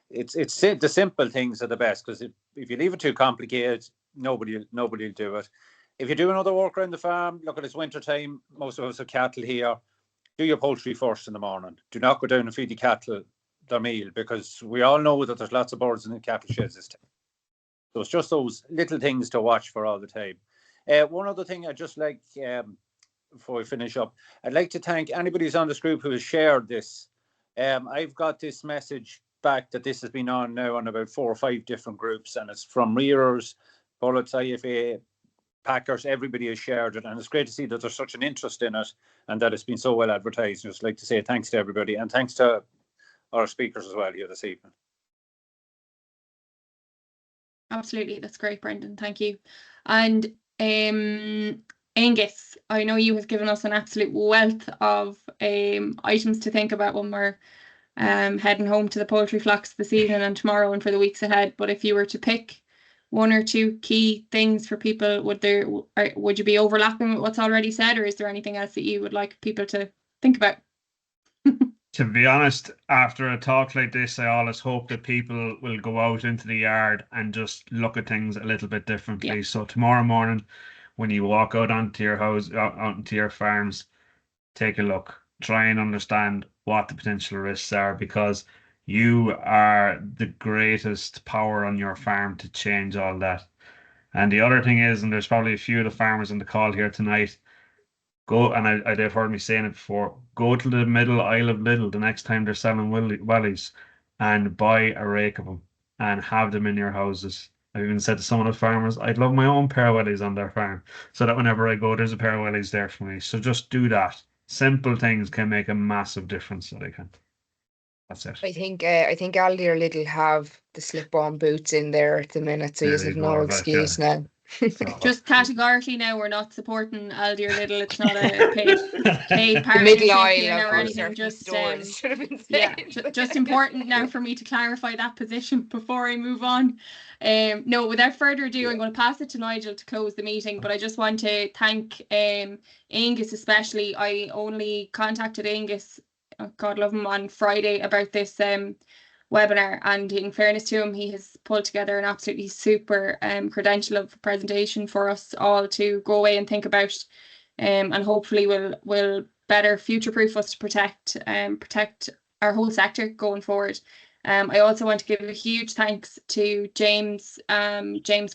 It's the simple things are the best, because if you leave it too complicated, nobody will do it. If you're doing other work around the farm, look, it's winter time, most of us have cattle here. Do your poultry first in the morning. Do not go down and feed the cattle their meal, because we all know that there's lots of birds in the cattle sheds this time. So it's just those little things to watch for all the time. One other thing I'd just like, before we finish up, I'd like to thank anybody who's on this group who has shared this. I've got this message back that this has been on now on about 4 or 5 different groups, and it's from rearers, pullets, IFA, packers, everybody has shared it, and it's great to see that there's such an interest in it and that it's been so well advertised. I'd just like to say thanks to everybody, and thanks to our speakers as well here this evening. Absolutely, that's great, Brendan. Thank you. And Angus, I know you have given us an absolute wealth of items to think about when we're heading home to the poultry flocks this evening and tomorrow and for the weeks ahead. But if you were to pick 1 or 2 key things for people, would you be overlapping with what's already said, or is there anything else that you would like people to think about? To be honest, after a talk like this, I always hope that people will go out into the yard and just look at things a little bit differently. Yeah. So tomorrow morning, when you walk out onto your house, out into your farms, take a look. Try and understand what the potential risks are, because you are the greatest power on your farm to change all that. And the other thing is, and there's probably a few of the farmers on the call here tonight, go, and they've heard me saying it before, go to the middle aisle of Lidl the next time they're selling wellies and buy a rake of them and have them in your houses. I've even said to some of the farmers, I'd love my own pair of wellies on their farm, so that whenever I go, there's a pair of wellies there for me. So just do that. Simple things can make a massive difference, so they can. That's it. I think Aldi or Lidl have the slip-on boots in there at the minute, so you have no excuse now. Just categorically now, we're not supporting Aldi or Lidl. It's not a paid partnership middle aisle here or anything. Just just important now for me to clarify that position before I move on. No, without further ado, I'm going to pass it to Nigel to close the meeting. But I just want to thank Angus especially. I only contacted Angus, God love him, on Friday about this webinar, and in fairness to him, he has pulled together an absolutely super credential of presentation for us all to go away and think about, and hopefully will better future-proof us to protect our whole sector going forward. I also want to give a huge thanks to James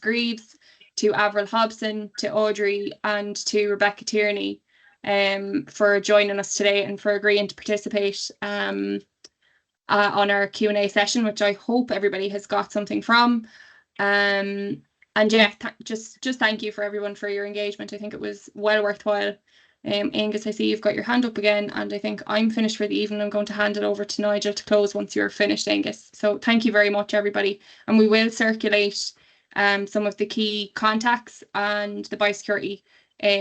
Greaves, to Avril Hobson, to Audrey, and to Rebecca Tierney for joining us today and for agreeing to participate on our Q&A session, which I hope everybody has got something from. And yeah, just thank you for everyone for your engagement. I think it was well worthwhile. Angus, I see you've got your hand up again, and I think I'm finished for the evening. I'm going to hand it over to Nigel to close once you're finished, Angus. So thank you very much, everybody. And we will circulate some of the key contacts and the biosecurity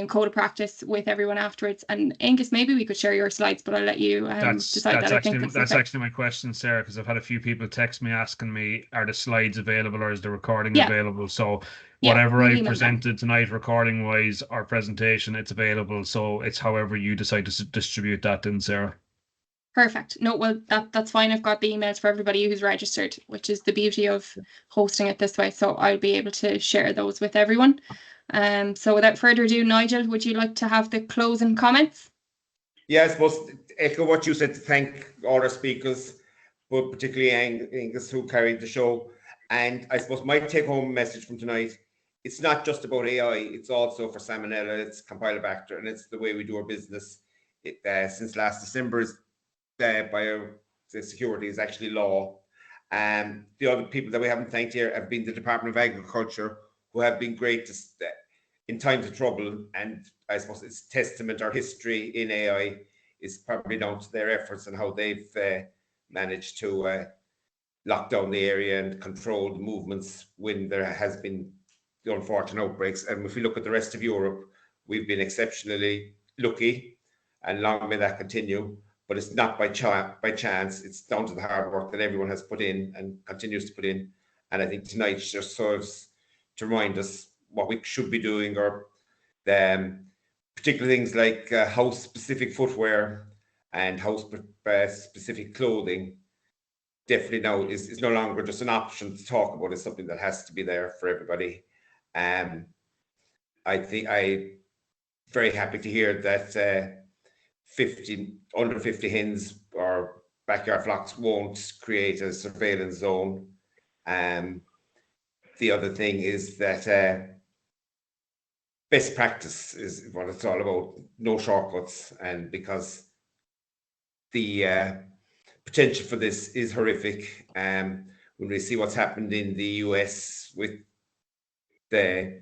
code of practice with everyone afterwards. And Angus, maybe we could share your slides, but I'll let you decide that. That's actually my question, Sarah, because I've had a few people text me asking me, are the slides available or is the recording available? So whatever I presented tonight, recording wise or presentation, it's available. So it's however you decide to distribute that in, Sarah. Perfect. No, well, that's fine. I've got the emails for everybody who's registered, which is the beauty of hosting it this way. So I'll be able to share those with everyone. So without further ado, Nigel, would you like to have the closing comments? Yeah, I suppose echo what you said, to thank all our speakers, but particularly Angus, who carried the show. And I suppose my take-home message from tonight, it's not just about AI, it's also for Salmonella, it's Campylobacter, and it's the way we do our business. Since last December, biosecurity is actually law. The other people that we haven't thanked here have been the Department of Agriculture, who have been great in times of trouble. And I suppose it's testament, our history in AI is probably down to their efforts and how they've managed to lock down the area and control the movements when there has been the unfortunate outbreaks. And if we look at the rest of Europe, we've been exceptionally lucky, and long may that continue. But it's not by chance, it's down to the hard work that everyone has put in and continues to put in. And I think tonight just serves to remind us what we should be doing, or particular things like house-specific footwear and house-specific clothing. Definitely now is no longer just an option to talk about. It's something that has to be there for everybody. I think I'm very happy to hear that 50 under 50 hens or backyard flocks won't create a surveillance zone. The other thing is that best practice is what it's all about. No shortcuts, and because the potential for this is horrific. When we see what's happened in the US with there's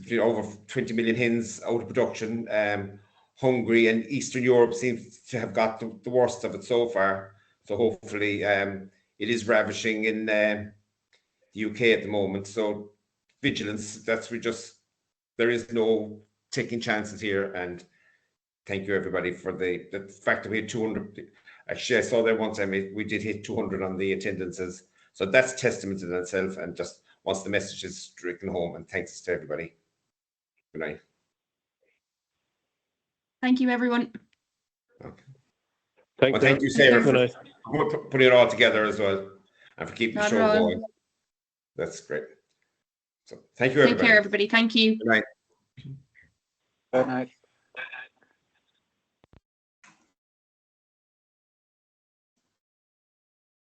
been over 20 million hens out of production. Hungary and Eastern Europe seems to have got the worst of it so far. So hopefully it is ravishing in the UK at the moment. So vigilance, there is no taking chances here. And thank you everybody for the fact that we had 200. Actually, I saw there one time we did hit 200 on the attendances. So that's testament in itself, and just once the message is stricken home. And thanks to everybody. Good night. Thank you, everyone. Okay. Thank you, Sarah, for putting it all together as well, and for keeping the show going. That's great. So thank you, everybody. Take care, everybody. Thank you. Good night. Good night.